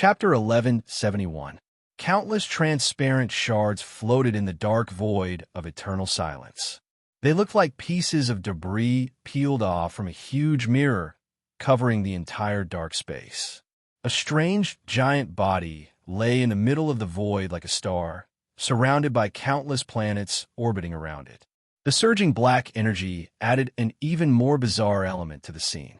Chapter 1171. Countless transparent shards floated in the dark void of eternal silence. They looked like pieces of debris peeled off from a huge mirror, covering the entire dark space. A strange, giant body lay in the middle of the void like a star, surrounded by countless planets orbiting around it. The surging black energy added an even more bizarre element to the scene.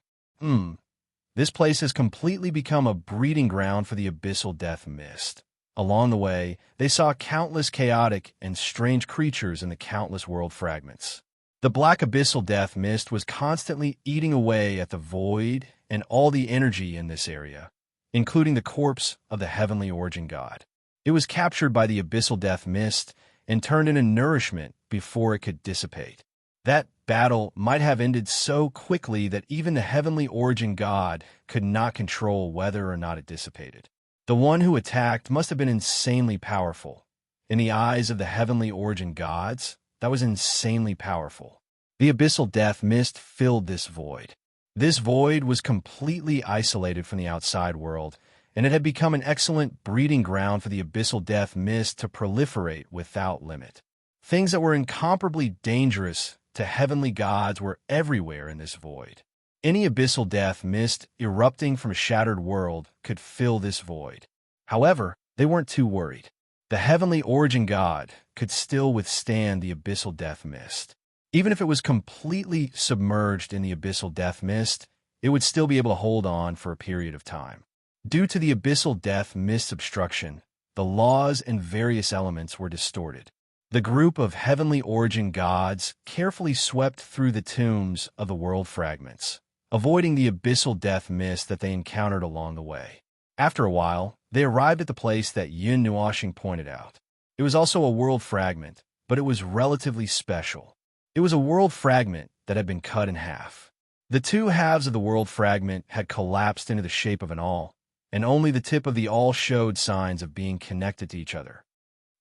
This place has completely become a breeding ground for the abyssal death mist. Along the way, they saw countless chaotic and strange creatures in the countless world fragments. The black abyssal death mist was constantly eating away at the void and all the energy in this area, including the corpse of the heavenly origin god. It was captured by the abyssal death mist and turned into nourishment before it could dissipate. That battle might have ended so quickly that even the heavenly origin god could not control whether or not it dissipated. The one who attacked must have been insanely powerful. In the eyes of the heavenly origin gods, that was insanely powerful. The abyssal death mist filled this void. This void was completely isolated from the outside world, and it had become an excellent breeding ground for the abyssal death mist to proliferate without limit. Things that were incomparably dangerous to heavenly gods were everywhere in this void. Any abyssal death mist erupting from a shattered world could fill this void. However, they weren't too worried. The heavenly origin god could still withstand the abyssal death mist. Even if it was completely submerged in the abyssal death mist, it would still be able to hold on for a period of time. Due to the abyssal death mist obstruction, the laws and various elements were distorted. The group of heavenly origin gods carefully swept through the tombs of the world fragments, avoiding the abyssal death mist that they encountered along the way. After a while, they arrived at the place that Yin Nuoxing pointed out. It was also a world fragment, but it was relatively special. It was a world fragment that had been cut in half. The two halves of the world fragment had collapsed into the shape of an awl, and only the tip of the awl showed signs of being connected to each other.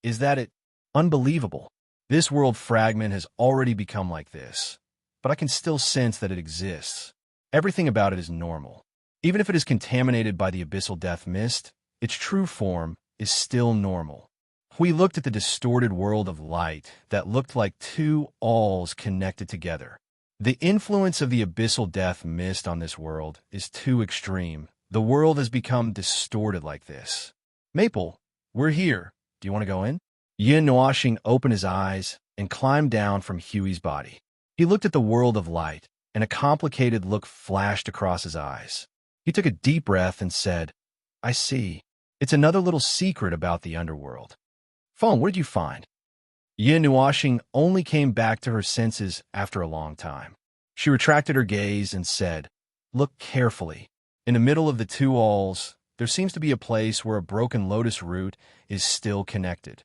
Is that it? Unbelievable. This world fragment has already become like this, but I can still sense that it exists. Everything about it is normal. Even if it is contaminated by the abyssal death mist, its true form is still normal. We looked at the distorted world of light that looked like two awls connected together. The influence of the abyssal death mist on this world is too extreme. The world has become distorted like this. Maple, we're here. Do you want to go in? Yin Nuoxing opened his eyes and climbed down from Huey's body. He looked at the world of light, and a complicated look flashed across his eyes. He took a deep breath and said, I see. It's another little secret about the underworld. Phone, what did you find? Yin Nuoxing only came back to her senses after a long time. She retracted her gaze and said, Look carefully. In the middle of the two awls, there seems to be a place where a broken lotus root is still connected.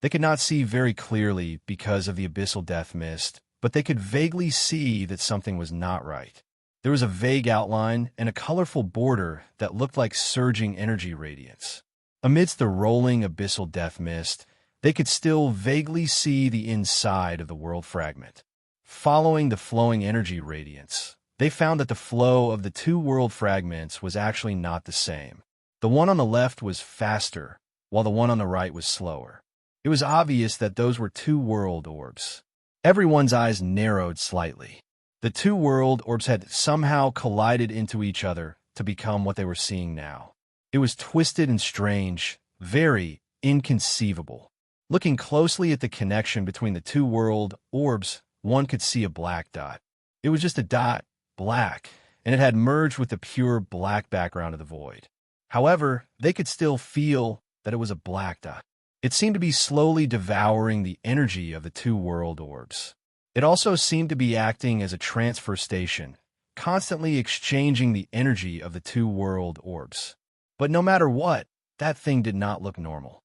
They could not see very clearly because of the abyssal death mist, but they could vaguely see that something was not right. There was a vague outline and a colorful border that looked like surging energy radiance. Amidst the rolling abyssal death mist, they could still vaguely see the inside of the world fragment. Following the flowing energy radiance, they found that the flow of the two world fragments was actually not the same. The one on the left was faster, while the one on the right was slower. It was obvious that those were two world orbs. Everyone's eyes narrowed slightly. The two world orbs had somehow collided into each other to become what they were seeing now. It was twisted and strange, very inconceivable. Looking closely at the connection between the two world orbs, one could see a black dot. It was just a dot, black, and it had merged with the pure black background of the void. However, they could still feel that it was a black dot. It seemed to be slowly devouring the energy of the two world orbs. It also seemed to be acting as a transfer station, constantly exchanging the energy of the two world orbs. But no matter what, that thing did not look normal.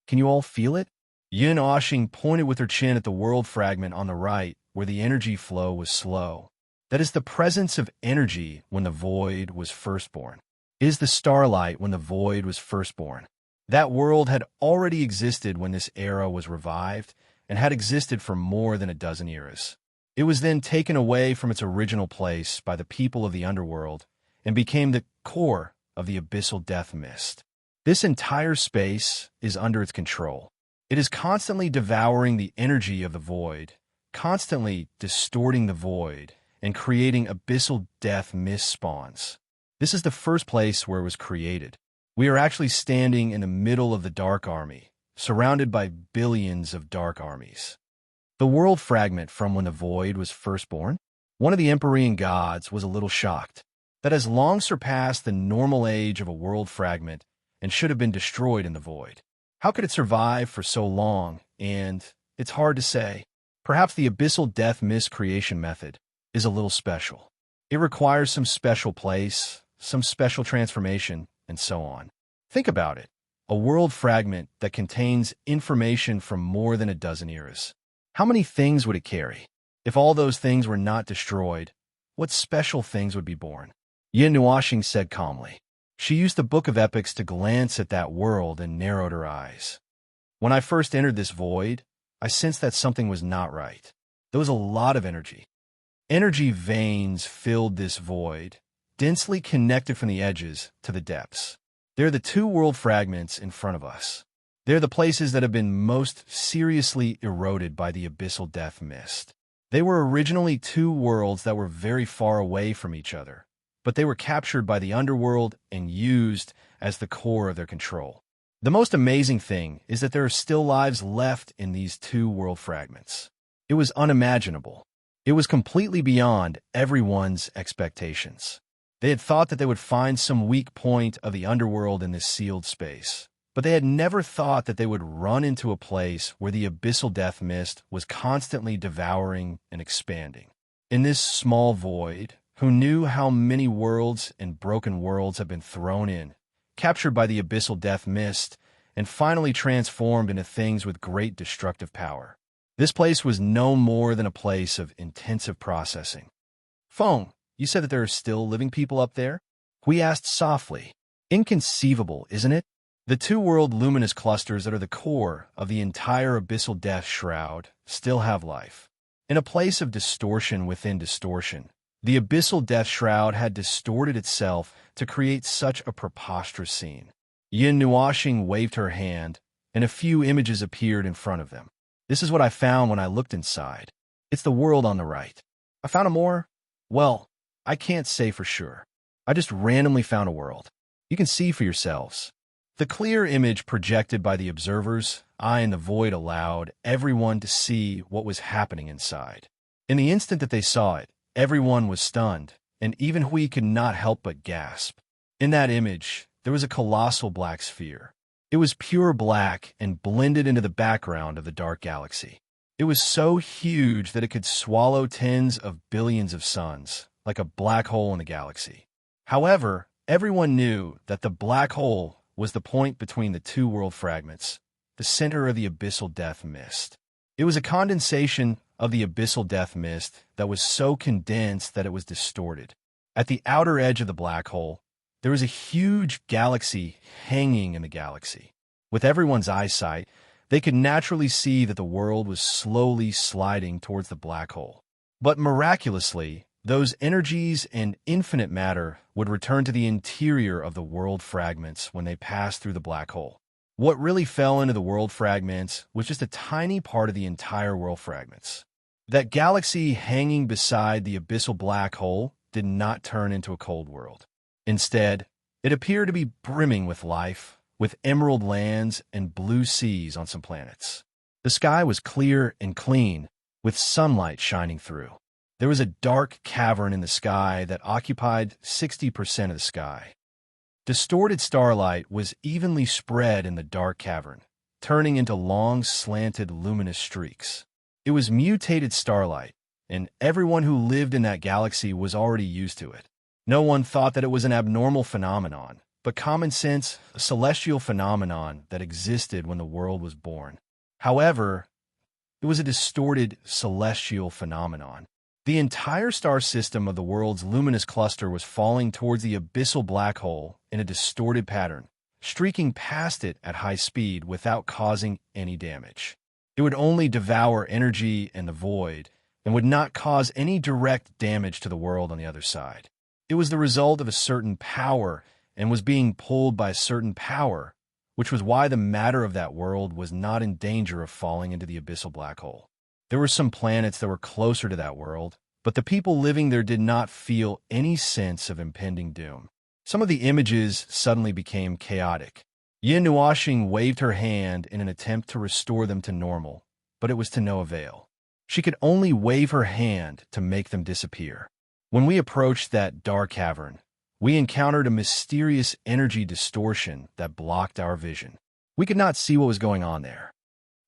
Can you all feel it? Yin Nuoxing pointed with her chin at the world fragment on the right, where the energy flow was slow. That is the presence of energy when the void was first born. It is the starlight when the void was first born. That world had already existed when this era was revived, and had existed for more than a dozen eras. It was then taken away from its original place by the people of the underworld, and became the core of the abyssal death mist. This entire space is under its control. It is constantly devouring the energy of the void, constantly distorting the void, and creating abyssal death mist spawns. This is the first place where it was created. We are actually standing in the middle of the Dark Army, surrounded by billions of Dark Armies. The world fragment from when the void was first born? One of the Empyrean gods was a little shocked. That has long surpassed the normal age of a world fragment and should have been destroyed in the void. How could it survive for so long? And it's hard to say. Perhaps the abyssal death mist creation method is a little special. It requires some special place, some special transformation, and so on. Think about it. A world fragment that contains information from more than a dozen eras. How many things would it carry? If all those things were not destroyed, what special things would be born? Yin Nuashing said calmly. She used the Book of Epics to glance at that world and narrowed her eyes. When I first entered this void, I sensed that something was not right. There was a lot of energy. Energy veins filled this void, densely connected from the edges to the depths. They're the two world fragments in front of us. They're the places that have been most seriously eroded by the abyssal death mist. They were originally two worlds that were very far away from each other, but they were captured by the underworld and used as the core of their control. The most amazing thing is that there are still lives left in these two world fragments. It was unimaginable. It was completely beyond everyone's expectations. They had thought that they would find some weak point of the underworld in this sealed space, but they had never thought that they would run into a place where the abyssal death mist was constantly devouring and expanding. In this small void, who knew how many worlds and broken worlds have been thrown in, captured by the abyssal death mist, and finally transformed into things with great destructive power. This place was no more than a place of intensive processing. Feng, you said that there are still living people up there? We asked softly. Inconceivable, isn't it? The two-world luminous clusters that are the core of the entire abyssal death shroud still have life. In a place of distortion within distortion, the abyssal death shroud had distorted itself to create such a preposterous scene. Yin Nuashing waved her hand, and a few images appeared in front of them. This is what I found when I looked inside. It's the world on the right. I found a more? Well, I can't say for sure. I just randomly found a world. You can see for yourselves. The clear image projected by the observer's eye in the void allowed everyone to see what was happening inside. In the instant that they saw it, everyone was stunned, and even Hui could not help but gasp. In that image, there was a colossal black sphere. It was pure black and blended into the background of the dark galaxy. It was so huge that it could swallow tens of billions of suns, like a black hole in the galaxy. However, everyone knew that the black hole was the point between the two world fragments, the center of the abyssal death mist. It was a condensation of the abyssal death mist that was so condensed that it was distorted. At the outer edge of the black hole, there was a huge galaxy hanging in the galaxy. With everyone's eyesight, they could naturally see that the world was slowly sliding towards the black hole. But miraculously, those energies and infinite matter would return to the interior of the world fragments when they passed through the black hole. What really fell into the world fragments was just a tiny part of the entire world fragments. That galaxy hanging beside the abyssal black hole did not turn into a cold world. Instead, it appeared to be brimming with life, with emerald lands and blue seas on some planets. The sky was clear and clean, with sunlight shining through. There was a dark cavern in the sky that occupied 60% of the sky. Distorted starlight was evenly spread in the dark cavern, turning into long, slanted, luminous streaks. It was mutated starlight, and everyone who lived in that galaxy was already used to it. No one thought that it was an abnormal phenomenon, but common sense, a celestial phenomenon that existed when the world was born. However, it was a distorted celestial phenomenon. The entire star system of the world's luminous cluster was falling towards the abyssal black hole in a distorted pattern, streaking past it at high speed without causing any damage. It would only devour energy and the void, and would not cause any direct damage to the world on the other side. It was the result of a certain power and was being pulled by a certain power, which was why the matter of that world was not in danger of falling into the abyssal black hole. There were some planets that were closer to that world, but the people living there did not feel any sense of impending doom. Some of the images suddenly became chaotic. Yin Nuashing waved her hand in an attempt to restore them to normal, but it was to no avail. She could only wave her hand to make them disappear. When we approached that dark cavern, we encountered a mysterious energy distortion that blocked our vision. We could not see what was going on there.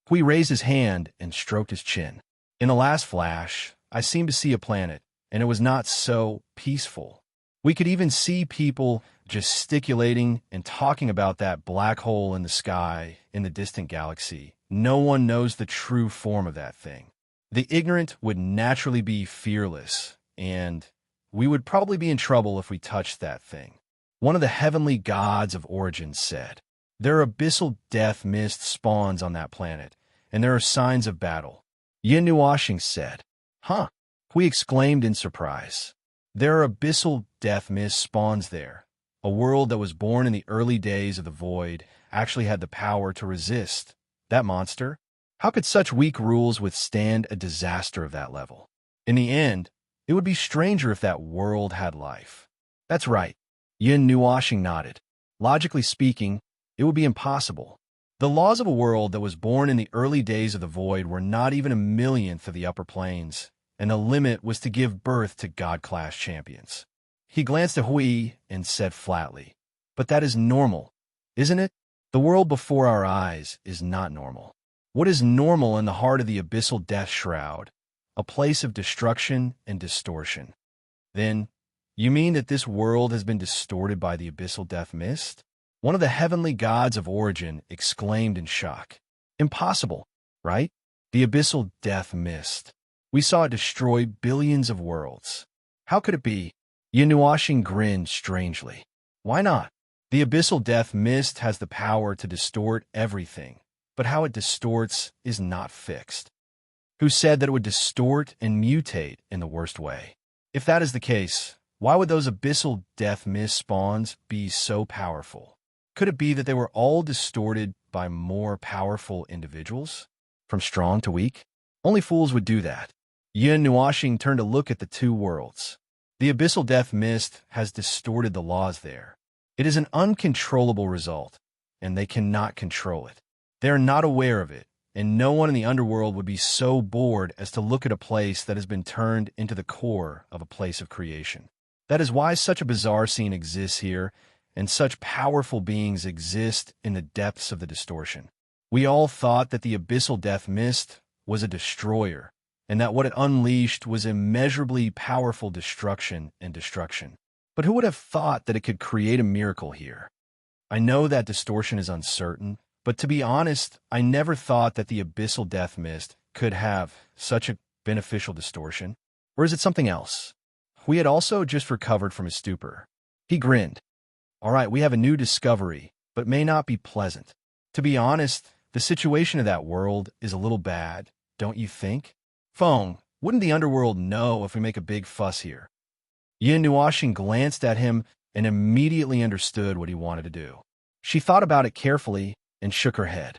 Hui raised his hand and stroked his chin. In the last flash, I seemed to see a planet, and it was not so peaceful. We could even see people gesticulating and talking about that black hole in the sky in the distant galaxy. No one knows the true form of that thing. The ignorant would naturally be fearless, and we would probably be in trouble if we touched that thing. One of the heavenly gods of origin said, "There are abyssal death mist spawns on that planet, and there are signs of battle." Yin Nuashing said, "Huh?" We exclaimed in surprise. There are abyssal death mist spawns there. A world that was born in the early days of the void actually had the power to resist that monster. How could such weak rules withstand a disaster of that level? In the end, it would be stranger if that world had life. That's right. Yin Nuashing nodded. Logically speaking, it would be impossible. The laws of a world that was born in the early days of the void were not even a millionth of the upper planes, and the limit was to give birth to God-class champions. He glanced at Hui and said flatly, "But that is normal, isn't it? The world before our eyes is not normal. What is normal in the heart of the abyssal death shroud? A place of destruction and distortion." "Then, you mean that this world has been distorted by the abyssal death mist?" One of the heavenly gods of origin exclaimed in shock. "Impossible, right? The abyssal death mist. We saw it destroy billions of worlds. How could it be?" Yin Nuashing grinned strangely. "Why not? The abyssal death mist has the power to distort everything, but how it distorts is not fixed. Who said that it would distort and mutate in the worst way? If that is the case, why would those abyssal death mist spawns be so powerful? Could it be that they were all distorted by more powerful individuals? From strong to weak? Only fools would do that." Yin Nuashing turned to look at the two worlds. The abyssal death mist has distorted the laws there. It is an uncontrollable result, and they cannot control it. They are not aware of it, and no one in the underworld would be so bored as to look at a place that has been turned into the core of a place of creation. That is why such a bizarre scene exists here, and such powerful beings exist in the depths of the distortion. We all thought that the abyssal death mist was a destroyer, and that what it unleashed was immeasurably powerful destruction and destruction. But who would have thought that it could create a miracle here? I know that distortion is uncertain, but to be honest, I never thought that the abyssal death mist could have such a beneficial distortion. Or is it something else? We had also just recovered from his stupor. He grinned. "All right, we have a new discovery, but may not be pleasant. To be honest, the situation of that world is a little bad, don't you think? Feng, wouldn't the underworld know if we make a big fuss here?" Yin Nuashing glanced at him and immediately understood what he wanted to do. She thought about it carefully and shook her head.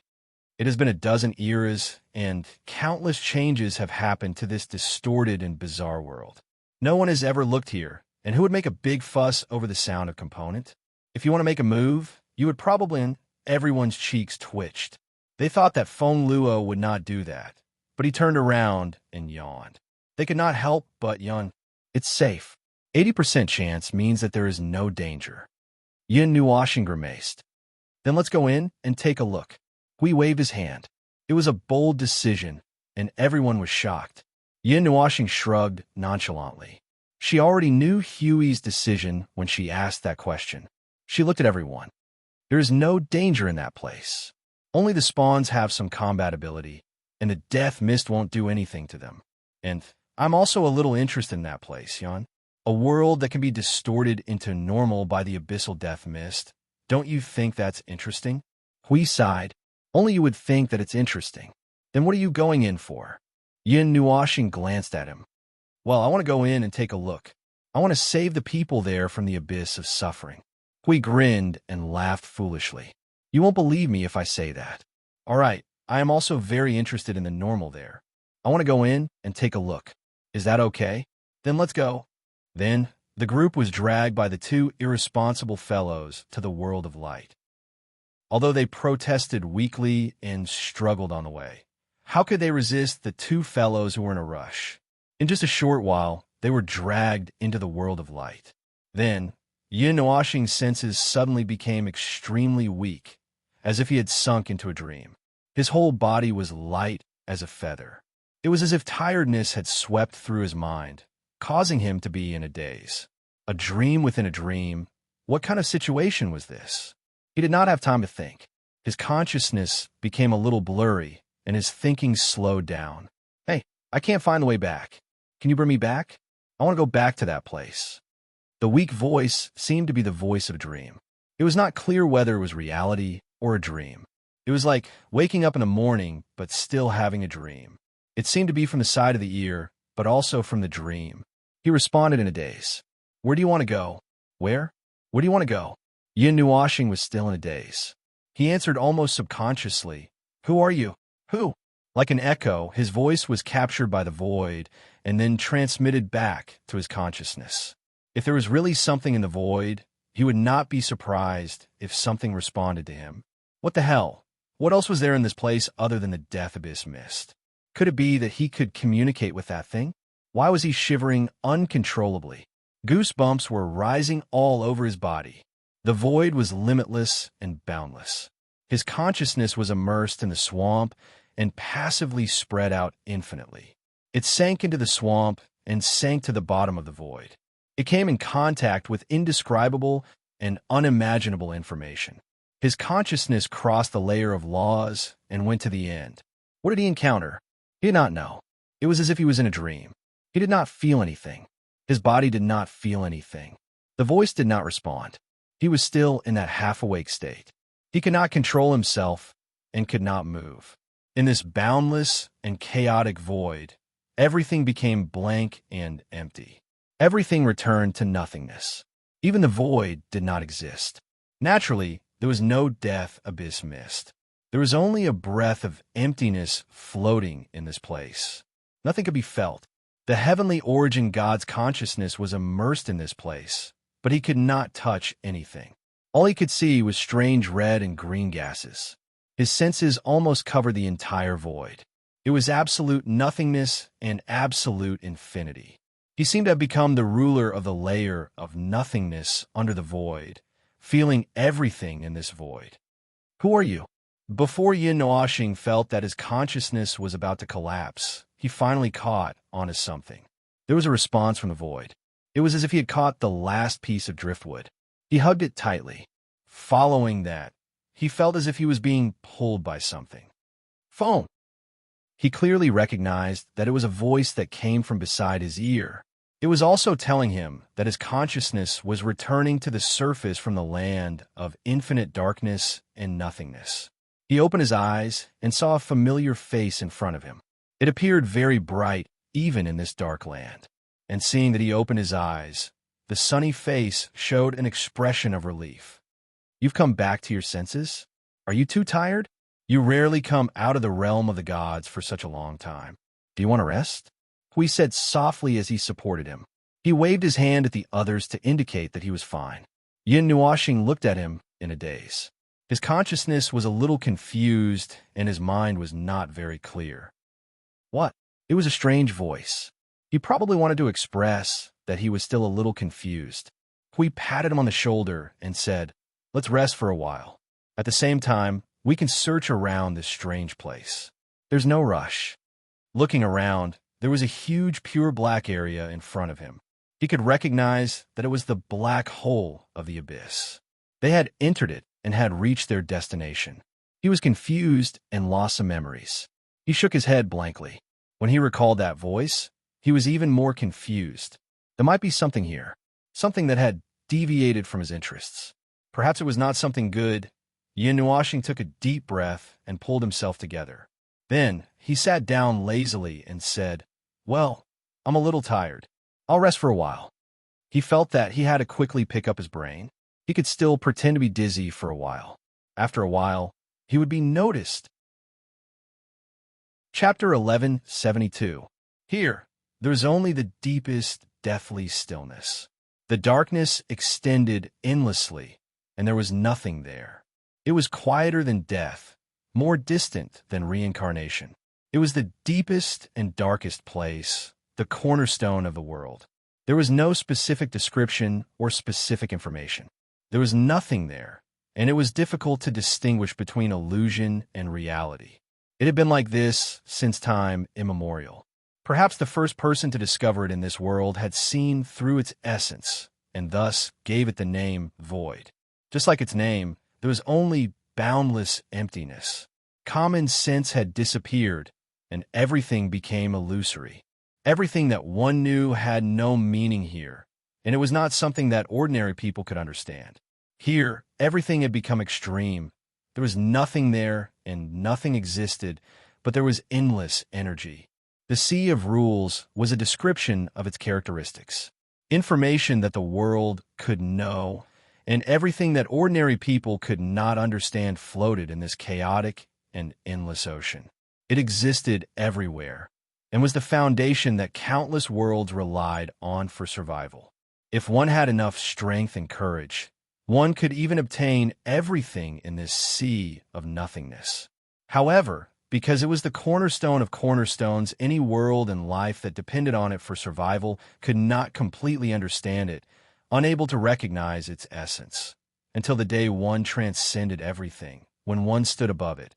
It has been a dozen eras, and countless changes have happened to this distorted and bizarre world. No one has ever looked here, and who would make a big fuss over the sound of component? If you want to make a move, you would probably... Everyone's cheeks twitched. They thought that Feng Luo would not do that, but he turned around and yawned. They could not help but yawn. "It's safe. 80% chance means that there is no danger." Yin Nuashing grimaced. "Then let's go in and take a look." Hui waved his hand. It was a bold decision, and everyone was shocked. Yin Nuashing shrugged nonchalantly. She already knew Huey's decision when she asked that question. She looked at everyone. There is no danger in that place. Only the spawns have some combat ability, and the death mist won't do anything to them. And I'm also a little interested in that place, Yan. A world that can be distorted into normal by the abyssal death mist. Don't you think that's interesting? Hui sighed. Only you would think that it's interesting. Then what are you going in for? Yin Nuashing glanced at him. Well, I want to go in and take a look. I want to save the people there from the abyss of suffering. Hui grinned and laughed foolishly. You won't believe me if I say that. All right, I am also very interested in the normal there. I want to go in and take a look. Is that okay? Then let's go. Then, the group was dragged by the two irresponsible fellows to the world of light. Although they protested weakly and struggled on the way, how could they resist the two fellows who were in a rush? In just a short while, they were dragged into the world of light. Then, Yin Nuoxing's senses suddenly became extremely weak, as if he had sunk into a dream. His whole body was light as a feather. It was as if tiredness had swept through his mind, causing him to be in a daze. A dream within a dream. What kind of situation was this? He did not have time to think. His consciousness became a little blurry, and his thinking slowed down. Hey, I can't find the way back. Can you bring me back? I want to go back to that place. The weak voice seemed to be the voice of a dream. It was not clear whether it was reality or a dream. It was like waking up in the morning, but still having a dream. It seemed to be from the side of the ear, but also from the dream. He responded in a daze. Where do you want to go? Where? Where do you want to go? Yin Nuoxing was still in a daze. He answered almost subconsciously. Who are you? Who? Like an echo, his voice was captured by the void and then transmitted back to his consciousness. If there was really something in the void, he would not be surprised if something responded to him. What the hell? What else was there in this place other than the death abyss mist? Could it be that he could communicate with that thing? Why was he shivering uncontrollably? Goosebumps were rising all over his body. The void was limitless and boundless. His consciousness was immersed in the swamp and passively spread out infinitely. It sank into the swamp and sank to the bottom of the void. It came in contact with indescribable and unimaginable information. His consciousness crossed the layer of laws and went to the end. What did he encounter? He did not know. It was as if he was in a dream. He did not feel anything. His body did not feel anything. The voice did not respond. He was still in that half-awake state. He could not control himself and could not move. In this boundless and chaotic void, everything became blank and empty. Everything returned to nothingness. Even the void did not exist. Naturally, there was no death abyss mist. There was only a breath of emptiness floating in this place. Nothing could be felt. The heavenly origin God's consciousness was immersed in this place, but he could not touch anything. All he could see was strange red and green gases. His senses almost covered the entire void. It was absolute nothingness and absolute infinity. He seemed to have become the ruler of the layer of nothingness under the void, feeling everything in this void. Who are you? Before Yin Nuoxing felt that his consciousness was about to collapse, he finally caught on to something. There was a response from the void. It was as if he had caught the last piece of driftwood. He hugged it tightly. Following that, he felt as if he was being pulled by something. Foam! He clearly recognized that it was a voice that came from beside his ear. It was also telling him that his consciousness was returning to the surface from the land of infinite darkness and nothingness. He opened his eyes and saw a familiar face in front of him. It appeared very bright, even in this dark land. And seeing that he opened his eyes, the sunny face showed an expression of relief. You've come back to your senses? Are you too tired? You rarely come out of the realm of the gods for such a long time. Do you want to rest? Hui said softly as he supported him. He waved his hand at the others to indicate that he was fine. Yin Nuoxing looked at him in a daze. His consciousness was a little confused and his mind was not very clear. What? It was a strange voice. He probably wanted to express that he was still a little confused. Hui patted him on the shoulder and said, "Let's rest for a while. At the same time, we can search around this strange place. There's no rush." Looking around, there was a huge pure black area in front of him. He could recognize that it was the black hole of the abyss. They had entered it and had reached their destination. He was confused and lost some memories. He shook his head blankly. When he recalled that voice, he was even more confused. There might be something here, something that had deviated from his interests. Perhaps it was not something good. Yin Nuoxing took a deep breath and pulled himself together. Then he sat down lazily and said, "Well, I'm a little tired. I'll rest for a while." He felt that he had to quickly pick up his brain. He could still pretend to be dizzy for a while. After a while, he would be noticed. Chapter 1172. Here, there's only the deepest, deathly stillness. The darkness extended endlessly, and there was nothing there. It was quieter than death, more distant than reincarnation. It was the deepest and darkest place, the cornerstone of the world. There was no specific description or specific information. There was nothing there, and it was difficult to distinguish between illusion and reality. It had been like this since time immemorial. Perhaps the first person to discover it in this world had seen through its essence, and thus gave it the name void. Just like its name, there was only boundless emptiness. Common sense had disappeared, and everything became illusory. Everything that one knew had no meaning here, and it was not something that ordinary people could understand. Here, everything had become extreme. There was nothing there, and nothing existed, but there was endless energy. The sea of rules was a description of its characteristics. Information that the world could know, and everything that ordinary people could not understand floated in this chaotic and endless ocean. It existed everywhere, and was the foundation that countless worlds relied on for survival. If one had enough strength and courage, one could even obtain everything in this sea of nothingness. However, because it was the cornerstone of cornerstones, any world and life that depended on it for survival could not completely understand it, unable to recognize its essence, until the day one transcended everything, when one stood above it.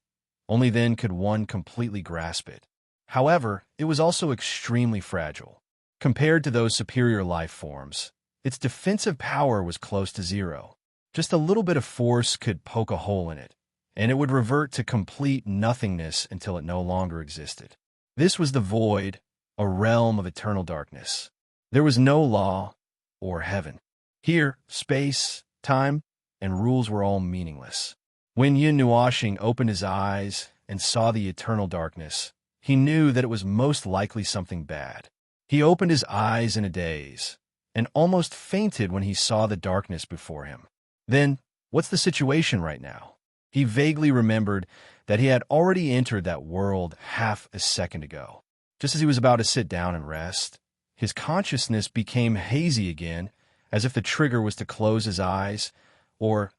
Only then could one completely grasp it. However, it was also extremely fragile. Compared to those superior life forms, its defensive power was close to zero. Just a little bit of force could poke a hole in it, and it would revert to complete nothingness until it no longer existed. This was the void, a realm of eternal darkness. There was no law or heaven. Here, space, time, and rules were all meaningless. When Yin Nuoxing opened his eyes and saw the eternal darkness, he knew that it was most likely something bad. He opened his eyes in a daze, and almost fainted when he saw the darkness before him. Then, what's the situation right now? He vaguely remembered that he had already entered that world half a second ago. Just as he was about to sit down and rest, his consciousness became hazy again, as if the trigger was to close his eyes, or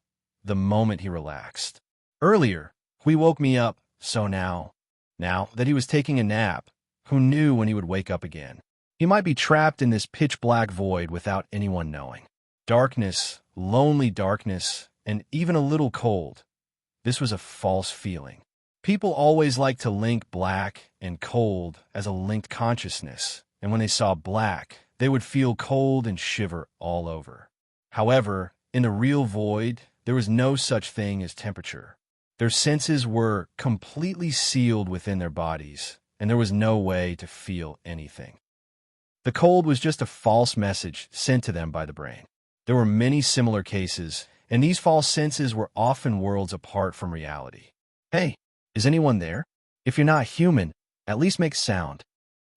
the moment he relaxed. Earlier, Hui woke me up, so now that he was taking a nap, who knew when he would wake up again? He might be trapped in this pitch-black void without anyone knowing. Darkness, lonely darkness, and even a little cold. This was a false feeling. People always like to link black and cold as a linked consciousness, and when they saw black, they would feel cold and shiver all over. However, in the real void, there was no such thing as temperature. Their senses were completely sealed within their bodies, and there was no way to feel anything. The cold was just a false message sent to them by the brain. There were many similar cases, and these false senses were often worlds apart from reality. Hey, is anyone there? If you're not human, at least make sound.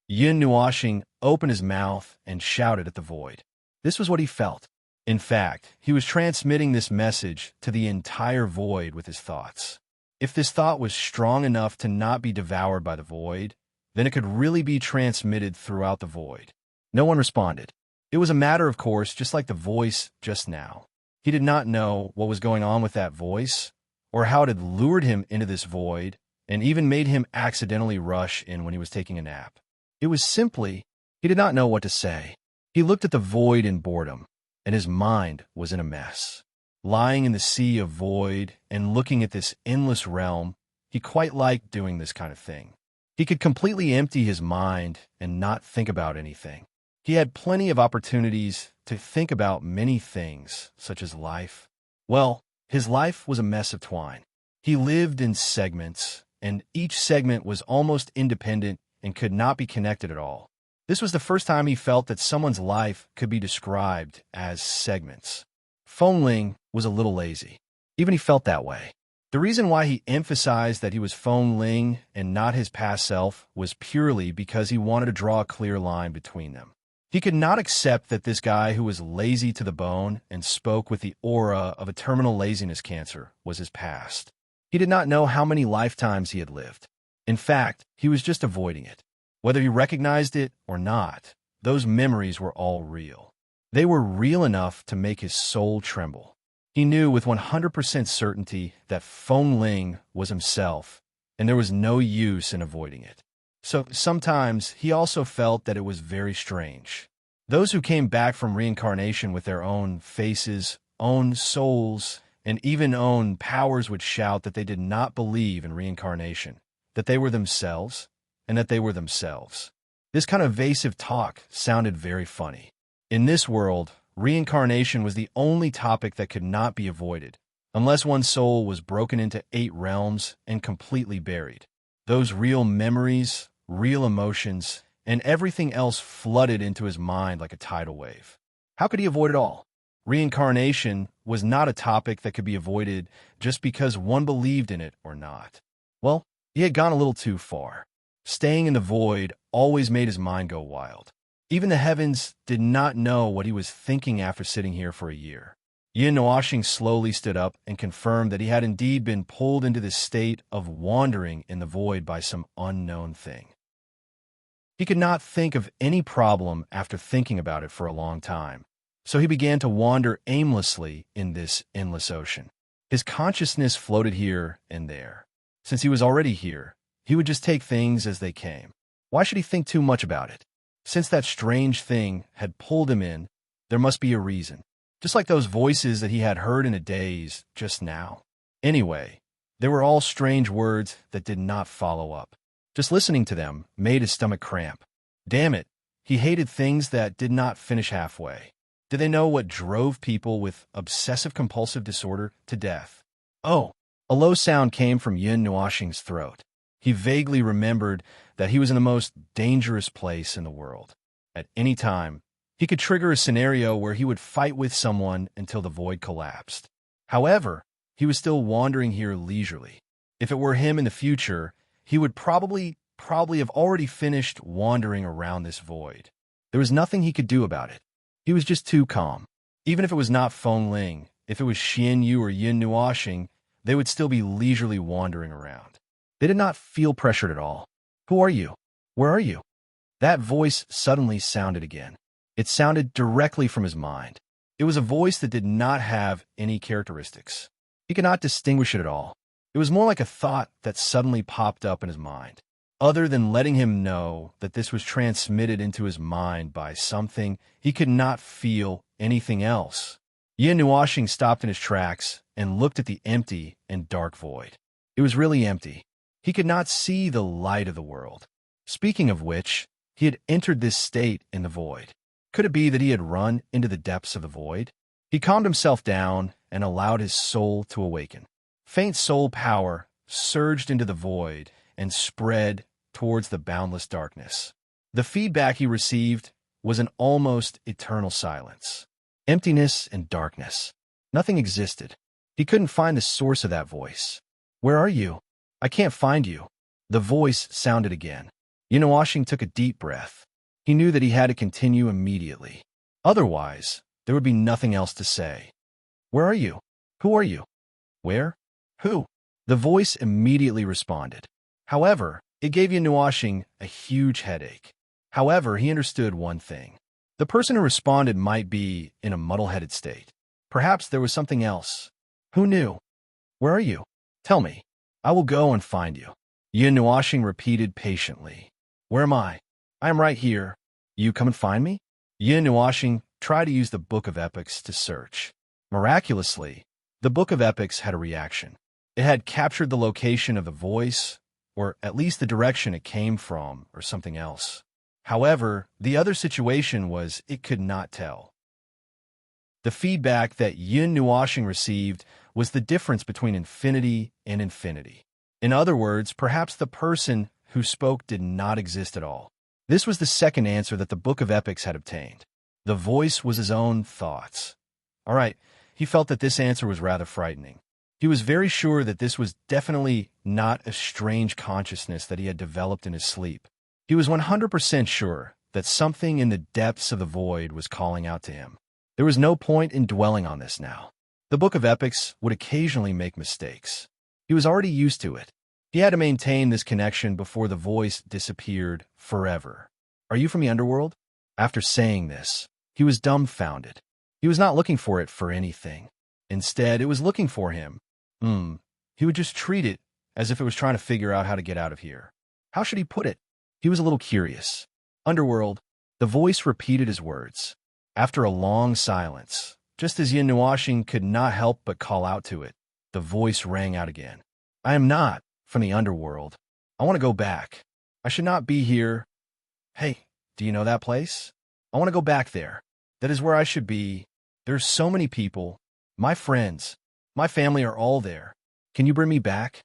Yin Nuoxing opened his mouth and shouted at the void. This was what he felt. In fact, he was transmitting this message to the entire void with his thoughts. If this thought was strong enough to not be devoured by the void, then it could really be transmitted throughout the void. No one responded. It was a matter of course, just like the voice just now. He did not know what was going on with that voice, or how it had lured him into this void, and even made him accidentally rush in when he was taking a nap. It was simply, he did not know what to say. He looked at the void in boredom, and his mind was in a mess. Lying in the sea of void and looking at this endless realm, he quite liked doing this kind of thing. He could completely empty his mind and not think about anything. He had plenty of opportunities to think about many things, such as life. Well, his life was a mess of twine. He lived in segments, and each segment was almost independent and could not be connected at all. This was the first time he felt that someone's life could be described as segments. Fengling was a little lazy. Even he felt that way. The reason why he emphasized that he was Fengling and not his past self was purely because he wanted to draw a clear line between them. He could not accept that this guy who was lazy to the bone and spoke with the aura of a terminal laziness cancer was his past. He did not know how many lifetimes he had lived. In fact, he was just avoiding it. Whether he recognized it or not, those memories were all real. They were real enough to make his soul tremble. He knew with 100% certainty that Feng Ling was himself, and there was no use in avoiding it. So sometimes he also felt that it was very strange. Those who came back from reincarnation with their own faces, own souls, and even own powers would shout that they did not believe in reincarnation, that they were themselves, and that they were themselves. This kind of evasive talk sounded very funny. In this world, reincarnation was the only topic that could not be avoided, unless one's soul was broken into 8 realms and completely buried. Those real memories, real emotions, and everything else flooded into his mind like a tidal wave. How could he avoid it all? Reincarnation was not a topic that could be avoided just because one believed in it or not. Well, he had gone a little too far. Staying in the void always made his mind go wild. Even the heavens did not know what he was thinking after sitting here for a year. Yin Nuoxing slowly stood up and confirmed that he had indeed been pulled into this state of wandering in the void by some unknown thing. He could not think of any problem after thinking about it for a long time, so he began to wander aimlessly in this endless ocean. His consciousness floated here and there. Since he was already here, he would just take things as they came. Why should he think too much about it? Since that strange thing had pulled him in, there must be a reason. Just like those voices that he had heard in a daze just now. Anyway, they were all strange words that did not follow up. Just listening to them made his stomach cramp. Damn it, he hated things that did not finish halfway. Did they know what drove people with obsessive-compulsive disorder to death? Oh, a low sound came from Yin Nuoxing's throat. He vaguely remembered that he was in the most dangerous place in the world. At any time, he could trigger a scenario where he would fight with someone until the void collapsed. However, he was still wandering here leisurely. If it were him in the future, he would probably have already finished wandering around this void. There was nothing he could do about it. He was just too calm. Even if it was not Feng Ling, if it was Xian Yu or Yin Nuoxing, they would still be leisurely wandering around. They did not feel pressured at all. Who are you? Where are you? That voice suddenly sounded again. It sounded directly from his mind. It was a voice that did not have any characteristics. He could not distinguish it at all. It was more like a thought that suddenly popped up in his mind. Other than letting him know that this was transmitted into his mind by something, he could not feel anything else. Yin Nuoxing stopped in his tracks and looked at the empty and dark void. It was really empty. He could not see the light of the world. Speaking of which, he had entered this state in the void. Could it be that he had run into the depths of the void? He calmed himself down and allowed his soul to awaken. Faint soul power surged into the void and spread towards the boundless darkness. The feedback he received was an almost eternal silence. Emptiness and darkness. Nothing existed. He couldn't find the source of that voice. Where are you? I can't find you. The voice sounded again. Yin Nuoxing took a deep breath. He knew that he had to continue immediately. Otherwise, there would be nothing else to say. Where are you? Who are you? Where? Who? The voice immediately responded. However, it gave Yin Nuoxing a huge headache. However, he understood one thing. The person who responded might be in a muddle-headed state. Perhaps there was something else. Who knew? Where are you? Tell me. I will go and find you. Yin Nuoxing repeated patiently. Where am I? I am right here. You come and find me? Yin Nuoxing tried to use the Book of Epics to search. Miraculously, the Book of Epics had a reaction. It had captured the location of the voice, or at least the direction it came from, or something else. However, the other situation was it could not tell. The feedback that Yin Nuoxing received was the difference between infinity and infinity. In other words, perhaps the person who spoke did not exist at all. This was the second answer that the Book of Epics had obtained. The voice was his own thoughts. All right, he felt that this answer was rather frightening. He was very sure that this was definitely not a strange consciousness that he had developed in his sleep. He was 100% sure that something in the depths of the void was calling out to him. There was no point in dwelling on this now. The Book of Epics would occasionally make mistakes. He was already used to it. He had to maintain this connection before the voice disappeared forever. Are you from the underworld? After saying this, he was dumbfounded. He was not looking for it for anything. Instead, it was looking for him. He would just treat it as if it was trying to figure out how to get out of here. How should he put it? He was a little curious. Underworld. The voice repeated his words. After a long silence, just as Yin Nuashing could not help but call out to it, the voice rang out again. I am not from the underworld. I want to go back. I should not be here. Hey, do you know that place? I want to go back there. That is where I should be. There's so many people. My friends, my family are all there. Can you bring me back?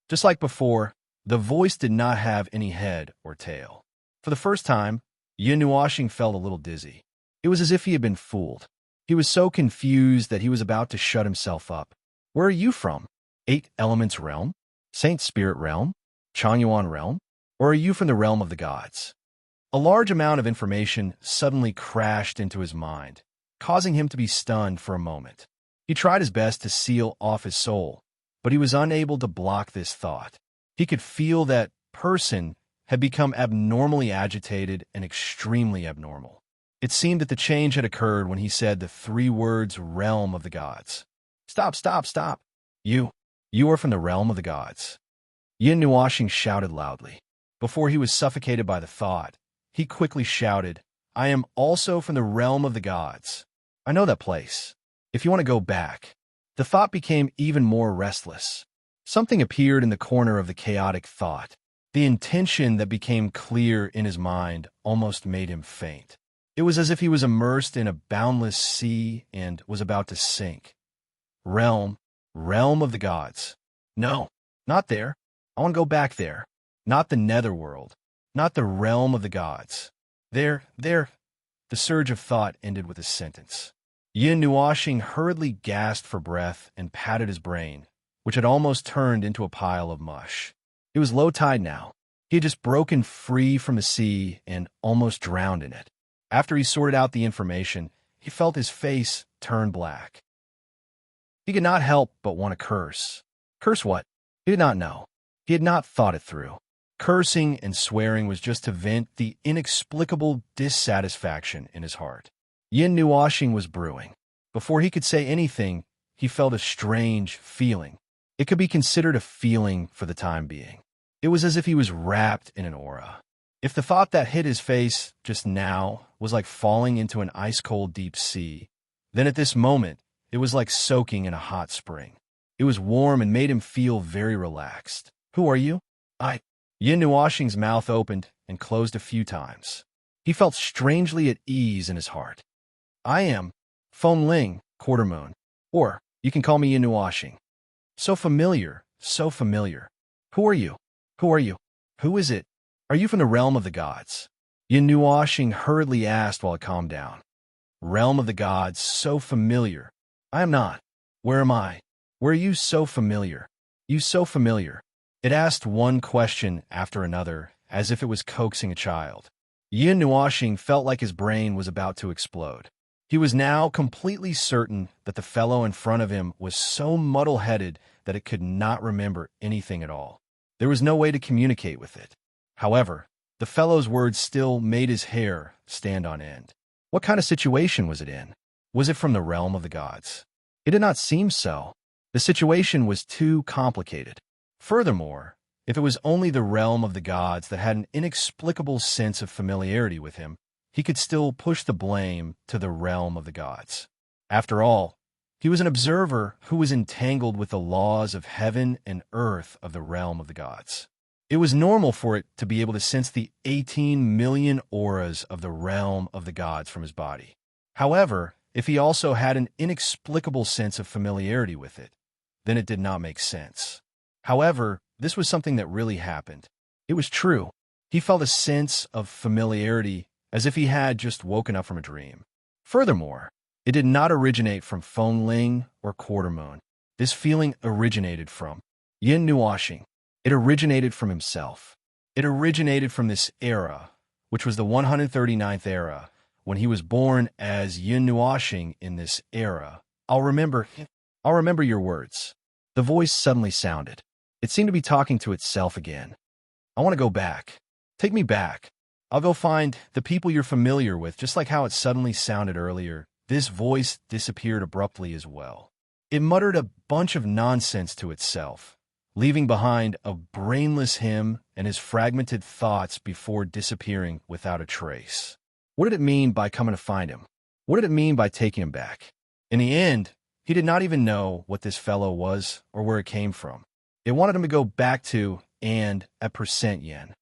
Just like before, the voice did not have any head or tail. For the first time, Yin Nuashing felt a little dizzy. It was as if he had been fooled. He was so confused that he was about to shut himself up. Where are you from? 8 Elements Realm? Saint Spirit Realm? Changyuan Realm? Or are you from the realm of the gods? A large amount of information suddenly crashed into his mind, causing him to be stunned for a moment. He tried his best to seal off his soul, but he was unable to block this thought. He could feel that person had become abnormally agitated and extremely abnormal. It seemed that the change had occurred when he said the 3 words realm of the gods. Stop, stop, stop. You are from the realm of the gods. Yin Nuashing shouted loudly. Before he was suffocated by the thought, he quickly shouted, I am also from the realm of the gods. I know that place. If you want to go back. The thought became even more restless. Something appeared in the corner of the chaotic thought. The intention that became clear in his mind almost made him faint. It was as if he was immersed in a boundless sea and was about to sink. Realm of the gods. No, not there. I want to go back there. Not the netherworld. Not the realm of the gods. There. The surge of thought ended with a sentence. Yin Nuashing hurriedly gasped for breath and patted his brain, which had almost turned into a pile of mush. It was low tide now. He had just broken free from the sea and almost drowned in it. After he sorted out the information, he felt his face turn black. He could not help but want to curse. Curse what? He did not know. He had not thought it through. Cursing and swearing was just to vent the inexplicable dissatisfaction in his heart. Yin Nuashing was brewing. Before he could say anything, he felt a strange feeling. It could be considered a feeling for the time being. It was as if he was wrapped in an aura. If the thought that hit his face just now was like falling into an ice-cold deep sea, then at this moment, it was like soaking in a hot spring. It was warm and made him feel very relaxed. Who are you? Yin Nuashing's mouth opened and closed a few times. He felt strangely at ease in his heart. I am Feng Ling, Quarter Moon, or you can call me Yin Nuashing. So familiar, so familiar. Who are you? Who are you? Who is it? Are you from the realm of the gods? Yin Nuashing hurriedly asked while it calmed down. Realm of the gods, so familiar. I am not. Where am I? Where are you so familiar? You so familiar. It asked one question after another, as if it was coaxing a child. Yin Nuashing felt like his brain was about to explode. He was now completely certain that the fellow in front of him was so muddle-headed that it could not remember anything at all. There was no way to communicate with it. However, the fellow's words still made his hair stand on end. What kind of situation was it in? Was it from the realm of the gods? It did not seem so. The situation was too complicated. Furthermore, if it was only the realm of the gods that had an inexplicable sense of familiarity with him, he could still push the blame to the realm of the gods. After all, he was an observer who was entangled with the laws of heaven and earth of the realm of the gods. It was normal for it to be able to sense the 18 million auras of the realm of the gods from his body. However, if he also had an inexplicable sense of familiarity with it, then it did not make sense. However, this was something that really happened. It was true. He felt a sense of familiarity as if he had just woken up from a dream. Furthermore, it did not originate from Feng Ling or Quarter Moon. This feeling originated from Yin Nuashing. It originated from himself. It originated from this era which was the 139th era. When he was born as Yun Nuashing in this era, I'll remember your words. The voice suddenly sounded. It seemed to be talking to itself again. I want to go back. Take me back. I'll go find the people you're familiar with, just like how it suddenly sounded earlier. This voice disappeared abruptly as well. It muttered a bunch of nonsense to itself, leaving behind a brainless him and his fragmented thoughts before disappearing without a trace. What did it mean by coming to find him? What did it mean by taking him back? In the end, he did not even know what this fellow was or where it came from. It wanted him to go back to and at percent yen.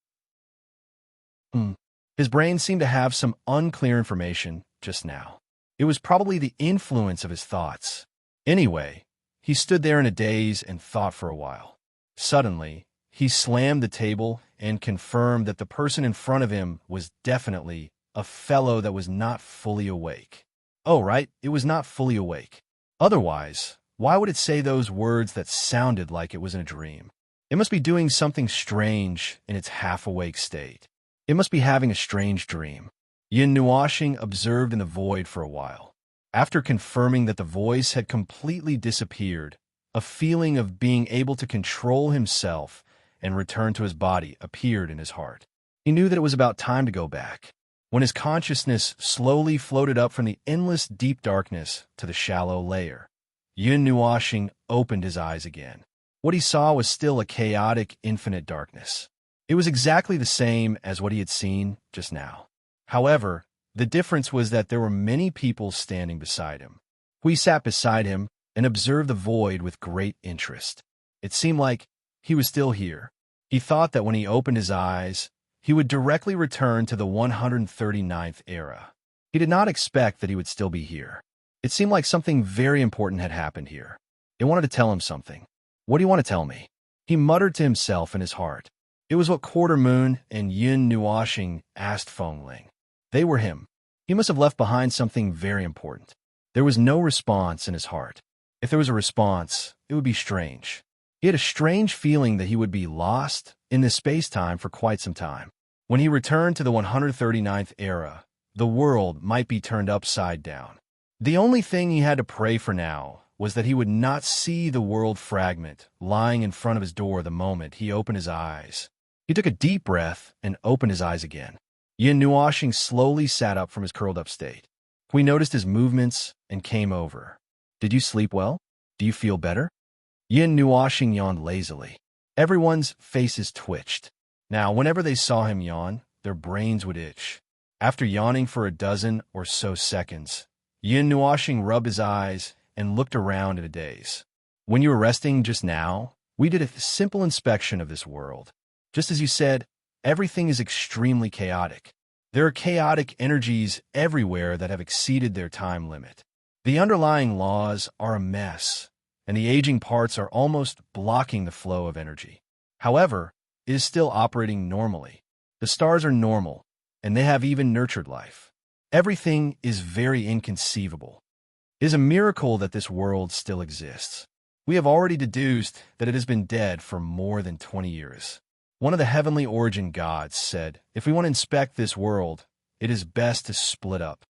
His brain seemed to have some unclear information just now. It was probably the influence of his thoughts. Anyway, he stood there in a daze and thought for a while. Suddenly, he slammed the table and confirmed that the person in front of him was definitely a fellow that was not fully awake. Oh, right, it was not fully awake. Otherwise, why would it say those words that sounded like it was in a dream? It must be doing something strange in its half-awake state. It must be having a strange dream. Yin Nuashing observed in the void for a while. After confirming that the voice had completely disappeared, a feeling of being able to control himself and return to his body appeared in his heart. He knew that it was about time to go back. When his consciousness slowly floated up from the endless deep darkness to the shallow layer, Yun Nuashing opened his eyes again. What he saw was still a chaotic, infinite darkness. It was exactly the same as what he had seen just now. However, the difference was that there were many people standing beside him. Hui sat beside him and observed the void with great interest. It seemed like he was still here. He thought that when he opened his eyes, he would directly return to the 139th era. He did not expect that he would still be here. It seemed like something very important had happened here. It wanted to tell him something. What do you want to tell me? He muttered to himself in his heart. It was what Quarter Moon and Yun Nuashing asked Feng Ling. They were him. He must have left behind something very important. There was no response in his heart. If there was a response, it would be strange. He had a strange feeling that he would be lost in this space-time for quite some time. When he returned to the 139th era, the world might be turned upside down. The only thing he had to pray for now was that he would not see the world fragment lying in front of his door the moment he opened his eyes. He took a deep breath and opened his eyes again. Yin Nuashing slowly sat up from his curled-up state. We noticed his movements and came over. Did you sleep well? Do you feel better? Yin Nuashing yawned lazily. Everyone's faces twitched. Now, whenever they saw him yawn, their brains would itch. After yawning for a dozen or so seconds, Yin Nuashing rubbed his eyes and looked around in a daze. When you were resting just now, we did a simple inspection of this world. Just as you said, everything is extremely chaotic. There are chaotic energies everywhere that have exceeded their time limit. The underlying laws are a mess, and the aging parts are almost blocking the flow of energy. However, it is still operating normally. The stars are normal, and they have even nurtured life. Everything is very inconceivable. It is a miracle that this world still exists. We have already deduced that it has been dead for more than 20 years. One of the heavenly origin gods said, if we want to inspect this world, it is best to split up.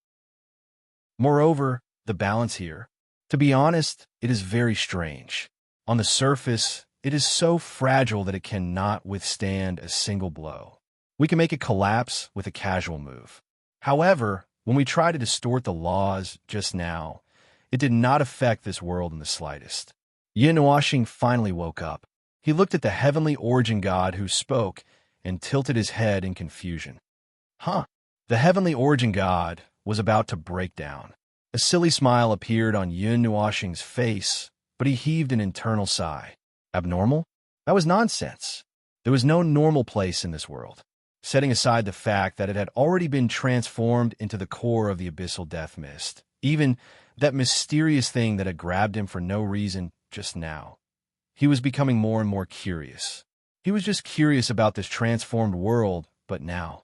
Moreover, the balance here, to be honest, it is very strange. On the surface, it is so fragile that it cannot withstand a single blow. We can make it collapse with a casual move. However, when we try to distort the laws just now, it did not affect this world in the slightest. Yin Nuashing finally woke up. He looked at the heavenly origin god who spoke and tilted his head in confusion. The heavenly origin god was about to break down. A silly smile appeared on Yun Nuashing's face, but he heaved an internal sigh. Abnormal? That was nonsense. There was no normal place in this world. Setting aside the fact that it had already been transformed into the core of the abyssal death mist, even that mysterious thing that had grabbed him for no reason just now. He was becoming more and more curious. He was just curious about this transformed world, but now.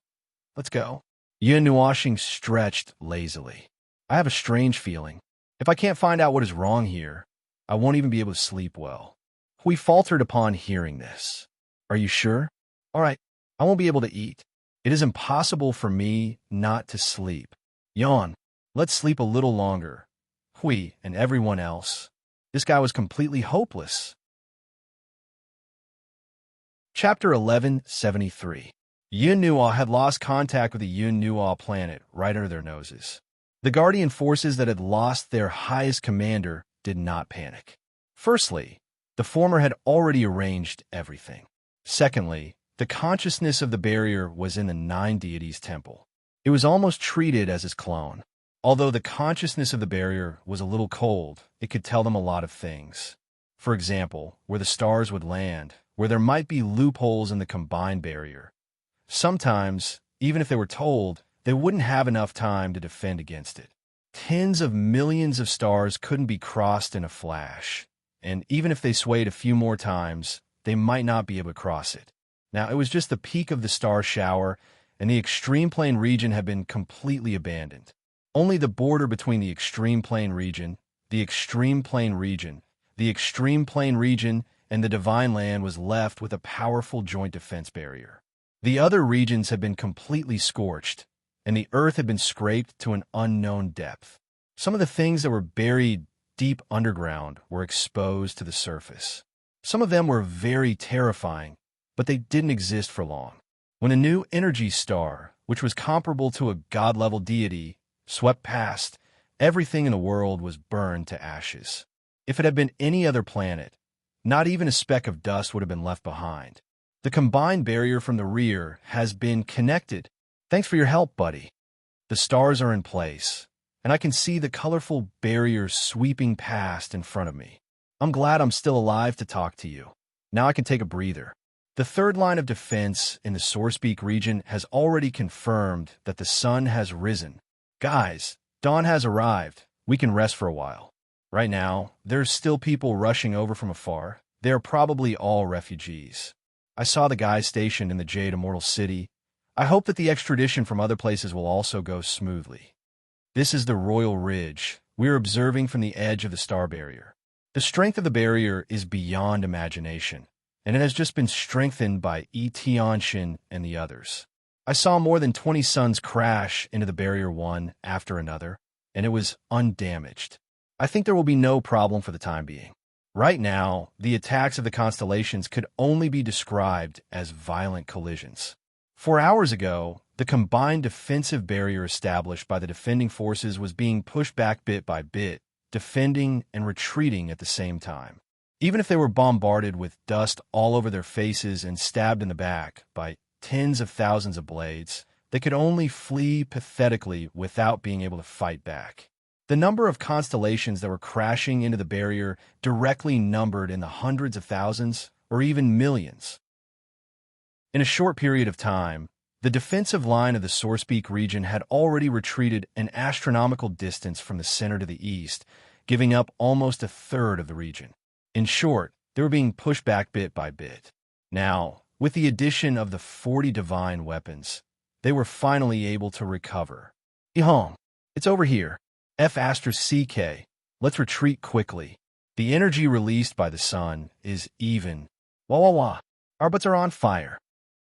Let's go. Yun Nuashing stretched lazily. I have a strange feeling. If I can't find out what is wrong here, I won't even be able to sleep well. Hui faltered upon hearing this. Are you sure? All right, I won't be able to eat. It is impossible for me not to sleep. Yawn. Let's sleep a little longer. Hui and everyone else. This guy was completely hopeless. Chapter 1173. Yun Nuo had lost contact with the Yun Nuo planet right under their noses. The Guardian forces that had lost their highest commander did not panic. Firstly, the former had already arranged everything. Secondly, the consciousness of the barrier was in the Nine Deities Temple. It was almost treated as his clone. Although the consciousness of the barrier was a little cold, it could tell them a lot of things. For example, where the stars would land, where there might be loopholes in the combined barrier. Sometimes, even if they were told, they wouldn't have enough time to defend against it. Tens of millions of stars couldn't be crossed in a flash, and even if they swayed a few more times, they might not be able to cross it. Now, it was just the peak of the star shower, and the extreme plane region had been completely abandoned. Only the border between the extreme plane region, the extreme plane region, the extreme plane region, and the divine land was left with a powerful joint defense barrier. The other regions had been completely scorched, and the earth had been scraped to an unknown depth. Some of the things that were buried deep underground were exposed to the surface. Some of them were very terrifying, but they didn't exist for long. When a new energy star, which was comparable to a god-level deity, swept past, everything in the world was burned to ashes. If it had been any other planet, not even a speck of dust would have been left behind. The combined barrier from the rear has been connected. Thanks for your help, buddy. The stars are in place, and I can see the colorful barrier sweeping past in front of me. I'm glad I'm still alive to talk to you. Now I can take a breather. The third line of defense in the Sourcepeak region has already confirmed that the sun has risen. Guys, dawn has arrived. We can rest for a while. Right now, there's still people rushing over from afar. They are probably all refugees. I saw the guys stationed in the Jade Immortal City. I hope that the extradition from other places will also go smoothly. This is the Royal Ridge we are observing from the edge of the star barrier. The strength of the barrier is beyond imagination, and it has just been strengthened by Tianxin and the others. I saw more than 20 suns crash into the barrier one after another, and it was undamaged. I think there will be no problem for the time being. Right now, the attacks of the constellations could only be described as violent collisions. 4 hours ago, the combined defensive barrier established by the defending forces was being pushed back bit by bit, defending and retreating at the same time. Even if they were bombarded with dust all over their faces and stabbed in the back by tens of thousands of blades, they could only flee pathetically without being able to fight back. The number of constellations that were crashing into the barrier directly numbered in the hundreds of thousands or even millions. In a short period of time, the defensive line of the Sourcepeak region had already retreated an astronomical distance from the center to the east, giving up almost a third of the region. In short, they were being pushed back bit by bit. Now, with the addition of the 40 divine weapons, they were finally able to recover. Ihong, it's over here. F***CK. Let's retreat quickly. The energy released by the sun is even. Wah wah wah. Our butts are on fire.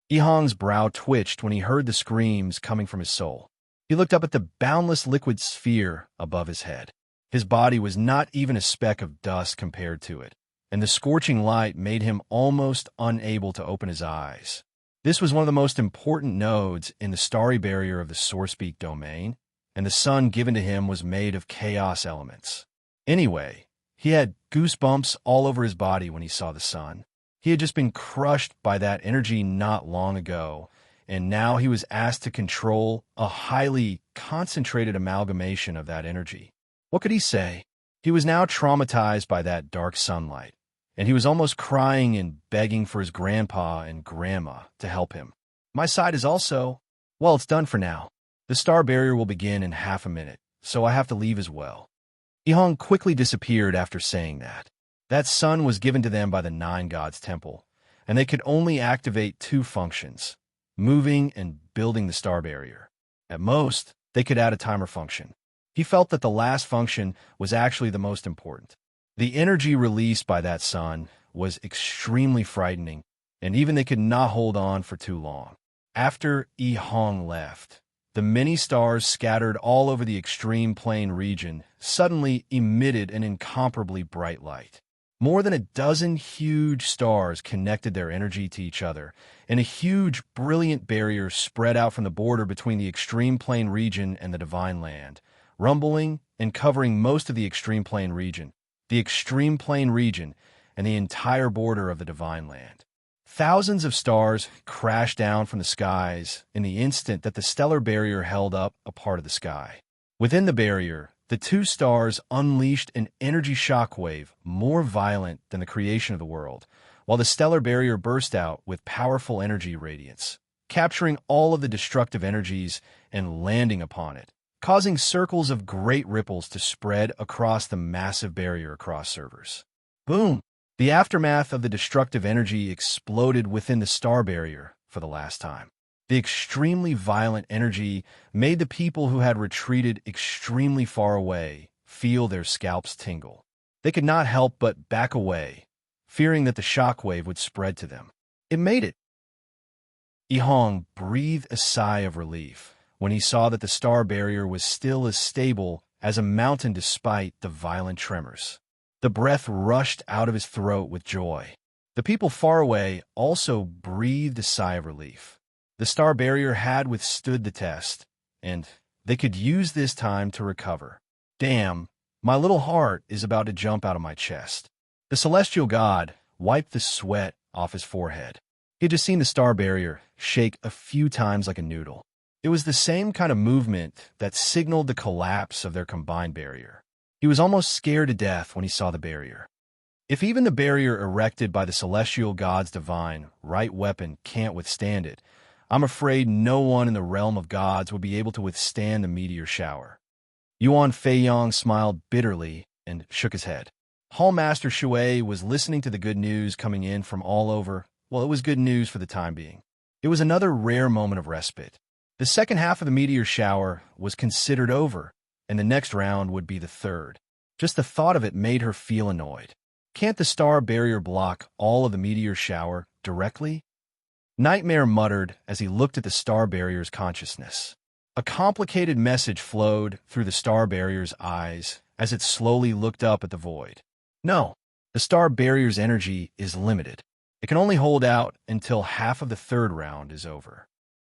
Ihong's brow twitched when he heard the screams coming from his soul. He looked up at the boundless liquid sphere above his head. His body was not even a speck of dust compared to it, and the scorching light made him almost unable to open his eyes. This was one of the most important nodes in the starry barrier of the Sourcepeak domain, and the sun given to him was made of chaos elements. Anyway, he had goosebumps all over his body when he saw the sun. He had just been crushed by that energy not long ago, and now he was asked to control a highly concentrated amalgamation of that energy. What could he say? He was now traumatized by that dark sunlight, and he was almost crying and begging for his grandpa and grandma to help him. My side is also, well, it's done for now. The star barrier will begin in half a minute, so I have to leave as well. Ihong quickly disappeared after saying that. That sun was given to them by the Nine Gods Temple, and they could only activate 2 functions, moving and building the star barrier. At most, they could add a timer function. He felt that the last function was actually the most important. The energy released by that sun was extremely frightening, and even they could not hold on for too long. After Yi Hong left, the many stars scattered all over the extreme plane region suddenly emitted an incomparably bright light. More than a dozen huge stars connected their energy to each other, and a huge, brilliant barrier spread out from the border between the extreme plane region and the divine land, rumbling and covering most of the extreme plane region, and the entire border of the divine land. Thousands of stars crashed down from the skies in the instant that the stellar barrier held up a part of the sky. Within the barrier, the two stars unleashed an energy shockwave more violent than the creation of the world, while the stellar barrier burst out with powerful energy radiance, capturing all of the destructive energies and landing upon it, causing circles of great ripples to spread across the massive barrier across servers. Boom! The aftermath of the destructive energy exploded within the star barrier for the last time. The extremely violent energy made the people who had retreated extremely far away feel their scalps tingle. They could not help but back away, fearing that the shockwave would spread to them. It made it. Yi Hong breathed a sigh of relief when he saw that the star barrier was still as stable as a mountain despite the violent tremors. The breath rushed out of his throat with joy. The people far away also breathed a sigh of relief. The star barrier had withstood the test, and they could use this time to recover. Damn, my little heart is about to jump out of my chest. The celestial god wiped the sweat off his forehead. He had just seen the star barrier shake a few times like a noodle. It was the same kind of movement that signaled the collapse of their combined barrier. He was almost scared to death when he saw the barrier. If even the barrier erected by the celestial god's divine right weapon can't withstand it, I'm afraid no one in the realm of gods would be able to withstand the meteor shower. Yuan Feiyong smiled bitterly and shook his head. Hall Master Shui was listening to the good news coming in from all over. Well, it was good news for the time being. It was another rare moment of respite. The second half of the meteor shower was considered over, and the next round would be the third. Just the thought of it made her feel annoyed. Can't the star barrier block all of the meteor shower directly? Nightmare muttered as he looked at the star barrier's consciousness. A complicated message flowed through the star barrier's eyes as it slowly looked up at the void. No, the star barrier's energy is limited. It can only hold out until half of the third round is over.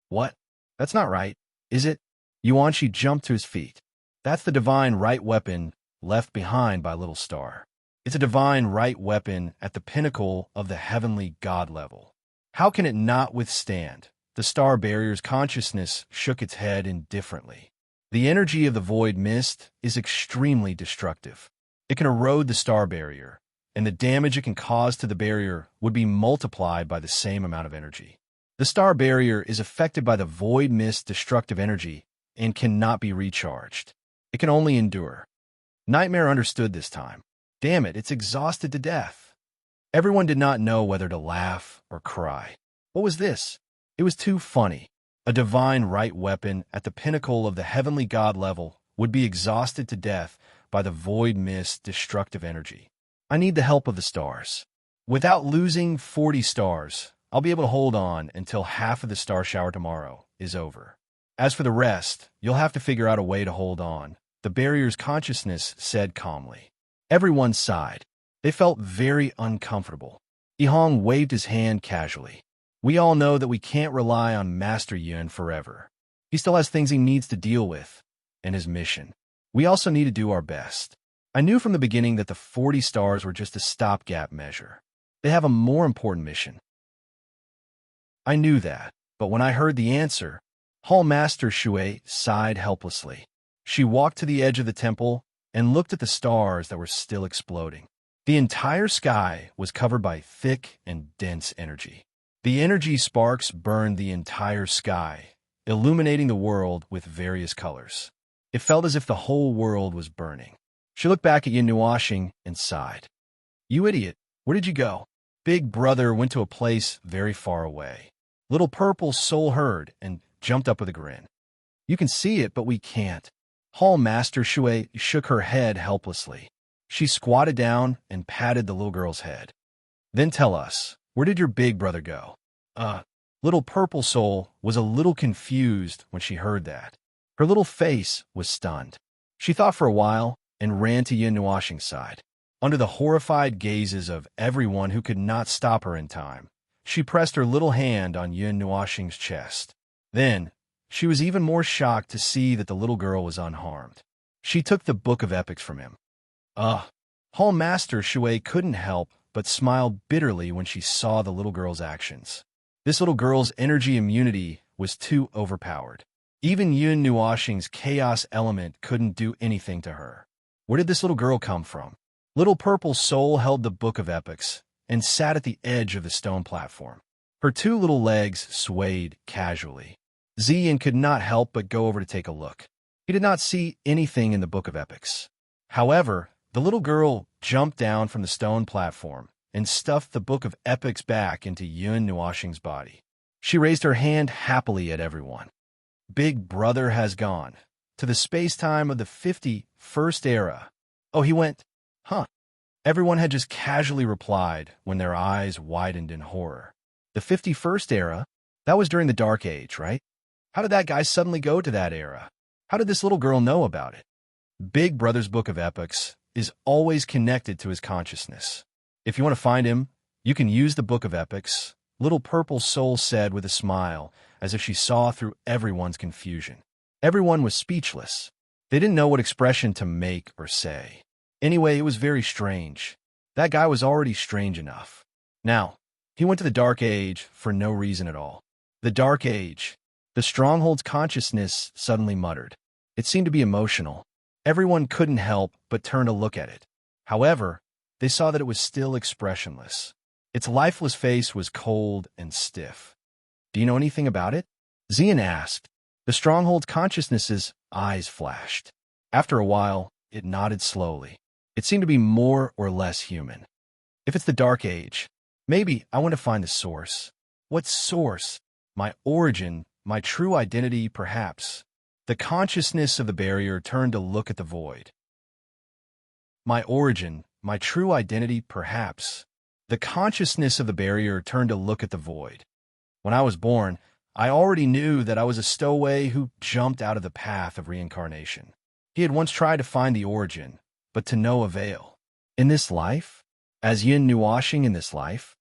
What? That's not right, is it? Yuanshi jumped to his feet. That's the divine right weapon left behind by Little Star. It's a divine right weapon at the pinnacle of the heavenly god level. How can it not withstand? The star barrier's consciousness shook its head indifferently. The energy of the void mist is extremely destructive. It can erode the star barrier, and the damage it can cause to the barrier would be multiplied by the same amount of energy. The star barrier is affected by the void mist destructive energy and cannot be recharged. It can only endure. Nightmare understood this time. Damn it, it's exhausted to death. Everyone did not know whether to laugh or cry. What was this? It was too funny. A divine right weapon at the pinnacle of the heavenly god level would be exhausted to death by the void mist destructive energy. I need the help of the stars. Without losing 40 stars, I'll be able to hold on until half of the star shower tomorrow is over. As for the rest, you'll have to figure out a way to hold on, the barrier's consciousness said calmly. Everyone sighed. They felt very uncomfortable. Yi Hong waved his hand casually. We all know that we can't rely on Master Yun forever. He still has things he needs to deal with, and his mission. We also need to do our best. I knew from the beginning that the 40 stars were just a stopgap measure. They have a more important mission. I knew that, but when I heard the answer, Hall Master Shui sighed helplessly. She walked to the edge of the temple and looked at the stars that were still exploding. The entire sky was covered by thick and dense energy. The energy sparks burned the entire sky, illuminating the world with various colors. It felt as if the whole world was burning. She looked back at Yin Nuashing and sighed. You idiot, where did you go? Big brother went to a place very far away. Little Purple Soul heard and jumped up with a grin. You can see it, but we can't. Hall Master Shui shook her head helplessly. She squatted down and patted the little girl's head. Then tell us, where did your big brother go? Little Purple Soul was a little confused when she heard that. Her little face was stunned. She thought for a while and ran to Yin Nuashing's side. Under the horrified gazes of everyone who could not stop her in time, she pressed her little hand on Yin Nuashing's chest. Then, she was even more shocked to see that the little girl was unharmed. She took the Book of Epics from him. Hall Master Shui couldn't help but smile bitterly when she saw the little girl's actions. This little girl's energy immunity was too overpowered. Even Yun Nuashing's chaos element couldn't do anything to her. Where did this little girl come from? Little Purple Soul held the Book of Epics and sat at the edge of the stone platform. Her two little legs swayed casually. Ziyin could not help but go over to take a look. He did not see anything in the Book of Epics. However, the little girl jumped down from the stone platform and stuffed the Book of Epics back into Yun Nuashing's body. She raised her hand happily at everyone. Big Brother has gone to the space-time of the 51st era. Oh, he went, huh? Everyone had just casually replied when their eyes widened in horror. The 51st era? That was during the Dark Age, right? How did that guy suddenly go to that era? How did this little girl know about it? Big Brother's Book of Epics is always connected to his consciousness. If you want to find him, you can use the Book of Epics, Little Purple Soul said with a smile, as if she saw through everyone's confusion. Everyone was speechless. They didn't know what expression to make or say. Anyway, it was very strange. That guy was already strange enough. Now, he went to the Dark Age for no reason at all. The Dark Age. The Stronghold's consciousness suddenly muttered. It seemed to be emotional. Everyone couldn't help but turn to look at it. However, they saw that it was still expressionless. Its lifeless face was cold and stiff. Do you know anything about it? Ziyin asked. The Stronghold's consciousness's eyes flashed. After a while, it nodded slowly. It seemed to be more or less human. If it's the Dark Age, maybe I want to find the source. What source? My origin, my true identity, perhaps. The consciousness of the barrier turned to look at the void. My origin, my true identity, perhaps. The consciousness of the barrier turned to look at the void. When I was born, I already knew that I was a stowaway who jumped out of the path of reincarnation. He had once tried to find the origin, but to no avail. In this life? As Yin Nuashing in this life?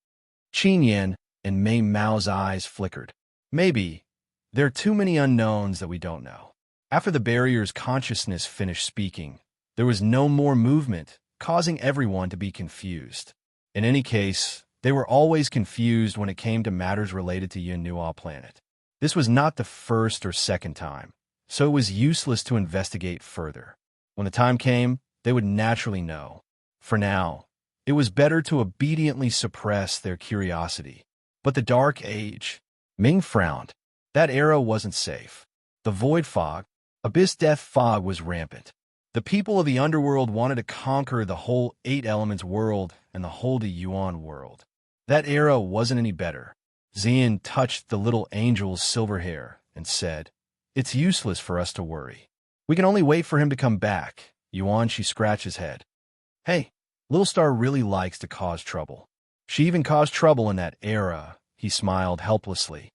Qin Yin and Mei Mao's eyes flickered. Maybe. There are too many unknowns that we don't know. After the barrier's consciousness finished speaking, there was no more movement, causing everyone to be confused. In any case, they were always confused when it came to matters related to Yin Nuo planet. This was not the first or second time, so it was useless to investigate further. When the time came, they would naturally know. For now, it was better to obediently suppress their curiosity. But the Dark Age, Ming frowned. That era wasn't safe. The Void Fog, Abyss Death Fog was rampant. The people of the underworld wanted to conquer the whole 8 Elements world and the whole Yuan world. That era wasn't any better. Ziyin touched the little angel's silver hair and said, "It's useless for us to worry. We can only wait for him to come back." Yuan, she scratched his head. Hey, Little Star really likes to cause trouble. She even caused trouble in that era, he smiled helplessly.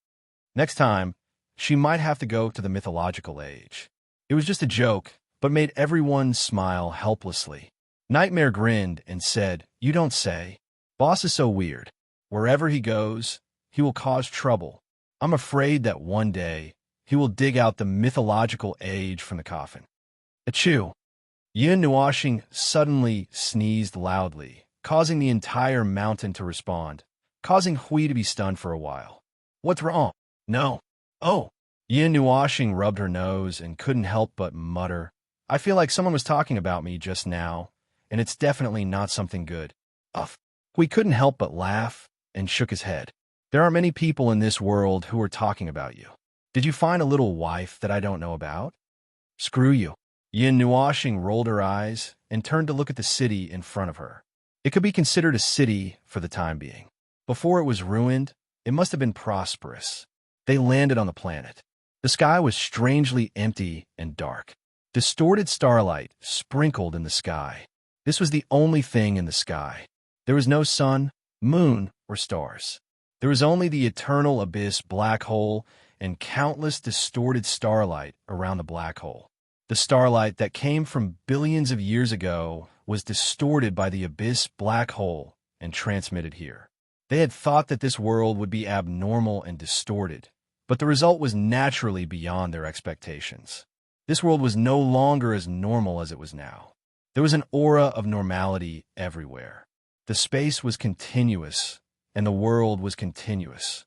Next time, she might have to go to the mythological age. It was just a joke, but made everyone smile helplessly. Nightmare grinned and said, "You don't say. Boss is so weird. Wherever he goes, he will cause trouble. I'm afraid that one day, he will dig out the mythological age from the coffin." Achoo! Yin Nuashing suddenly sneezed loudly, causing the entire mountain to respond, causing Hui to be stunned for a while. What's wrong? No. Oh! Yin Nuashing rubbed her nose and couldn't help but mutter, "I feel like someone was talking about me just now, and it's definitely not something good." Uff. Hui couldn't help but laugh and shook his head. There are many people in this world who are talking about you. Did you find a little wife that I don't know about? Screw you. Yin Nuashing rolled her eyes and turned to look at the city in front of her. It could be considered a city for the time being. Before it was ruined, it must have been prosperous. They landed on the planet. The sky was strangely empty and dark. Distorted starlight sprinkled in the sky. This was the only thing in the sky. There was no sun, moon, or stars. There was only the eternal abyss black hole and countless distorted starlight around the black hole. The starlight that came from billions of years ago was distorted by the abyss black hole and transmitted here. They had thought that this world would be abnormal and distorted, but the result was naturally beyond their expectations. This world was no longer as normal as it was now. There was an aura of normality everywhere. The space was continuous, and the world was continuous.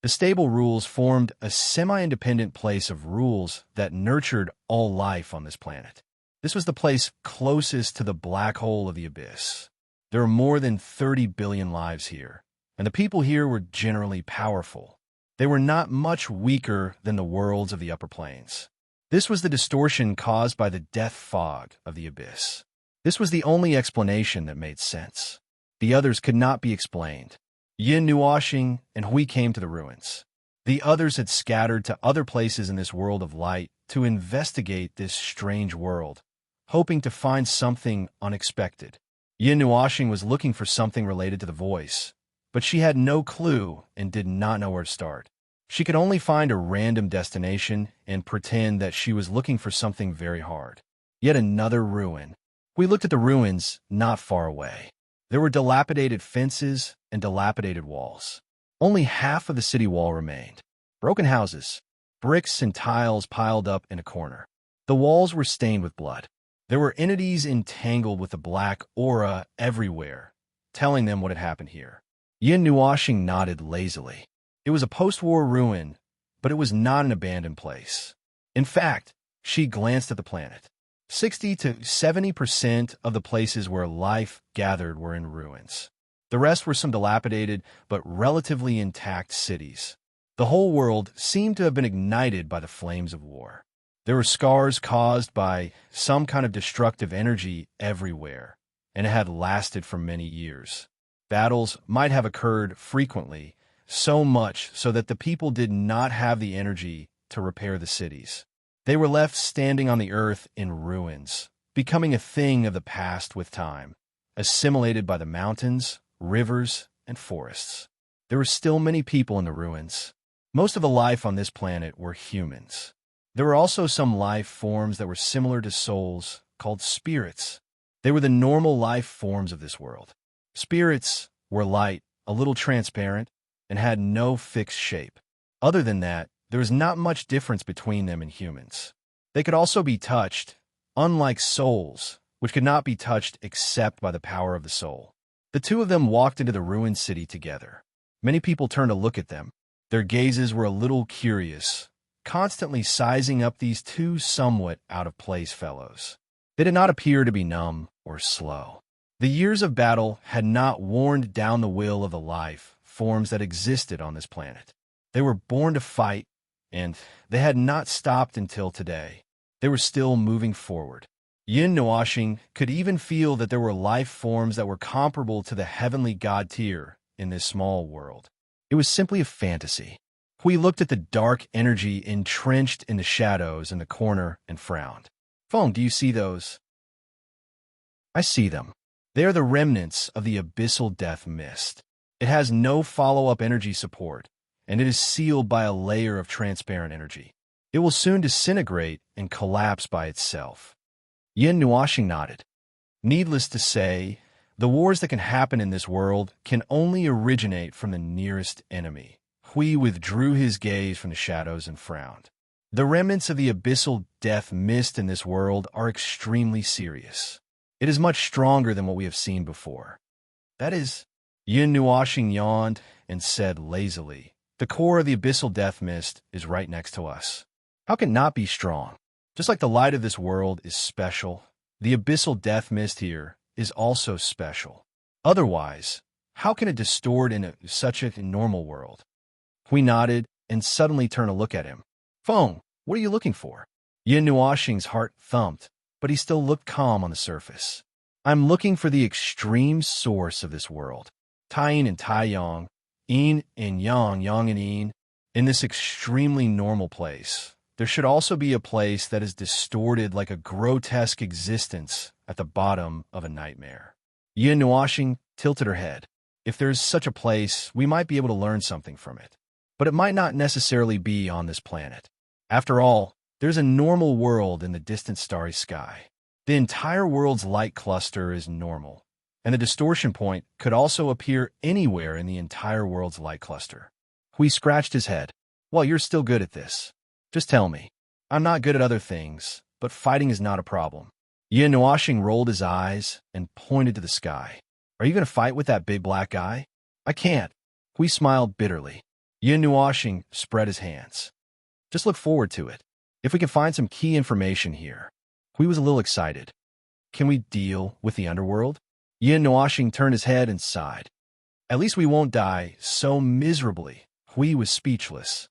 The stable rules formed a semi-independent place of rules that nurtured all life on this planet. This was the place closest to the black hole of the abyss. There are more than 30 billion lives here, and the people here were generally powerful. They were not much weaker than the worlds of the upper planes. This was the distortion caused by the death fog of the abyss. This was the only explanation that made sense. The others could not be explained. Yin Nuashing and Hui came to the ruins. The others had scattered to other places in this world of light to investigate this strange world, hoping to find something unexpected. Yin Nuashing was looking for something related to the voice, but she had no clue and did not know where to start. She could only find a random destination and pretend that she was looking for something very hard. Yet another ruin. We looked at the ruins not far away. There were dilapidated fences and dilapidated walls. Only half of the city wall remained. Broken houses, bricks and tiles piled up in a corner. The walls were stained with blood. There were entities entangled with a black aura everywhere, telling them what had happened here. Yin Nuashing nodded lazily. It was a post-war ruin, but it was not an abandoned place. In fact, she glanced at the planet. 60 to 70% of the places where life gathered were in ruins. The rest were some dilapidated but relatively intact cities. The whole world seemed to have been ignited by the flames of war. There were scars caused by some kind of destructive energy everywhere, and it had lasted for many years. Battles might have occurred frequently, so much so that the people did not have the energy to repair the cities. They were left standing on the earth in ruins, becoming a thing of the past with time, assimilated by the mountains, rivers, and forests. There were still many people in the ruins. Most of the life on this planet were humans. There were also some life forms that were similar to souls, called spirits. They were the normal life forms of this world. Spirits were light, a little transparent, and had no fixed shape. Other than that, there was not much difference between them and humans. They could also be touched, unlike souls, which could not be touched except by the power of the soul. The two of them walked into the ruined city together. Many people turned to look at them. Their gazes were a little curious, constantly sizing up these two somewhat out-of-place fellows. They did not appear to be numb or slow. The years of battle had not worn down the will of the life forms that existed on this planet. They were born to fight, and they had not stopped until today. They were still moving forward. Yin Nuashing could even feel that there were life forms that were comparable to the heavenly god tier in this small world. It was simply a fantasy. Hui looked at the dark energy entrenched in the shadows in the corner and frowned. Feng, do you see those? I see them. They are the remnants of the abyssal death mist. It has no follow-up energy support, and it is sealed by a layer of transparent energy. It will soon disintegrate and collapse by itself. Yin Nuashing nodded. Needless to say, the wars that can happen in this world can only originate from the nearest enemy. Hui withdrew his gaze from the shadows and frowned. The remnants of the abyssal death mist in this world are extremely serious. It is much stronger than what we have seen before. That is, Yin Nuashing yawned and said lazily, the core of the abyssal death mist is right next to us. How can it not be strong? Just like the light of this world is special, the abyssal death mist here is also special. Otherwise, how can it distort in such a normal world? Hui nodded and suddenly turned to look at him. Feng, what are you looking for? Yin Nuashing's heart thumped, but he still looked calm on the surface. I'm looking for the extreme source of this world. Tai-yin and Tai-yang, yin and yang, yang and yin. In this extremely normal place, there should also be a place that is distorted like a grotesque existence at the bottom of a nightmare. Yin Nuashing tilted her head. If there's such a place, we might be able to learn something from it. But it might not necessarily be on this planet. After all, there's a normal world in the distant starry sky. The entire world's light cluster is normal, and the distortion point could also appear anywhere in the entire world's light cluster. Hui scratched his head. Well, you're still good at this. Just tell me. I'm not good at other things, but fighting is not a problem. Yin Nuashing rolled his eyes and pointed to the sky. Are you going to fight with that big black guy? I can't. Hui smiled bitterly. Yin Nuashing spread his hands. Just look forward to it. If we can find some key information here. Hui was a little excited. Can we deal with the underworld? Yin Nuashing turned his head and sighed. At least we won't die so miserably. Hui was speechless.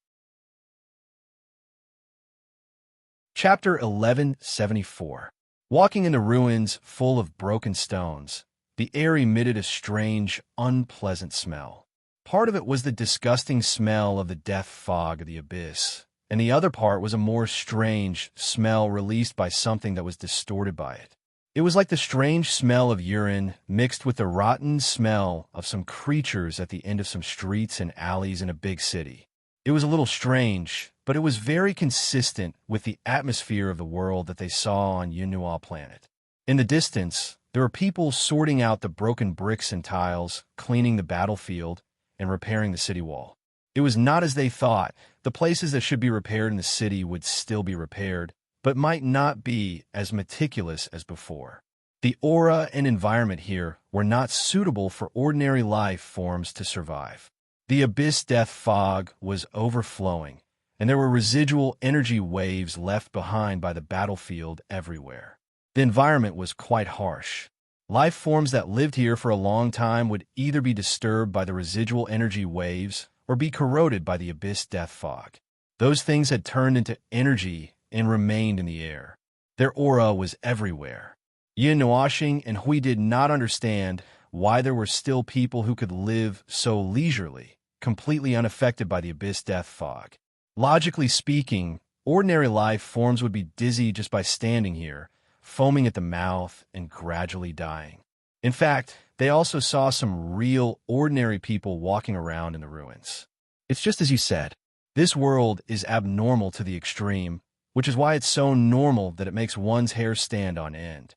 Chapter 1174. Walking in the ruins full of broken stones, the air emitted a strange, unpleasant smell. Part of it was the disgusting smell of the death fog of the abyss, and the other part was a more strange smell released by something that was distorted by it. It was like the strange smell of urine mixed with the rotten smell of some creatures at the end of some streets and alleys in a big city. It was a little strange, but it was very consistent with the atmosphere of the world that they saw on Yunhua planet. In the distance, there were people sorting out the broken bricks and tiles, cleaning the battlefield, and repairing the city wall. It was not as they thought. The places that should be repaired in the city would still be repaired, but might not be as meticulous as before. The aura and environment here were not suitable for ordinary life forms to survive. The abyss death fog was overflowing, and there were residual energy waves left behind by the battlefield everywhere. The environment was quite harsh. Life forms that lived here for a long time would either be disturbed by the residual energy waves or be corroded by the abyss death fog. Those things had turned into energy and remained in the air. Their aura was everywhere. Yin Nuashing and Hui did not understand why there were still people who could live so leisurely, completely unaffected by the abyss death fog. Logically speaking, ordinary life forms would be dizzy just by standing here, foaming at the mouth and gradually dying. In fact, they also saw some real, ordinary people walking around in the ruins. It's just as you said. This world is abnormal to the extreme, which is why it's so normal that it makes one's hair stand on end.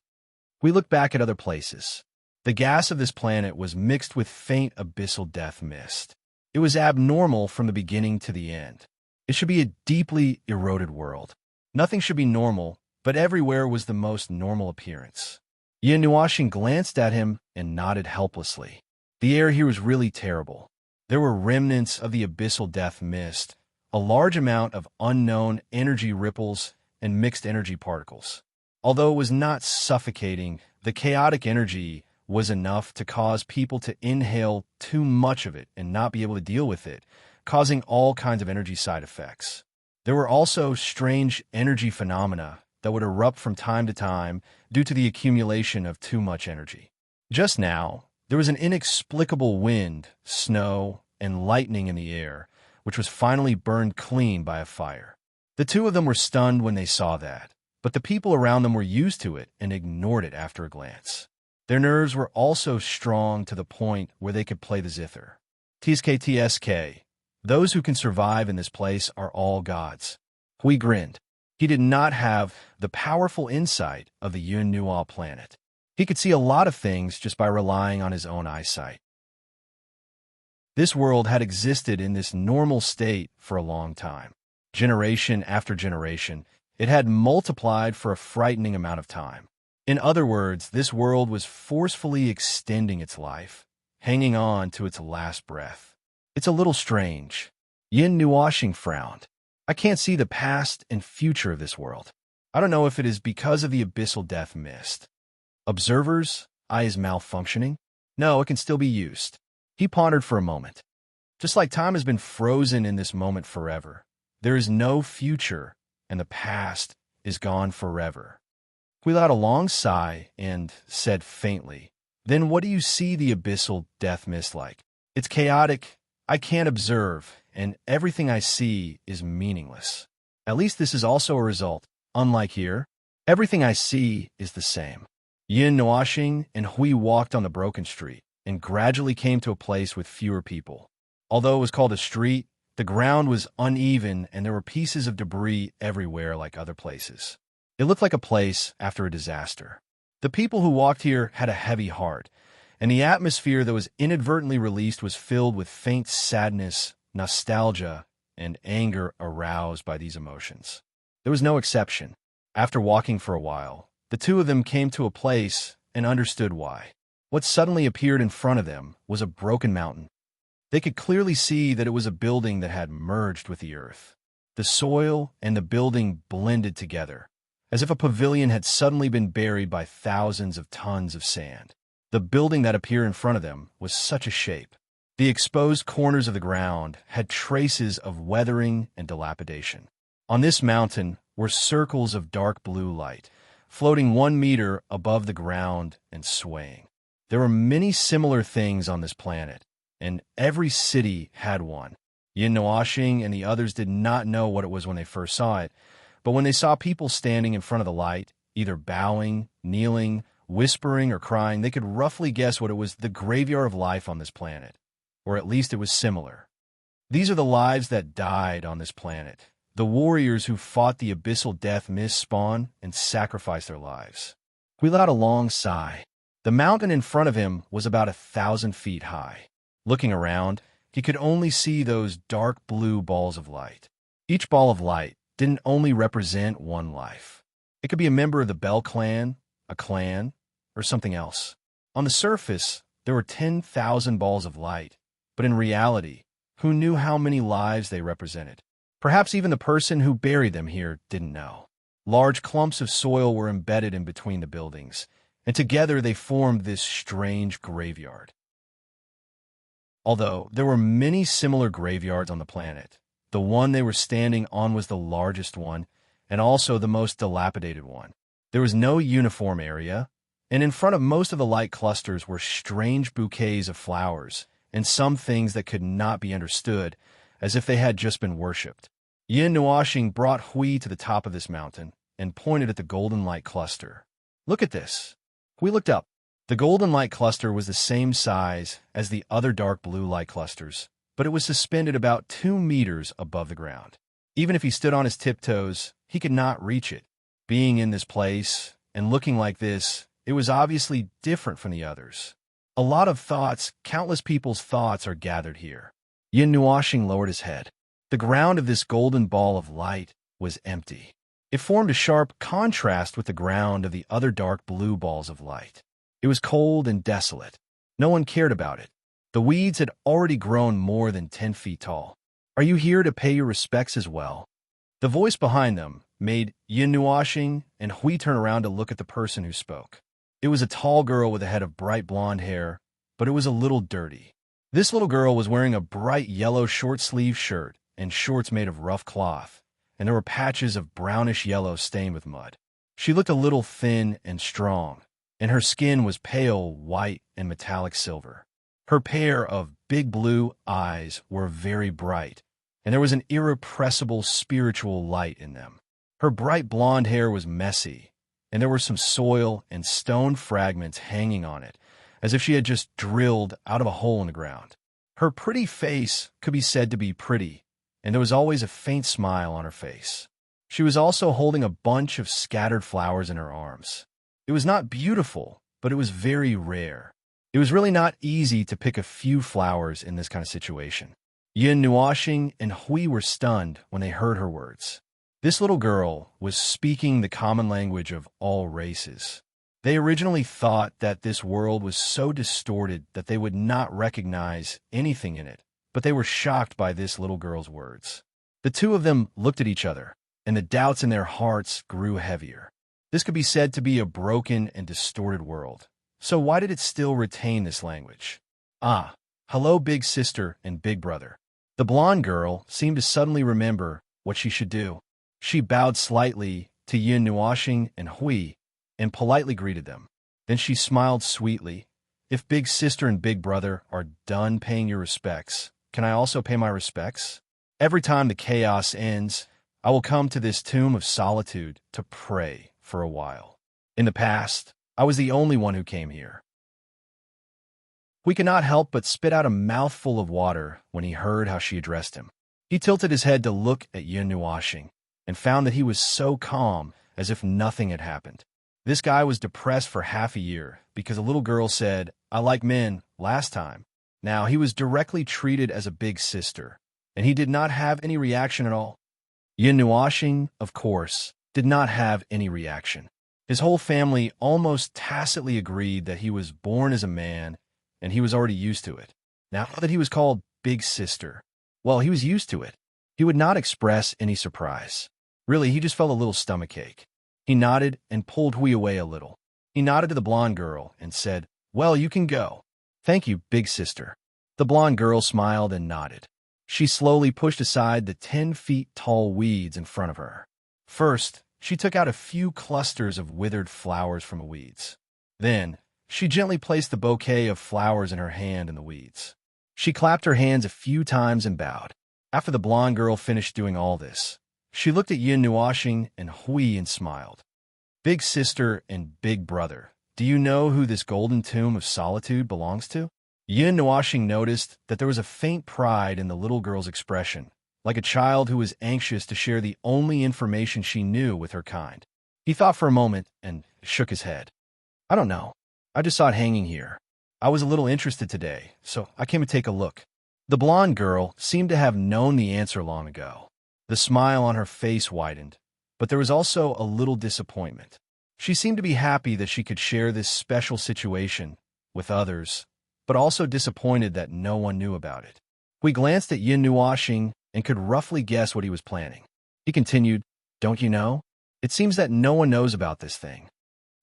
We look back at other places. The gas of this planet was mixed with faint abyssal death mist. It was abnormal from the beginning to the end. It should be a deeply eroded world. Nothing should be normal, but everywhere was the most normal appearance. Yin Nuashing glanced at him and nodded helplessly. The air here was really terrible. There were remnants of the abyssal death mist, a large amount of unknown energy ripples and mixed energy particles. Although it was not suffocating, the chaotic energy was enough to cause people to inhale too much of it and not be able to deal with it, causing all kinds of energy side effects. There were also strange energy phenomena that would erupt from time to time due to the accumulation of too much energy. Just now, there was an inexplicable wind, snow, and lightning in the air, which was finally burned clean by a fire. The two of them were stunned when they saw that, but the people around them were used to it and ignored it after a glance. Their nerves were also strong to the point where they could play the zither. TSK. Those who can survive in this place are all gods. Hui grinned. He did not have the powerful insight of the Yun Nual planet. He could see a lot of things just by relying on his own eyesight. This world had existed in this normal state for a long time. Generation after generation, it had multiplied for a frightening amount of time. In other words, this world was forcefully extending its life, hanging on to its last breath. It's a little strange. Yin Nuashing frowned. I can't see the past and future of this world. I don't know if it is because of the abyssal death mist. Observers' eye is malfunctioning? No, it can still be used. He pondered for a moment. Just like time has been frozen in this moment forever, there is no future, and the past is gone forever. He let out a long sigh and said faintly, Then what do you see the abyssal death mist like? It's chaotic, I can't observe, and everything I see is meaningless. At least this is also a result. Unlike here, everything I see is the same. Yin Nuashing and Hui walked on the broken street. and gradually came to a place with fewer people. Although it was called a street, the ground was uneven and there were pieces of debris everywhere like other places. It looked like a place after a disaster. The people who walked here had a heavy heart, and the atmosphere that was inadvertently released was filled with faint sadness, nostalgia, and anger aroused by these emotions. There was no exception. After walking for a while, the two of them came to a place and understood why. What suddenly appeared in front of them was a broken mountain. They could clearly see that it was a building that had merged with the earth. The soil and the building blended together, as if a pavilion had suddenly been buried by thousands of tons of sand. The building that appeared in front of them was such a shape. The exposed corners of the ground had traces of weathering and dilapidation. On this mountain were circles of dark blue light, floating 1 meter above the ground and swaying. There were many similar things on this planet, and every city had one. Yin Nuashing and the others did not know what it was when they first saw it, but when they saw people standing in front of the light, either bowing, kneeling, whispering, or crying, they could roughly guess what it was: the graveyard of life on this planet, or at least it was similar. These are the lives that died on this planet, the warriors who fought the abyssal death mist spawn and sacrificed their lives. He let out a long sigh. The mountain in front of him was about 1,000 feet high. Looking around, he could only see those dark blue balls of light. Each ball of light didn't only represent one life. It could be a member of the Bell clan, a clan, or something else. On the surface, there were 10,000 balls of light, but in reality, who knew how many lives they represented? Perhaps even the person who buried them here didn't know. Large clumps of soil were embedded in between the buildings, and together they formed this strange graveyard. Although there were many similar graveyards on the planet, the one they were standing on was the largest one, and also the most dilapidated one. There was no uniform area, and in front of most of the light clusters were strange bouquets of flowers, and some things that could not be understood, as if they had just been worshipped. Yin Nuashing brought Hui to the top of this mountain and pointed at the golden light cluster. "Look at this." Hui looked up. The golden light cluster was the same size as the other dark blue light clusters, but it was suspended about 2 meters above the ground. Even if he stood on his tiptoes, he could not reach it. Being in this place and looking like this, it was obviously different from the others. A lot of thoughts, countless people's thoughts, are gathered here. Yin Nuashing lowered his head. The ground of this golden ball of light was empty. It formed a sharp contrast with the ground of the other dark blue balls of light. It was cold and desolate. No one cared about it. The weeds had already grown more than 10 feet tall. "Are you here to pay your respects as well?" The voice behind them made Yin Nuashing and Hui turn around to look at the person who spoke. It was a tall girl with a head of bright blonde hair, but it was a little dirty. This little girl was wearing a bright yellow short-sleeved shirt and shorts made of rough cloth, and there were patches of brownish yellow stained with mud. She looked a little thin and strong, and her skin was pale white and metallic silver. Her pair of big blue eyes were very bright, and there was an irrepressible spiritual light in them. Her bright blonde hair was messy, and there were some soil and stone fragments hanging on it, as if she had just drilled out of a hole in the ground. Her pretty face could be said to be pretty, and there was always a faint smile on her face. She was also holding a bunch of scattered flowers in her arms. It was not beautiful, but it was very rare. It was really not easy to pick a few flowers in this kind of situation. Yin Nuashing and Hui were stunned when they heard her words. This little girl was speaking the common language of all races. They originally thought that this world was so distorted that they would not recognize anything in it, but they were shocked by this little girl's words. The two of them looked at each other, and the doubts in their hearts grew heavier. This could be said to be a broken and distorted world. So why did it still retain this language? "Ah, hello, big sister and big brother." The blonde girl seemed to suddenly remember what she should do. She bowed slightly to Yin Nuashing and Hui and politely greeted them. Then she smiled sweetly. "If big sister and big brother are done paying your respects, can I also pay my respects? Every time the chaos ends, I will come to this tomb of solitude to pray for a while. In the past, I was the only one who came here." Hui could not help but spit out a mouthful of water when he heard how she addressed him. He tilted his head to look at Yin Nuashing and found that he was so calm, as if nothing had happened. This guy was depressed for half a year because a little girl said, "I like men," last time. Now he was directly treated as a big sister, and he did not have any reaction at all. Yin Nuashing, of course, did not have any reaction. His whole family almost tacitly agreed that he was born as a man, and he was already used to it. Now that he was called Big Sister, well, he was used to it. He would not express any surprise. Really, he just felt a little stomachache. He nodded and pulled Hui away a little. He nodded to the blonde girl and said, "Well, you can go." "Thank you, Big Sister." The blonde girl smiled and nodded. She slowly pushed aside the 10 feet tall weeds in front of her. First, she took out a few clusters of withered flowers from the weeds. Then, she gently placed the bouquet of flowers in her hand in the weeds. She clapped her hands a few times and bowed. After the blonde girl finished doing all this, she looked at Yin Nuashing and Hui and smiled. "Big Sister and Big Brother, do you know who this golden tomb of solitude belongs to?" Yin Nuashing noticed that there was a faint pride in the little girl's expression, like a child who was anxious to share the only information she knew with her kind. He thought for a moment and shook his head. "I don't know. I just saw it hanging here. I was a little interested today, so I came to take a look." The blonde girl seemed to have known the answer long ago. The smile on her face widened, but there was also a little disappointment. She seemed to be happy that she could share this special situation with others, but also disappointed that no one knew about it. We glanced at Yin Nuashing and could roughly guess what he was planning. He continued, "Don't you know? It seems that no one knows about this thing."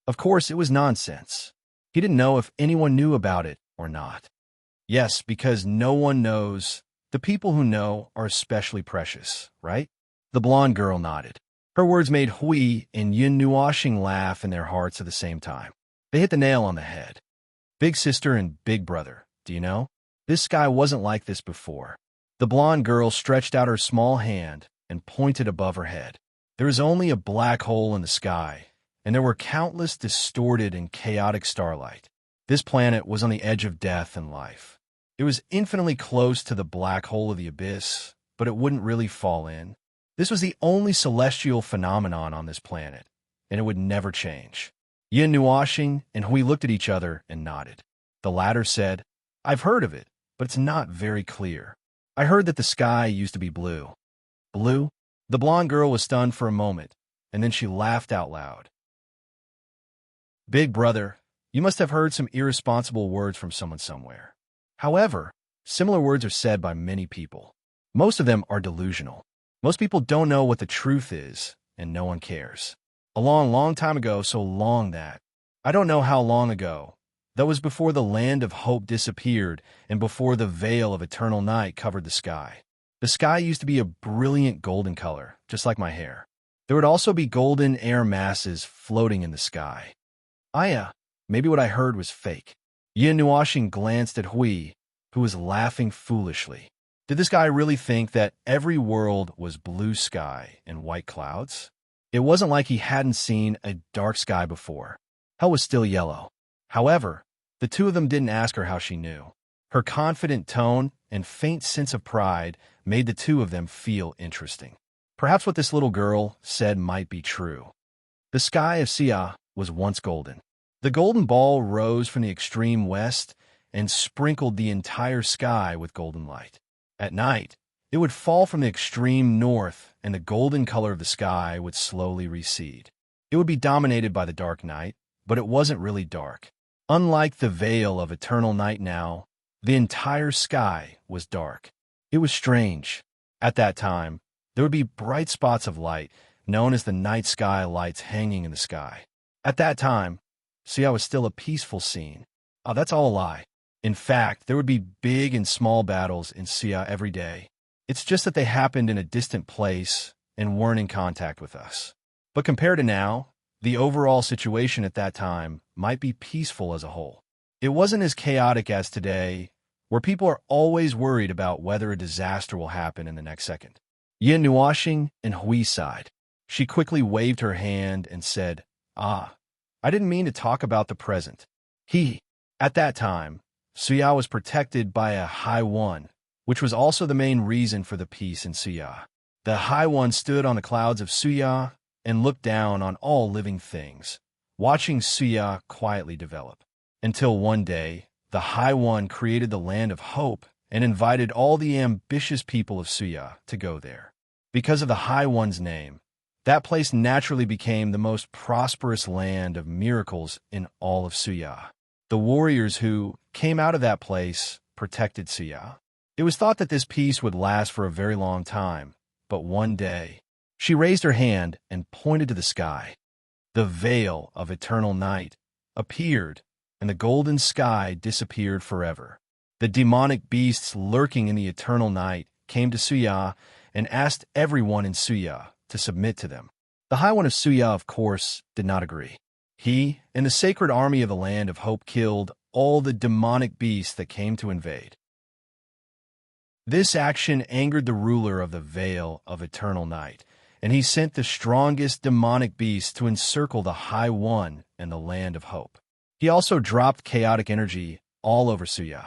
Of course, it was nonsense. He didn't know if anyone knew about it or not. Yes, because no one knows. The people who know are especially precious, right? The blonde girl nodded. Her words made Hui and Yin Nuashing laugh in their hearts at the same time. They hit the nail on the head. Big Sister and Big Brother, do you know? This sky wasn't like this before. The blonde girl stretched out her small hand and pointed above her head. There was only a black hole in the sky, and there were countless distorted and chaotic starlight. This planet was on the edge of death and life. It was infinitely close to the black hole of the abyss, but it wouldn't really fall in. This was the only celestial phenomenon on this planet, and it would never change. Yin Nuashing and Hui looked at each other and nodded. The latter said, "I've heard of it, but it's not very clear. I heard that the sky used to be blue." "Blue?" The blonde girl was stunned for a moment, and then she laughed out loud. "Big Brother, you must have heard some irresponsible words from someone somewhere. However, similar words are said by many people. Most of them are delusional. Most people don't know what the truth is, and no one cares. A long, long time ago, so long that I don't know how long ago. That was before the land of hope disappeared and before the veil of eternal night covered the sky. The sky used to be a brilliant golden color, just like my hair. There would also be golden air masses floating in the sky. Maybe what I heard was fake." Yin Nuashing glanced at Hui, who was laughing foolishly. Did this guy really think that every world was blue sky and white clouds? It wasn't like he hadn't seen a dark sky before. Hell was still yellow. However, the two of them didn't ask her how she knew. Her confident tone and faint sense of pride made the two of them feel interesting. Perhaps what this little girl said might be true. The sky of Sia was once golden. The golden ball rose from the extreme west and sprinkled the entire sky with golden light. At night, it would fall from the extreme north, and the golden color of the sky would slowly recede. It would be dominated by the dark night, but it wasn't really dark. Unlike the veil of eternal night now, the entire sky was dark. It was strange. At that time, there would be bright spots of light, known as the night sky lights hanging in the sky. At that time, Sia was still a peaceful scene. Oh, that's all a lie. In fact, there would be big and small battles in Sia every day. It's just that they happened in a distant place and weren't in contact with us. But compared to now, the overall situation at that time might be peaceful as a whole. It wasn't as chaotic as today, where people are always worried about whether a disaster will happen in the next second. Yin Nuashing and Hui sighed. She quickly waved her hand and said, I didn't mean to talk about the present. At that time, Suya was protected by a High One, which was also the main reason for the peace in Suya. The High One stood on the clouds of Suya and looked down on all living things, watching Suya quietly develop. Until one day, the High One created the land of hope and invited all the ambitious people of Suya to go there. Because of the High One's name, that place naturally became the most prosperous land of miracles in all of Suya. The warriors who came out of that place protected Suya. It was thought that this peace would last for a very long time, but one day, she raised her hand and pointed to the sky. The veil of eternal night appeared, and the golden sky disappeared forever. The demonic beasts lurking in the eternal night came to Suya and asked everyone in Suya to submit to them. The High One of Suya, of course, did not agree. He and the sacred army of the Land of Hope killed all the demonic beasts that came to invade. This action angered the ruler of the Veil of Eternal Night, and he sent the strongest demonic beasts to encircle the High One and the Land of Hope. He also dropped chaotic energy all over Suya.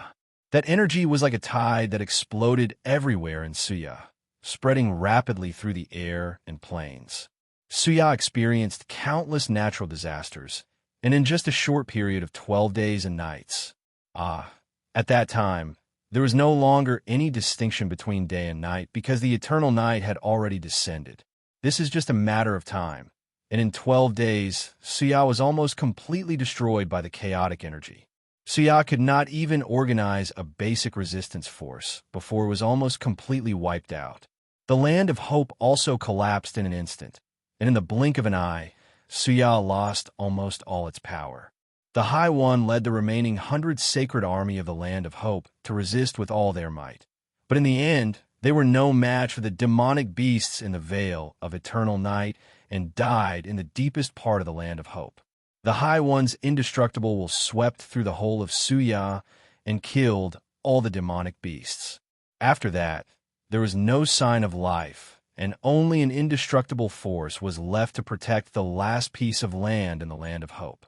That energy was like a tide that exploded everywhere in Suya, spreading rapidly through the air and plains. Suya experienced countless natural disasters, and in just a short period of 12 days and nights. At that time, there was no longer any distinction between day and night because the eternal night had already descended. This is just a matter of time, and in 12 days, Suya was almost completely destroyed by the chaotic energy. Suya could not even organize a basic resistance force before it was almost completely wiped out. The Land of Hope also collapsed in an instant, and in the blink of an eye, Suya lost almost all its power. The High One led the remaining 100 sacred army of the Land of Hope to resist with all their might. But in the end, they were no match for the demonic beasts in the Veil of Eternal Night and died in the deepest part of the Land of Hope. The High One's indestructible will swept through the whole of Suya and killed all the demonic beasts. After that, there was no sign of life, and only an indestructible force was left to protect the last piece of land in the Land of Hope.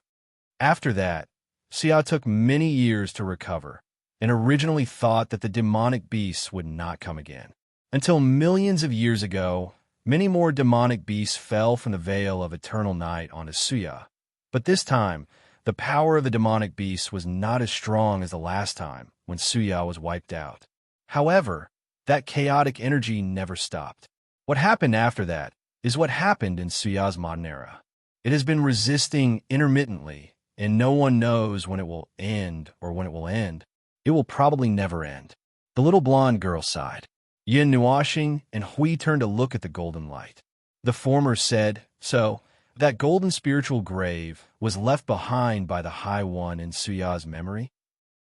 After that, Suya took many years to recover, and originally thought that the demonic beasts would not come again. Until millions of years ago, many more demonic beasts fell from the Veil of Eternal Night onto Suya. But this time, the power of the demonic beasts was not as strong as the last time, when Suya was wiped out. However, that chaotic energy never stopped. What happened after that is what happened in Suya's modern era. It has been resisting intermittently, and no one knows when it will end or when it will end. It will probably never end. The little blonde girl sighed. Yin Nuashing and Hui turned to look at the golden light. The former said, "So, that golden spiritual grave was left behind by the High One in Suya's memory?"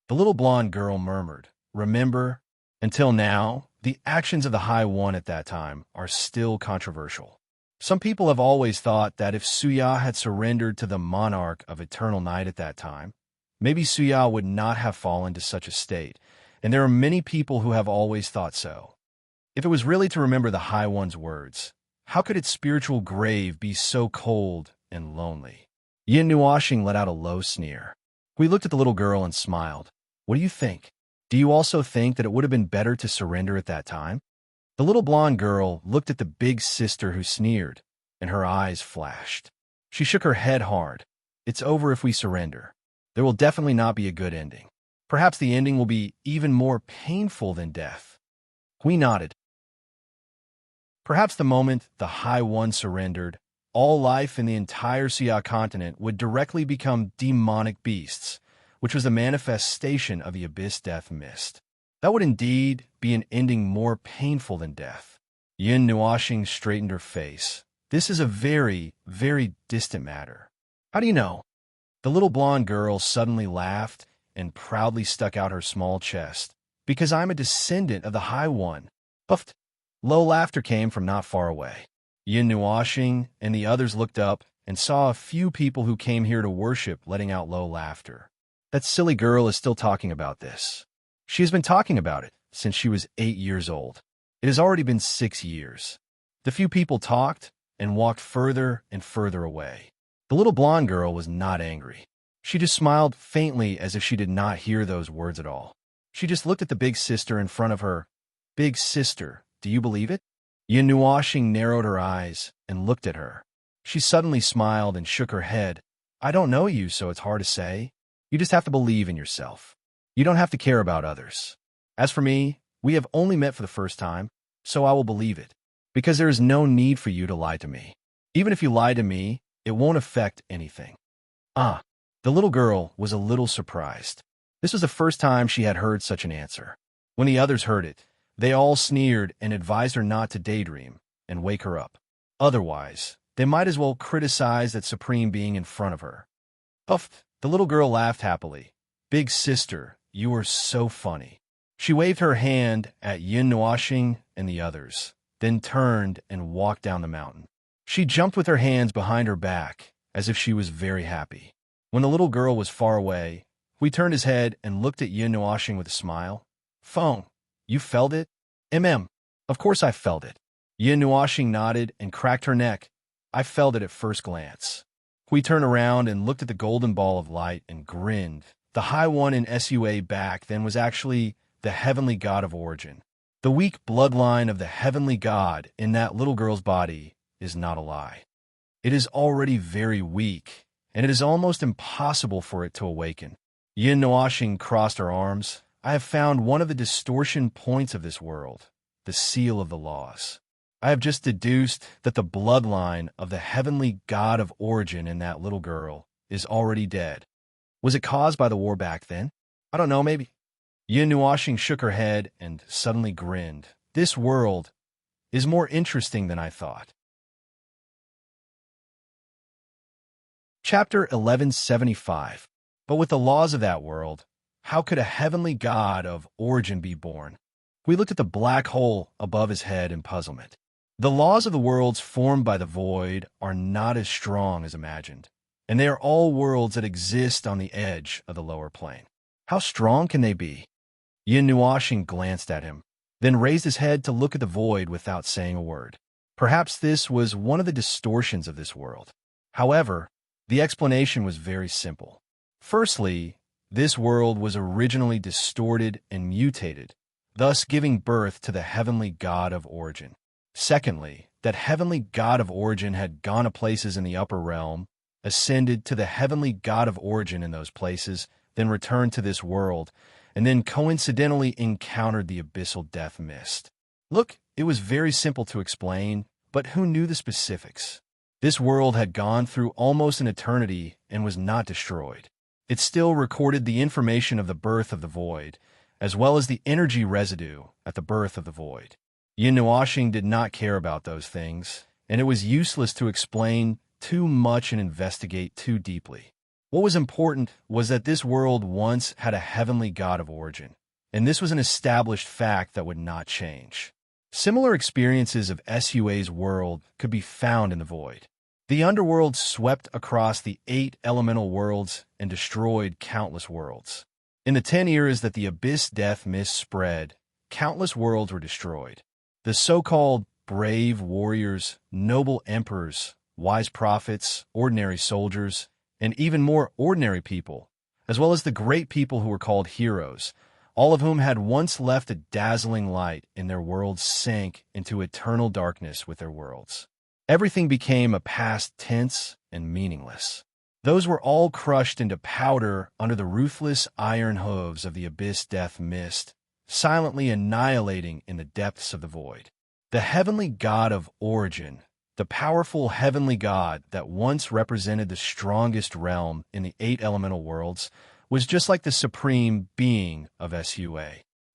The little blonde girl murmured, "Remember, until now, the actions of the High One at that time are still controversial. Some people have always thought that if Suya had surrendered to the monarch of Eternal Night at that time, maybe Suya would not have fallen to such a state, and there are many people who have always thought so. If it was really to remember the High One's words, how could its spiritual grave be so cold and lonely?" Yin Nuashing let out a low sneer. We looked at the little girl and smiled. "What do you think? Do you also think that it would have been better to surrender at that time?" The little blonde girl looked at the big sister who sneered, and her eyes flashed. She shook her head hard. "It's over if we surrender. There will definitely not be a good ending. Perhaps the ending will be even more painful than death." We nodded. Perhaps the moment the High One surrendered, all life in the entire Suya continent would directly become demonic beasts, which was a manifestation of the Abyss Death Mist. That would indeed be an ending more painful than death. Yin Nuashing straightened her face. "This is a very, very distant matter." "How do you know?" The little blonde girl suddenly laughed and proudly stuck out her small chest. "Because I'm a descendant of the High One." Puffed. Low laughter came from not far away. Yin Nuashing and the others looked up and saw a few people who came here to worship letting out low laughter. "That silly girl is still talking about this. She has been talking about it since she was 8 years old. It has already been 6 years." The few people talked and walked further and further away. The little blonde girl was not angry. She just smiled faintly as if she did not hear those words at all. She just looked at the big sister in front of her. Big sister, do you believe it? Yin Nuashing narrowed her eyes and looked at her. She suddenly smiled and shook her head. I don't know you, so it's hard to say. You just have to believe in yourself. You don't have to care about others. As for me, we have only met for the first time, so I will believe it. Because there is no need for you to lie to me. Even if you lie to me, it won't affect anything. Ah, the little girl was a little surprised. This was the first time she had heard such an answer. When the others heard it, they all sneered and advised her not to daydream and wake her up. Otherwise, they might as well criticize that supreme being in front of her. Uff, the little girl laughed happily. Big sister, you are so funny. She waved her hand at Yin Nuashing and the others, then turned and walked down the mountain. She jumped with her hands behind her back, as if she was very happy. When the little girl was far away, Hui turned his head and looked at Yin Nuashing with a smile. Feng, you felt it? Of course I felt it. Yin Nuashing nodded and cracked her neck. I felt it at first glance. Hui turned around and looked at the golden ball of light and grinned. The high one in Sua back then was actually the heavenly god of origin. The weak bloodline of the heavenly god in that little girl's body is not a lie. It is already very weak, and it is almost impossible for it to awaken. Yin Nuashing crossed her arms. I have found one of the distortion points of this world, the seal of the laws. I have just deduced that the bloodline of the heavenly god of origin in that little girl is already dead. Was it caused by the war back then? I don't know, maybe. Yin Nuashing shook her head and suddenly grinned. This world is more interesting than I thought. Chapter 1175. But with the laws of that world, how could a heavenly god of origin be born? We looked at the black hole above his head in puzzlement. The laws of the worlds formed by the void are not as strong as imagined, and they are all worlds that exist on the edge of the lower plane. How strong can they be? Yin Nuashing glanced at him, then raised his head to look at the void without saying a word. Perhaps this was one of the distortions of this world. However, the explanation was very simple. Firstly, this world was originally distorted and mutated, thus giving birth to the heavenly god of origin. Secondly, that heavenly god of origin had gone to places in the upper realm, ascended to the heavenly god of origin in those places, then returned to this world, and then coincidentally encountered the abyssal death mist. Look, it was very simple to explain, but who knew the specifics? This world had gone through almost an eternity and was not destroyed. It still recorded the information of the birth of the void, as well as the energy residue at the birth of the void. Yin Nuashing did not care about those things, and it was useless to explain too much and investigate too deeply. What was important was that this world once had a heavenly god of origin, and this was an established fact that would not change. Similar experiences of Sua's world could be found in the void. The underworld swept across the 8 elemental worlds and destroyed countless worlds. In the 10 years that the abyss death mist spread, countless worlds were destroyed. The so-called brave warriors, noble emperors, wise prophets, ordinary soldiers, and even more ordinary people, as well as the great people who were called heroes, all of whom had once left a dazzling light in their worlds, sank into eternal darkness with their worlds. Everything became a past tense and meaningless. Those were all crushed into powder under the ruthless iron hooves of the abyss death mist, silently annihilating in the depths of the void. The heavenly god of origin, the powerful heavenly god that once represented the strongest realm in the 8 elemental worlds, was just like the supreme being of Sua.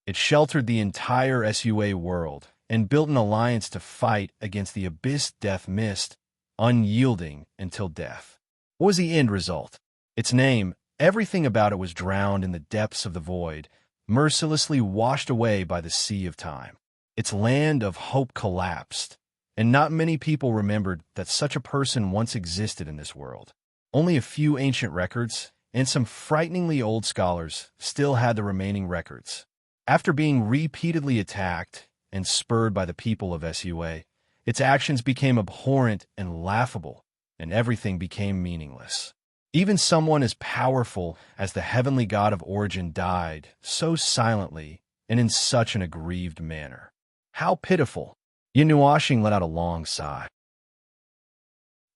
It sheltered the entire Sua world and built an alliance to fight against the abyss death mist, unyielding until death. What was the end result? Its name, everything about it was drowned in the depths of the void, mercilessly washed away by the sea of time. Its land of hope collapsed, and not many people remembered that such a person once existed in this world. Only a few ancient records, and some frighteningly old scholars, still had the remaining records. After being repeatedly attacked and spurred by the people of Sua, its actions became abhorrent and laughable, and everything became meaningless. Even someone as powerful as the heavenly god of origin died so silently and in such an aggrieved manner. How pitiful! Yinuashing let out a long sigh.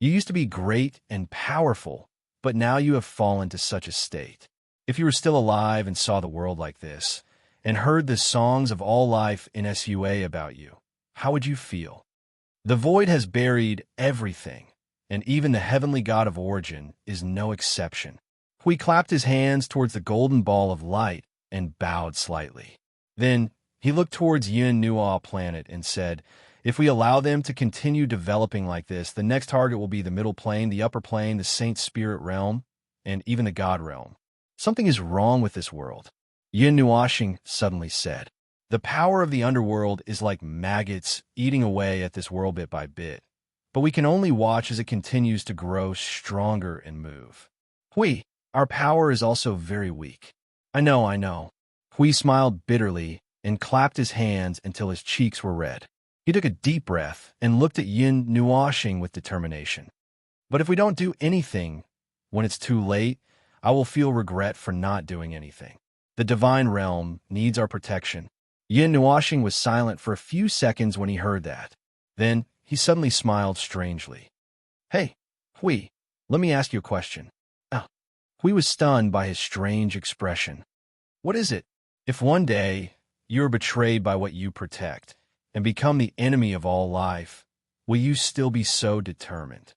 You used to be great and powerful, but now you have fallen to such a state. If you were still alive and saw the world like this, and heard the songs of all life in Sua about you, how would you feel? The void has buried everything, and even the heavenly god of origin is no exception. Hui clapped his hands towards the golden ball of light and bowed slightly. Then he looked towards Yin Nua planet and said, if we allow them to continue developing like this, the next target will be the middle plane, the upper plane, the saint spirit realm, and even the god realm. Something is wrong with this world, Yin Nuashing suddenly said. The power of the underworld is like maggots eating away at this world bit by bit, but we can only watch as it continues to grow stronger and move. Hui, our power is also very weak. I know. Hui smiled bitterly and clapped his hands until his cheeks were red. He took a deep breath and looked at Yin Nuashing with determination. But if we don't do anything, when it's too late, I will feel regret for not doing anything. The divine realm needs our protection. Yin Nuashing was silent for a few seconds when he heard that. Then he suddenly smiled strangely. Hey, Hui, let me ask you a question. Hui was stunned by his strange expression. What is it? If one day you are betrayed by what you protect and become the enemy of all life, will you still be so determined?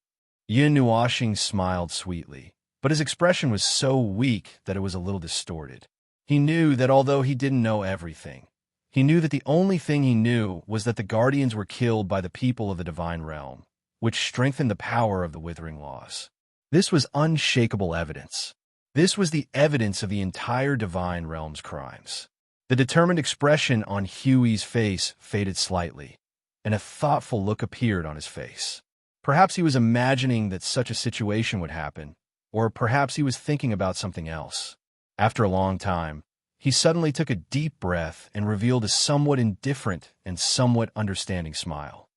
Yin Nuashing smiled sweetly, but his expression was so weak that it was a little distorted. He knew that although he didn't know everything, he knew that the only thing he knew was that the guardians were killed by the people of the divine realm, which strengthened the power of the withering laws. This was unshakable evidence. This was the evidence of the entire divine realm's crimes. The determined expression on Huey's face faded slightly, and a thoughtful look appeared on his face. Perhaps he was imagining that such a situation would happen, or perhaps he was thinking about something else. After a long time, he suddenly took a deep breath and revealed a somewhat indifferent and somewhat understanding smile.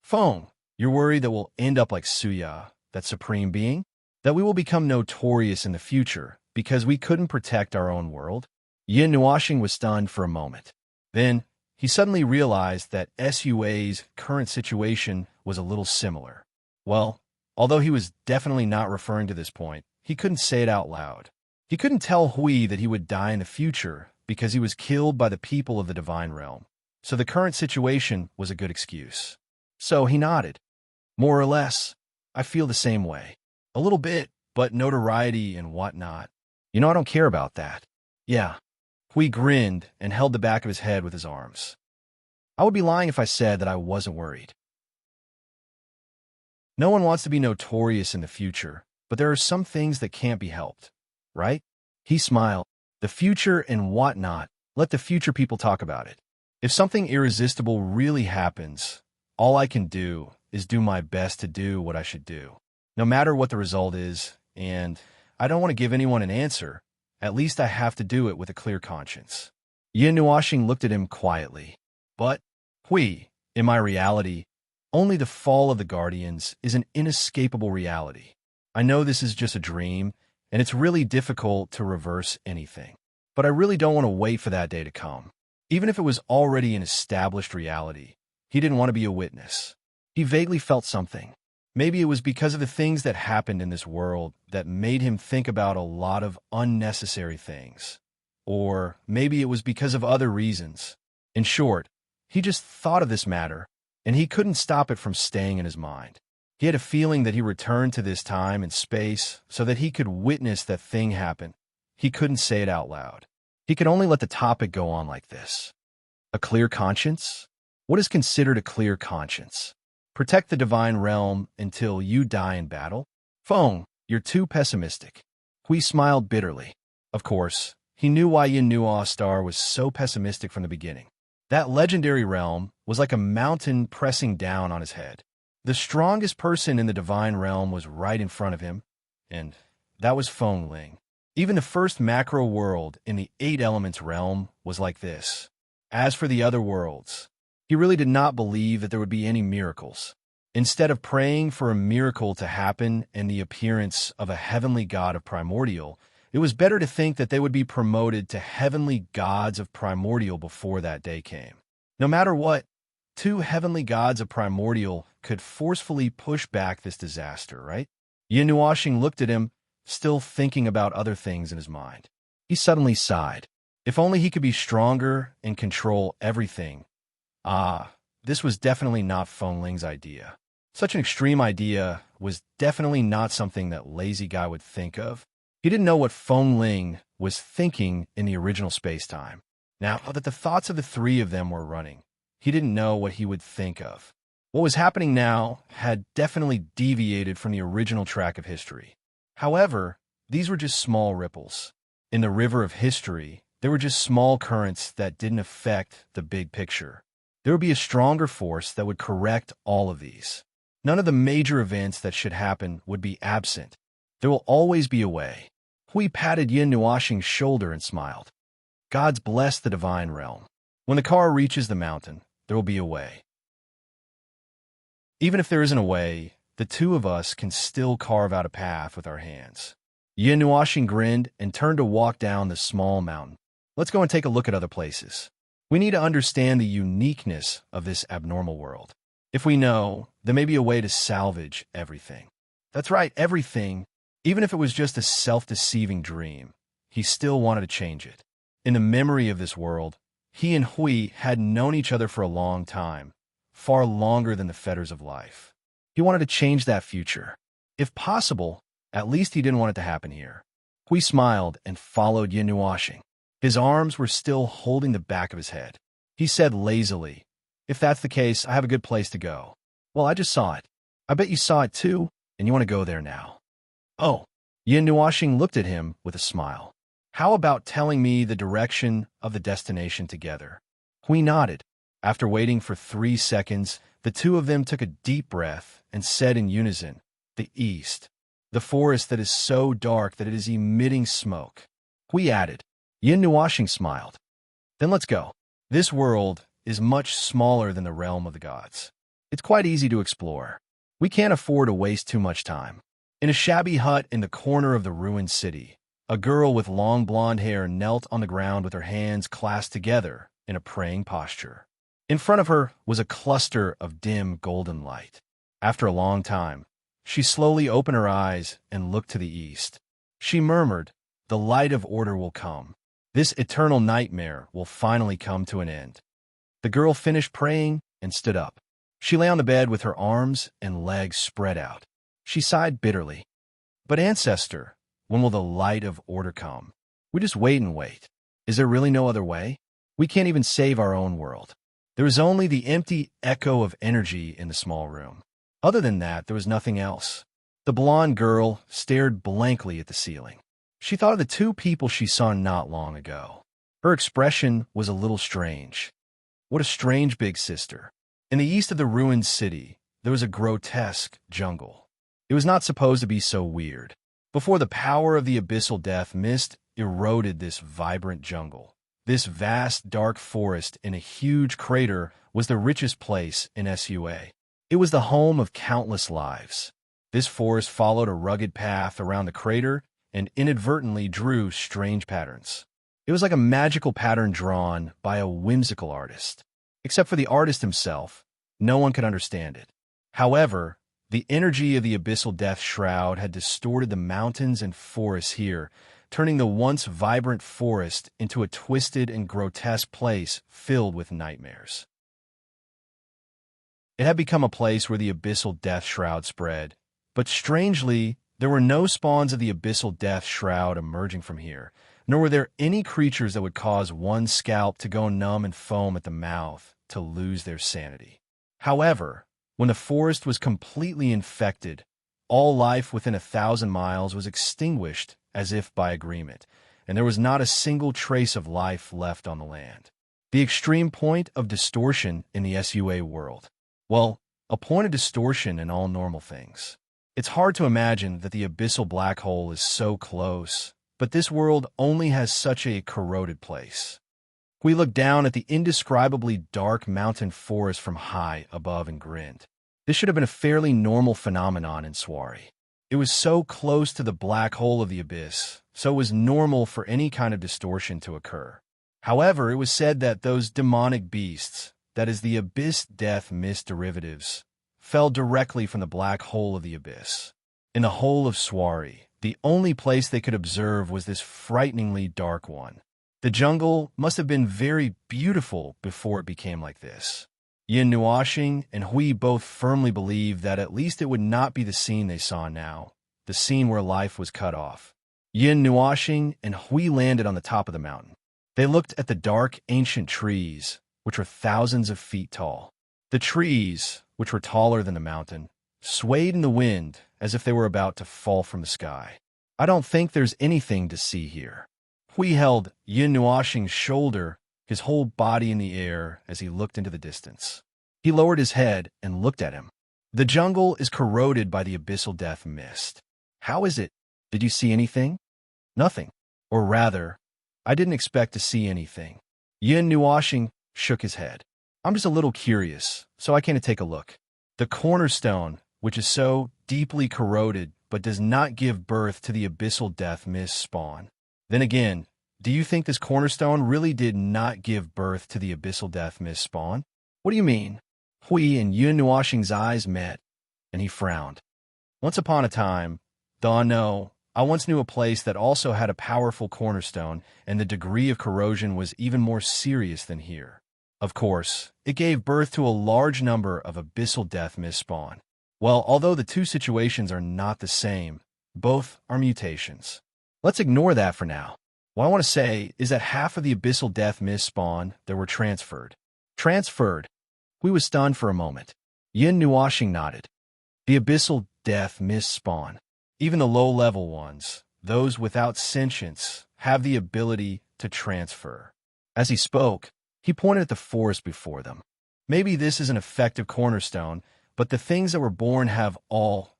Feng, you're worried that we'll end up like Suya, that supreme being? That we will become notorious in the future because we couldn't protect our own world? Yin Nuashing was stunned for a moment. Then, he suddenly realized that Sua's current situation was a little similar. Well, although he was definitely not referring to this point, he couldn't say it out loud. He couldn't tell Hui that he would die in the future because he was killed by the people of the divine realm. So the current situation was a good excuse. So he nodded. More or less, I feel the same way. A little bit, but notoriety and whatnot. I don't care about that. Yeah. Hui grinned and held the back of his head with his arms. I would be lying if I said that I wasn't worried. No one wants to be notorious in the future, but there are some things that can't be helped, right? He smiled. The future and whatnot, let the future people talk about it. If something irresistible really happens, all I can do is do my best to do what I should do, no matter what the result is, and I don't want to give anyone an answer. At least I have to do it with a clear conscience. Yin Nuashing looked at him quietly. But, Hui, in my reality, only the fall of the Guardians is an inescapable reality. I know this is just a dream, and it's really difficult to reverse anything. But I really don't want to wait for that day to come. Even if it was already an established reality, he didn't want to be a witness. He vaguely felt something. Maybe it was because of the things that happened in this world that made him think about a lot of unnecessary things. Or maybe it was because of other reasons. In short, he just thought of this matter, and he couldn't stop it from staying in his mind. He had a feeling that he returned to this time and space so that he could witness that thing happen. He couldn't say it out loud. He could only let the topic go on like this. A clear conscience? What is considered a clear conscience? Protect the divine realm until you die in battle? Feng, you're too pessimistic. Hui smiled bitterly. Of course, he knew why Yin Nua Star was so pessimistic from the beginning. That legendary realm was like a mountain pressing down on his head. The strongest person in the divine realm was right in front of him, and that was Feng Ling. Even the first macro world in the 8 elements realm was like this. As for the other worlds, he really did not believe that there would be any miracles. Instead of praying for a miracle to happen and the appearance of a heavenly god of primordial, it was better to think that they would be promoted to heavenly gods of primordial before that day came. No matter what, two heavenly gods of primordial could forcefully push back this disaster, right? Yin Nuashing looked at him, still thinking about other things in his mind. He suddenly sighed. If only he could be stronger and control everything. This was definitely not Feng Ling's idea. Such an extreme idea was definitely not something that lazy guy would think of. He didn't know what Feng Ling was thinking in the original space-time. Now that the thoughts of the three of them were running, he didn't know what he would think of. What was happening now had definitely deviated from the original track of history. However, these were just small ripples. In the river of history, there were just small currents that didn't affect the big picture. There would be a stronger force that would correct all of these. None of the major events that should happen would be absent. There will always be a way. Hui patted Yin Nuashing's shoulder and smiled. Gods bless the divine realm. When the car reaches the mountain, there will be a way. Even if there isn't a way, the two of us can still carve out a path with our hands. Yin Nuashing grinned and turned to walk down the small mountain. Let's go and take a look at other places. We need to understand the uniqueness of this abnormal world. If we know, there may be a way to salvage everything. That's right, everything. Even if it was just a self-deceiving dream, he still wanted to change it. In the memory of this world, he and Hui had known each other for a long time, far longer than the fetters of life. He wanted to change that future. If possible, at least he didn't want it to happen here. Hui smiled and followed Yin Nuashing. His arms were still holding the back of his head. He said lazily, "If that's the case, I have a good place to go." "Well, I just saw it. I bet you saw it too, and you want to go there now." "Oh." Yin Nuashing looked at him with a smile. "How about telling me the direction of the destination together?" Hui nodded. After waiting for 3 seconds, the two of them took a deep breath and said in unison, "The east. The forest that is so dark that it is emitting smoke." Hui added. Yin Nuashing smiled. "Then let's go. This world is much smaller than the realm of the gods. It's quite easy to explore. We can't afford to waste too much time." In a shabby hut in the corner of the ruined city, a girl with long blonde hair knelt on the ground with her hands clasped together in a praying posture. In front of her was a cluster of dim golden light. After a long time, she slowly opened her eyes and looked to the east. She murmured, "The light of order will come. This eternal nightmare will finally come to an end." The girl finished praying and stood up. She lay on the bed with her arms and legs spread out. She sighed bitterly. "But ancestor, when will the light of order come? We just wait and wait. Is there really no other way? We can't even save our own world." There was only the empty echo of energy in the small room. Other than that, there was nothing else. The blonde girl stared blankly at the ceiling. She thought of the two people she saw not long ago. Her expression was a little strange. What a strange big sister. In the east of the ruined city, there was a grotesque jungle. It was not supposed to be so weird. Before the power of the abyssal death mist eroded this vibrant jungle, this vast dark forest in a huge crater was the richest place in SUA. It was the home of countless lives. This forest followed a rugged path around the crater and inadvertently drew strange patterns. It was like a magical pattern drawn by a whimsical artist. Except for the artist himself, no one could understand it. However, the energy of the abyssal death shroud had distorted the mountains and forests here, turning the once vibrant forest into a twisted and grotesque place filled with nightmares. It had become a place where the abyssal death shroud spread, but strangely, there were no spawns of the abyssal death shroud emerging from here, nor were there any creatures that would cause one's scalp to go numb and foam at the mouth to lose their sanity. However, when the forest was completely infected, all life within 1,000 miles was extinguished as if by agreement, and there was not a single trace of life left on the land. The extreme point of distortion in the SUA world. Well, a point of distortion in all normal things. It's hard to imagine that the abyssal black hole is so close, but this world only has such a corroded place. We looked down at the indescribably dark mountain forest from high above and grinned. This should have been a fairly normal phenomenon in Swari. It was so close to the black hole of the abyss, so it was normal for any kind of distortion to occur. However, it was said that those demonic beasts, that is the abyss death mist derivatives, fell directly from the black hole of the abyss. In the whole of Swari, the only place they could observe was this frighteningly dark one. The jungle must have been very beautiful before it became like this. Yin Nuashing and Hui both firmly believed that at least it would not be the scene they saw now, the scene where life was cut off. Yin Nuashing and Hui landed on the top of the mountain. They looked at the dark, ancient trees, which were thousands of feet tall. The trees, which were taller than the mountain, swayed in the wind as if they were about to fall from the sky. I don't think there's anything to see here. Hui held Yin Nuashing's shoulder, his whole body in the air as he looked into the distance. He lowered his head and looked at him. The jungle is corroded by the abyssal death mist. How is it? Did you see anything? Nothing. Or rather, I didn't expect to see anything. Yin Nuashing shook his head. I'm just a little curious, so I came to take a look. The cornerstone, which is so deeply corroded but does not give birth to the abyssal death mist spawn. Then again, do you think this cornerstone really did not give birth to the abyssal death mist spawn? What do you mean? Hui and Yin Nuashing's eyes met, and he frowned. Once upon a time, though I know, I once knew a place that also had a powerful cornerstone, and the degree of corrosion was even more serious than here. Of course, it gave birth to a large number of abyssal death mist spawn. Well, although the two situations are not the same, both are mutations. Let's ignore that for now. What I want to say is that half of the abyssal death mist spawn that were transferred. Transferred? We was stunned for a moment. Yin Nuashing nodded. The abyssal death mist spawn. Even the low-level ones, those without sentience, have the ability to transfer. As he spoke, he pointed at the forest before them. Maybe this is an effective cornerstone, but the things that were born have all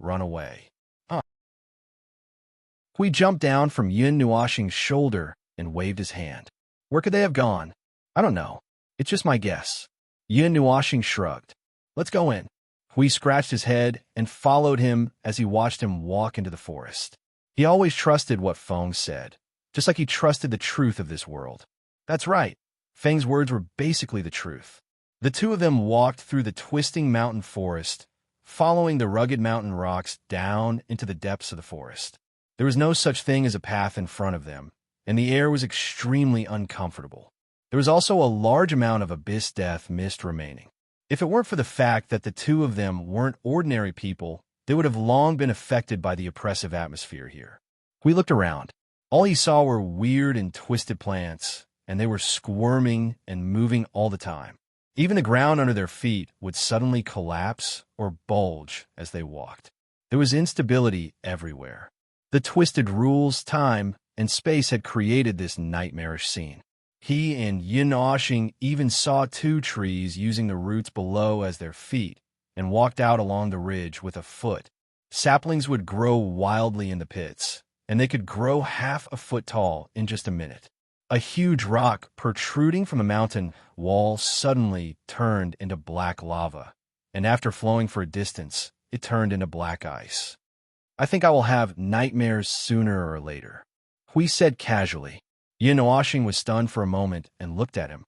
run away. Hui jumped down from Yin Nuashing's shoulder and waved his hand. Where could they have gone? I don't know. It's just my guess. Yin Nuashing shrugged. Let's go in. Hui scratched his head and followed him as he watched him walk into the forest. He always trusted what Feng said, just like he trusted the truth of this world. That's right. Feng's words were basically the truth. The two of them walked through the twisting mountain forest, following the rugged mountain rocks down into the depths of the forest. There was no such thing as a path in front of them, and the air was extremely uncomfortable. There was also a large amount of abyss death mist remaining. If it weren't for the fact that the two of them weren't ordinary people, they would have long been affected by the oppressive atmosphere here. We looked around. All he saw were weird and twisted plants, and they were squirming and moving all the time. Even the ground under their feet would suddenly collapse or bulge as they walked. There was instability everywhere. The twisted rules, time, and space had created this nightmarish scene. He and Yin Nuashing even saw two trees using the roots below as their feet and walked out along the ridge with a foot. Saplings would grow wildly in the pits, and they could grow half a foot tall in just a minute. A huge rock protruding from a mountain wall suddenly turned into black lava, and after flowing for a distance, it turned into black ice. I think I will have nightmares sooner or later, Hui said casually. Yin Nuashing was stunned for a moment and looked at him.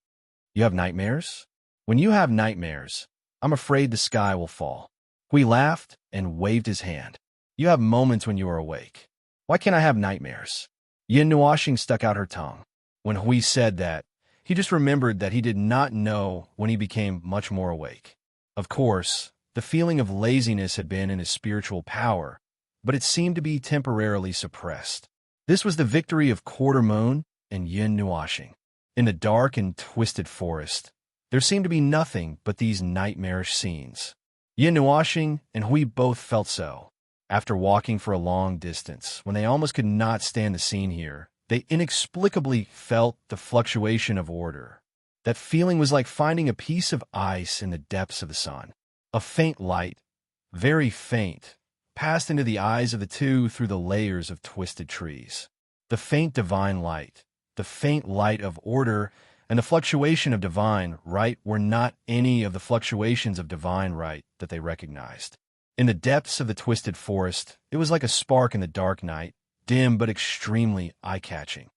You have nightmares? When you have nightmares, I'm afraid the sky will fall. Hui laughed and waved his hand. You have moments when you are awake. Why can't I have nightmares? Yin Nuashing stuck out her tongue. When Hui said that, he just remembered that he did not know when he became much more awake. Of course, the feeling of laziness had been in his spiritual power, but it seemed to be temporarily suppressed. This was the victory of Quarter Moon and Yin Nuashing. In the dark and twisted forest, there seemed to be nothing but these nightmarish scenes. Yin Nuashing and Hui both felt so. After walking for a long distance, when they almost could not stand the scene here, they inexplicably felt the fluctuation of order. That feeling was like finding a piece of ice in the depths of the sun. A faint light, very faint, passed into the eyes of the two through the layers of twisted trees. The faint divine light, the faint light of order, and the fluctuation of divine right were not any of the fluctuations of divine right that they recognized. In the depths of the twisted forest, it was like a spark in the dark night, dim but extremely eye-catching.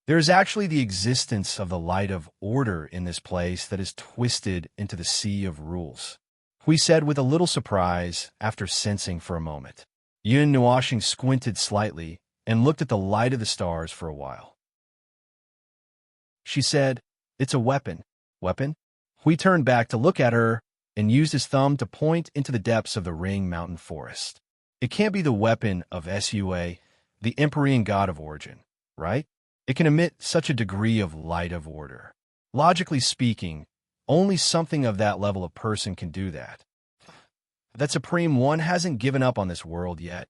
There is actually the existence of the light of order in this place that is twisted into the sea of rules, we said with a little surprise after sensing for a moment. Yun Nuashing squinted slightly and looked at the light of the stars for a while. She said, "It's a weapon." Weapon? Hui turned back to look at her and used his thumb to point into the depths of the Ring Mountain Forest. It can't be the weapon of Sua, the Empyrean god of origin, right? It can emit such a degree of light of order. Logically speaking, only something of that level of person can do that. That Supreme One hasn't given up on this world yet.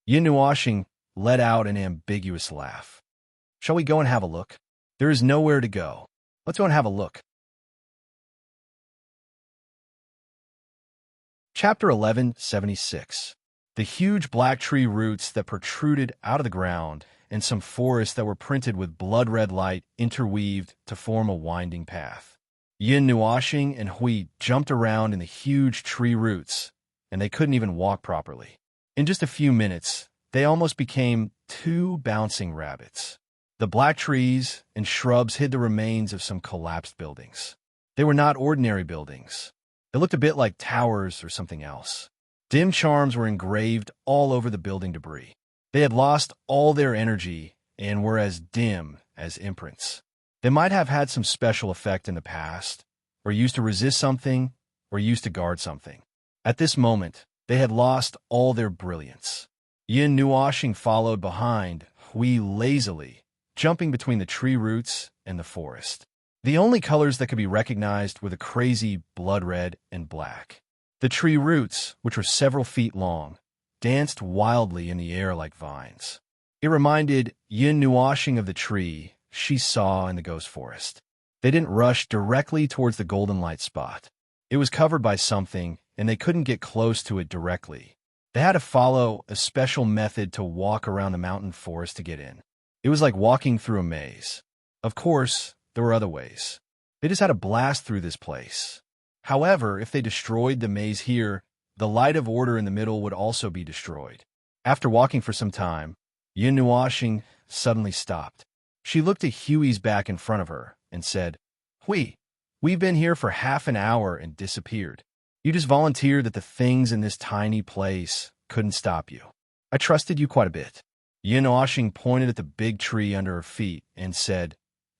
Yin Nuashing let out an ambiguous laugh. Shall we go and have a look? There is nowhere to go. Let's go and have a look. Chapter 1176. The huge black tree roots that protruded out of the ground and some forests that were printed with blood-red light interweaved to form a winding path. Yin Nuashing and Hui jumped around in the huge tree roots, and they couldn't even walk properly. In just a few minutes, they almost became two bouncing rabbits. The black trees and shrubs hid the remains of some collapsed buildings. They were not ordinary buildings. They looked a bit like towers or something else. Dim charms were engraved all over the building debris. They had lost all their energy and were as dim as imprints. They might have had some special effect in the past, or used to resist something, or used to guard something. At this moment, they had lost all their brilliance. Yin Nuashing followed behind, Hui lazily, jumping between the tree roots and the forest. The only colors that could be recognized were the crazy blood red and black. The tree roots, which were several feet long, danced wildly in the air like vines. It reminded Yin Nuashing of the tree she saw in the ghost forest. They didn't rush directly towards the golden light spot. It was covered by something, and they couldn't get close to it directly. They had to follow a special method to walk around the mountain forest to get in. It was like walking through a maze. Of course, there were other ways. They just had to blast through this place. However, if they destroyed the maze here, the light of order in the middle would also be destroyed. After walking for some time, Yin Nuashing suddenly stopped. She looked at Huey's back in front of her and said, "Hui, we've been here for half an hour and disappeared. You just volunteered that the things in this tiny place couldn't stop you. I trusted you quite a bit." Yin Nuashing pointed at the big tree under her feet and said,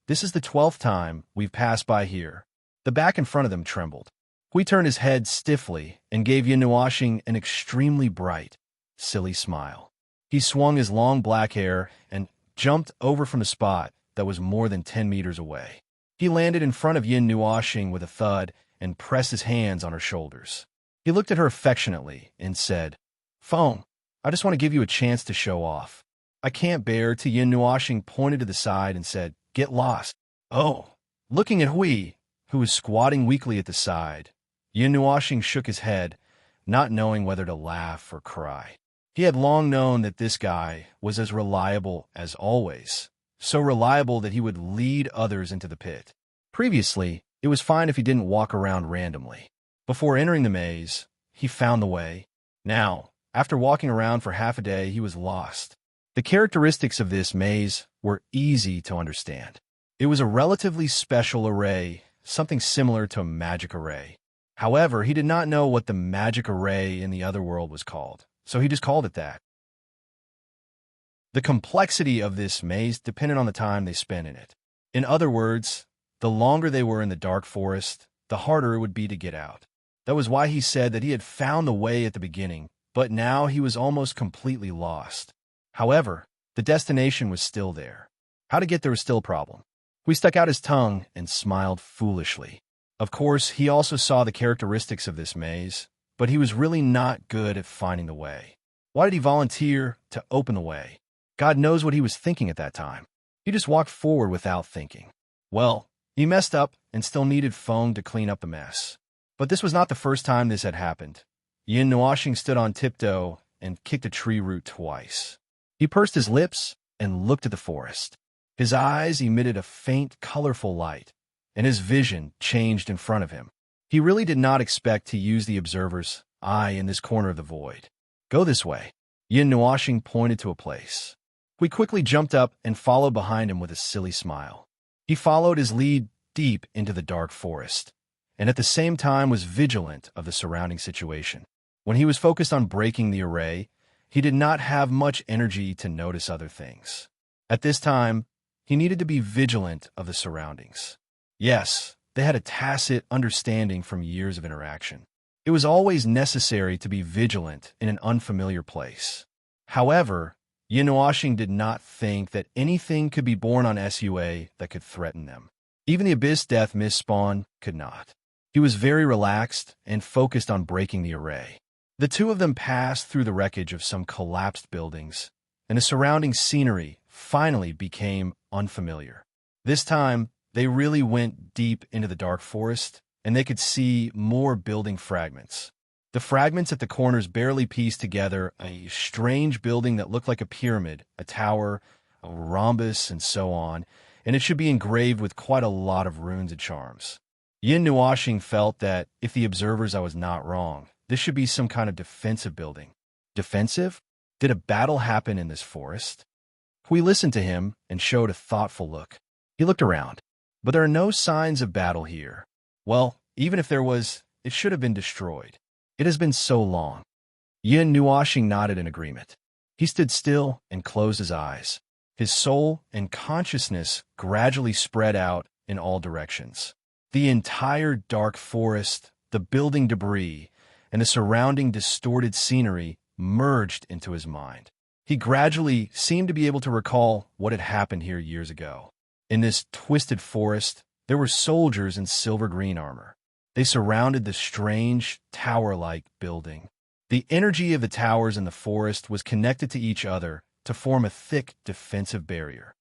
"This is the 12th time we've passed by here." The back in front of them trembled. Hui turned his head stiffly and gave Yin Nuashing an extremely bright, silly smile. He swung his long black hair and jumped over from the spot that was more than 10 meters away. He landed in front of Yin Nuashing with a thud and pressed his hands on her shoulders. He looked at her affectionately and said, "Phone, I just want to give you a chance to show off." "I can't bear to." Yin Nuashing pointed to the side and said, "Get lost." "Oh." Looking at Hui, who was squatting weakly at the side, Yin Nuashing shook his head, not knowing whether to laugh or cry. He had long known that this guy was as reliable as always, so reliable that he would lead others into the pit. Previously, it was fine if he didn't walk around randomly. Before entering the maze, he found the way. Now, after walking around for half a day, he was lost. The characteristics of this maze were easy to understand. It was a relatively special array, something similar to a magic array. However, he did not know what the magic array in the other world was called, so he just called it that. The complexity of this maze depended on the time they spent in it. In other words, the longer they were in the dark forest, the harder it would be to get out. That was why he said that he had found the way at the beginning, but now he was almost completely lost. However, the destination was still there. How to get there was still a problem. He stuck out his tongue and smiled foolishly. Of course, he also saw the characteristics of this maze, but he was really not good at finding the way. Why did he volunteer to open the way? God knows what he was thinking at that time. He just walked forward without thinking. Well, he messed up and still needed Feng to clean up the mess. But this was not the first time this had happened. Yin Nuashing stood on tiptoe and kicked a tree root twice. He pursed his lips and looked at the forest. His eyes emitted a faint, colorful light, and his vision changed in front of him. He really did not expect to use the observer's eye in this corner of the void. Go this way. Yin Nuoxing pointed to a place. We quickly jumped up and followed behind him with a silly smile. He followed his lead deep into the dark forest, and at the same time was vigilant of the surrounding situation. When he was focused on breaking the array, he did not have much energy to notice other things. At this time, he needed to be vigilant of the surroundings. Yes, they had a tacit understanding from years of interaction. It was always necessary to be vigilant in an unfamiliar place. However, Yin Nuoxing did not think that anything could be born on SUA that could threaten them. Even the Abyss Death Mist spawn could not. He was very relaxed and focused on breaking the array. The two of them passed through the wreckage of some collapsed buildings, and the surrounding scenery finally became unfamiliar. This time, they really went deep into the dark forest, and they could see more building fragments. The fragments at the corners barely pieced together a strange building that looked like a pyramid, a tower, a rhombus, and so on, and it should be engraved with quite a lot of runes and charms. Yin Nuoxing felt that, if the observers I was not wrong, this should be some kind of defensive building. Defensive? Did a battle happen in this forest? Hui listened to him and showed a thoughtful look. He looked around, but there are no signs of battle here. Well, even if there was, it should have been destroyed. It has been so long. Yin Nuoxing nodded in agreement. He stood still and closed his eyes. His soul and consciousness gradually spread out in all directions. The entire dark forest, the building debris, and the surrounding distorted scenery merged into his mind. He gradually seemed to be able to recall what had happened here years ago. In this twisted forest, there were soldiers in silver-green armor. They surrounded the strange, tower-like building. The energy of the towers in the forest was connected to each other to form a thick defensive barrier.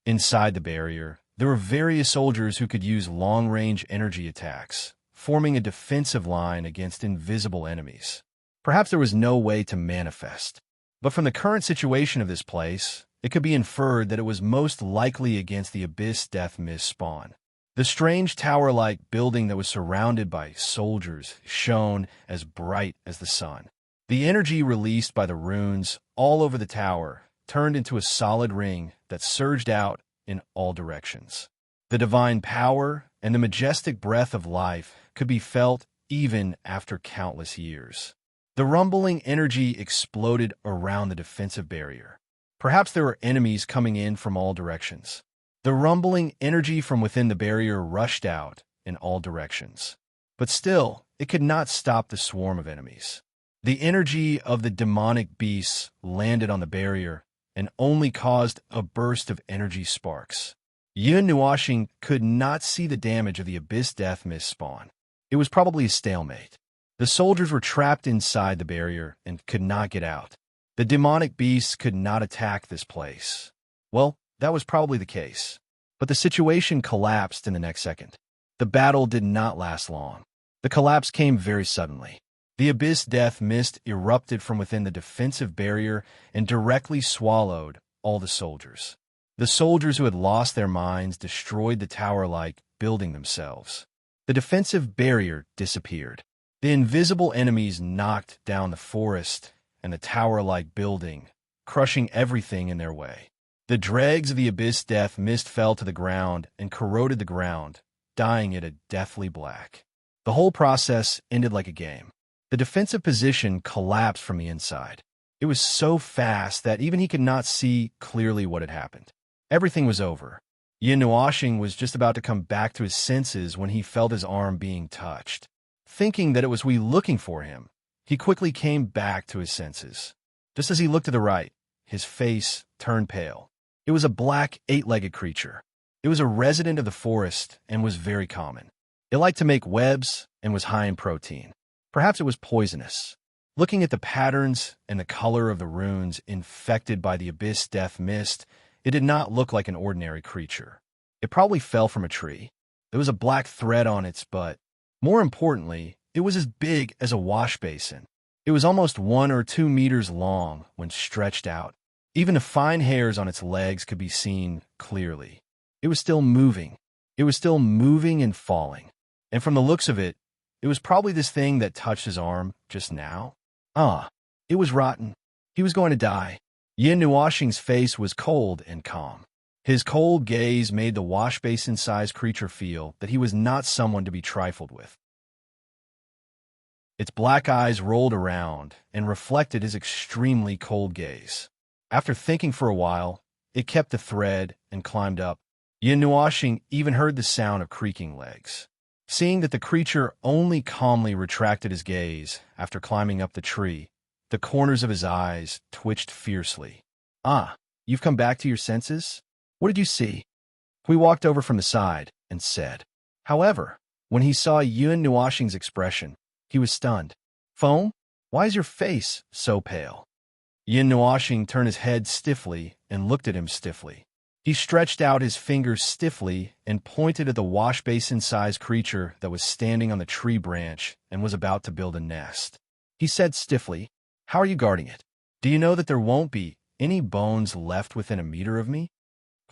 Inside the barrier, there were various soldiers who could use long-range energy attacks, forming a defensive line against invisible enemies. Perhaps there was no way to manifest, but from the current situation of this place, it could be inferred that it was most likely against the Abyss Death Mist spawn. The strange tower-like building that was surrounded by soldiers shone as bright as the sun. The energy released by the runes all over the tower turned into a solid ring that surged out in all directions. The divine power and the majestic breath of life could be felt even after countless years. The rumbling energy exploded around the defensive barrier. Perhaps there were enemies coming in from all directions. The rumbling energy from within the barrier rushed out in all directions. But still, it could not stop the swarm of enemies. The energy of the demonic beasts landed on the barrier and only caused a burst of energy sparks. Yin Nuoxing could not see the damage of the Abyss Death Mist spawn. It was probably a stalemate. The soldiers were trapped inside the barrier and could not get out. The demonic beasts could not attack this place. Well, that was probably the case. But the situation collapsed in the next second. The battle did not last long. The collapse came very suddenly. The Abyss Death Mist erupted from within the defensive barrier and directly swallowed all the soldiers. The soldiers who had lost their minds destroyed the tower-like building themselves. The defensive barrier disappeared. The invisible enemies knocked down the forest and the tower-like building, crushing everything in their way. The dregs of the Abyss Death Mist fell to the ground and corroded the ground, dyeing it a deathly black. The whole process ended like a game. The defensive position collapsed from the inside. It was so fast that even he could not see clearly what had happened. Everything was over. Yin Nuoxing was just about to come back to his senses when he felt his arm being touched. Thinking that it was Hui looking for him, he quickly came back to his senses. Just as he looked to the right, his face turned pale. It was a black, eight-legged creature. It was a resident of the forest and was very common. It liked to make webs and was high in protein. Perhaps it was poisonous. Looking at the patterns and the color of the runes infected by the Abyss Death Mist, it did not look like an ordinary creature. It probably fell from a tree. There was a black thread on its butt. More importantly, it was as big as a wash basin. It was almost 1 or 2 meters long when stretched out. Even the fine hairs on its legs could be seen clearly. It was still moving. It was still moving and falling. And from the looks of it, it was probably this thing that touched his arm just now. It was rotten. He was going to die. Yin Nuoxing's face was cold and calm. His cold gaze made the wash basin-sized creature feel that he was not someone to be trifled with. Its black eyes rolled around and reflected his extremely cold gaze. After thinking for a while, it kept the thread and climbed up. Yin Nuoxing even heard the sound of creaking legs. Seeing that the creature only calmly retracted his gaze after climbing up the tree, the corners of his eyes twitched fiercely. You've come back to your senses? What did you see? Hui walked over from the side and said. However, when he saw Yin Nuoxing's expression, he was stunned. Foam? Why is your face so pale? Yin Nuoxing turned his head stiffly and looked at him stiffly. He stretched out his fingers stiffly and pointed at the wash basin-sized creature that was standing on the tree branch and was about to build a nest. He said stiffly, How are you guarding it? Do you know that there won't be any bones left within a meter of me?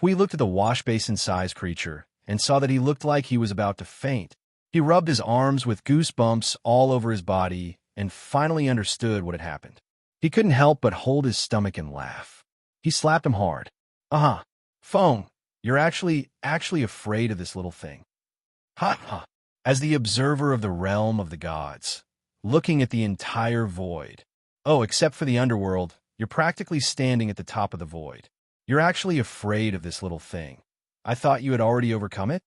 Hui looked at the wash basin-sized creature and saw that he looked like he was about to faint. He rubbed his arms with goosebumps all over his body and finally understood what had happened. He couldn't help but hold his stomach and laugh. He slapped him hard. Feng, you're actually afraid of this little thing. Ha. As the observer of the realm of the gods, looking at the entire void. Except for the underworld, you're practically standing at the top of the void. You're actually afraid of this little thing. I thought you had already overcome it?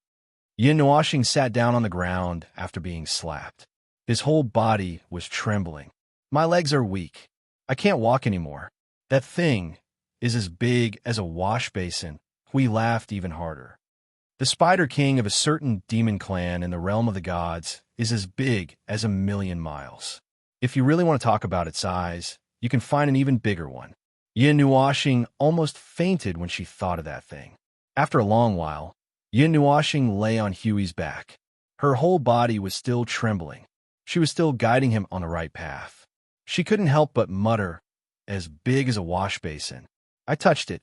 Yin Nuoxing sat down on the ground after being slapped. His whole body was trembling. My legs are weak. I can't walk anymore. That thing is as big as a wash basin. Hui laughed even harder. The Spider King of a certain demon clan in the realm of the gods is as big as 1,000,000 miles. If you really want to talk about its size, you can find an even bigger one. Yin Nuoxing almost fainted when she thought of that thing. After a long while, Yin Nuoxing lay on Huey's back. Her whole body was still trembling. She was still guiding him on the right path. She couldn't help but mutter, as big as a wash basin. I touched it.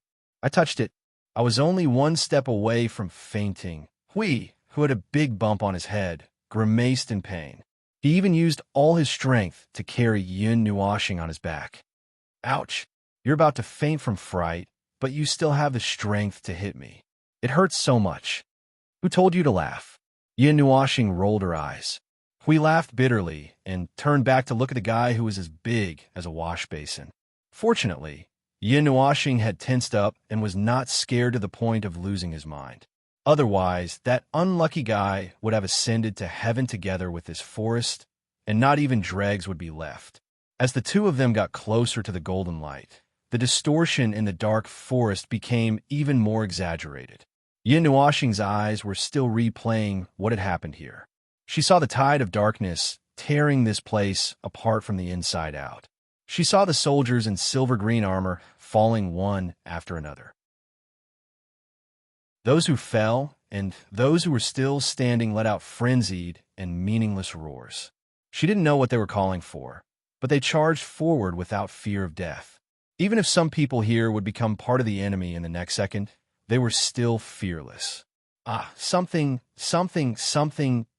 I was only one step away from fainting. Hui, who had a big bump on his head, grimaced in pain. He even used all his strength to carry Yin Nuoxing on his back. Ouch! You're about to faint from fright, but you still have the strength to hit me. It hurts so much. Who told you to laugh? Yin Nuoxing rolled her eyes. Hui laughed bitterly and turned back to look at the guy who was as big as a wash basin. Fortunately, Yin Nuoxing had tensed up and was not scared to the point of losing his mind. Otherwise, that unlucky guy would have ascended to heaven together with this forest, and not even dregs would be left. As the two of them got closer to the golden light, the distortion in the dark forest became even more exaggerated. Yin Nuoxing's eyes were still replaying what had happened here. She saw the tide of darkness tearing this place apart from the inside out. She saw the soldiers in silver-green armor falling one after another. Those who fell and those who were still standing let out frenzied and meaningless roars. She didn't know what they were calling for, but they charged forward without fear of death. Even if some people here would become part of the enemy in the next second, they were still fearless.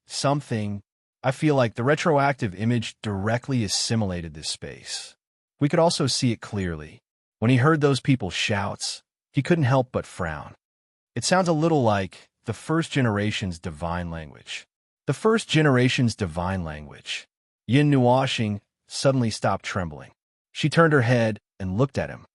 Something. I feel like the retroactive image directly assimilated this space. We could also see it clearly. When he heard those people's shouts, he couldn't help but frown. It sounds a little like the first generation's divine language. The first generation's divine language. Yin Nuoxing suddenly stopped trembling. She turned her head and looked at him.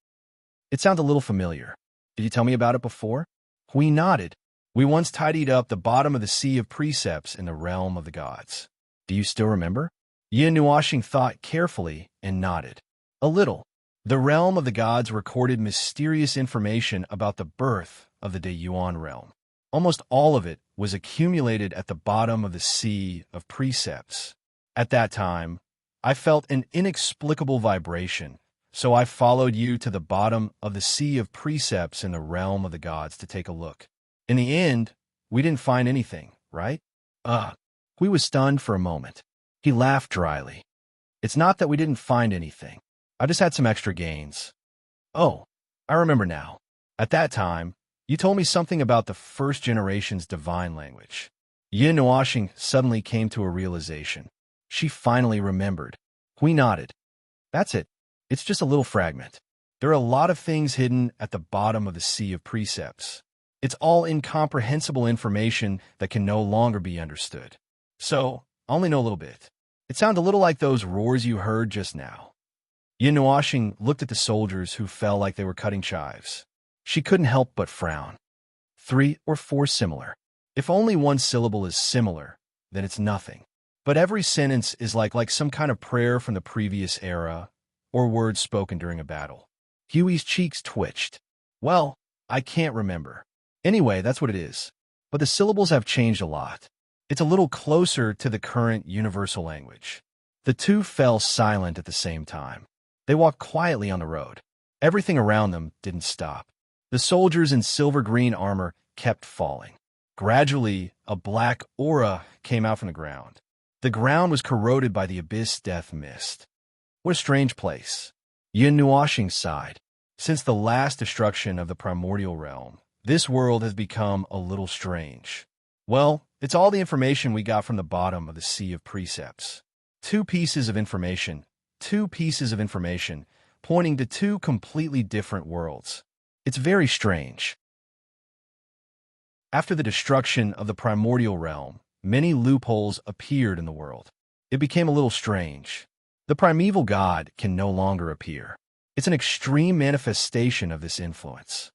It sounds a little familiar. Did you tell me about it before? Hui nodded. We once tidied up the bottom of the sea of precepts in the realm of the gods. Do you still remember? Yin Nuoxing thought carefully and nodded. A little. The realm of the gods recorded mysterious information about the birth of the Deyuan realm. Almost all of it was accumulated at the bottom of the sea of precepts. At that time, I felt an inexplicable vibration, so I followed you to the bottom of the sea of precepts in the realm of the gods to take a look. In the end, we didn't find anything, right? We was stunned for a moment. He laughed dryly. It's not that we didn't find anything. I just had some extra gains. Oh, I remember now. At that time, You told me something about the first generation's divine language. Yin Nuashing suddenly came to a realization. She finally remembered. Hui nodded. That's it. It's just a little fragment. There are a lot of things hidden at the bottom of the sea of precepts. It's all incomprehensible information that can no longer be understood. So, I only know a little bit. It sounded a little like those roars you heard just now. Yin Nuashing looked at the soldiers who fell like they were cutting chives. She couldn't help but frown. 3 or 4 similar. If only one syllable is similar, then it's nothing. But every sentence is like some kind of prayer from the previous era, or words spoken during a battle. Huey's cheeks twitched. Well, I can't remember. Anyway, that's what it is. But the syllables have changed a lot. It's a little closer to the current universal language. The two fell silent at the same time. They walked quietly on the road. Everything around them didn't stop. The soldiers in silver-green armor kept falling. Gradually, a black aura came out from the ground. The ground was corroded by the abyss death mist. What a strange place. Yin Nuashing sighed. Since the last destruction of the primordial realm, this world has become a little strange. Well, it's all the information we got from the bottom of the sea of precepts. Two pieces of information pointing to two completely different worlds. It's very strange. After the destruction of the primordial realm, many loopholes appeared in the world. It became a little strange. The primeval god can no longer appear. It's an extreme manifestation of this influence.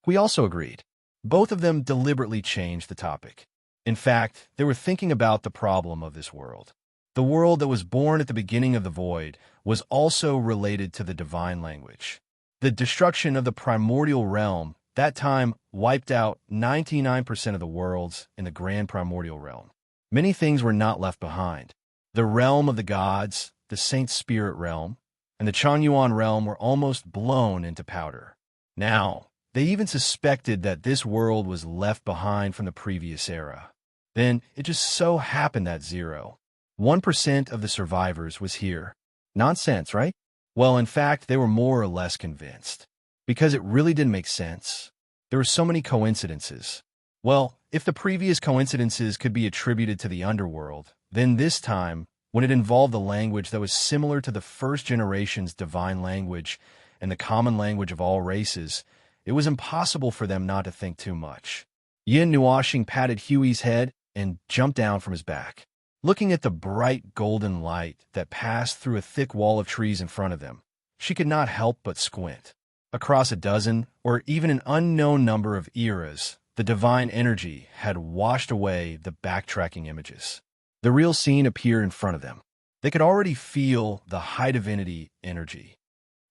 We also agreed. Both of them deliberately changed the topic. In fact, they were thinking about the problem of this world. The world that was born at the beginning of the void was also related to the divine language. The destruction of the primordial realm that time wiped out 99% of the worlds in the grand primordial realm. Many things were not left behind. The realm of the gods, the Saint Spirit realm, and the Chanyuan realm were almost blown into powder. Now, they even suspected that this world was left behind from the previous era. Then, it just so happened that 1% of the survivors was here. Nonsense, right? Well, in fact, they were more or less convinced. Because it really didn't make sense. There were so many coincidences. Well, if the previous coincidences could be attributed to the underworld, then this time, when it involved a language that was similar to the first generation's divine language and the common language of all races, it was impossible for them not to think too much. Yin Nuashing patted Huey's head and jumped down from his back. Looking at the bright golden light that passed through a thick wall of trees in front of them, she could not help but squint. Across a dozen, or even an unknown number of eras, the divine energy had washed away the backtracking images. The real scene appeared in front of them. They could already feel the high divinity energy.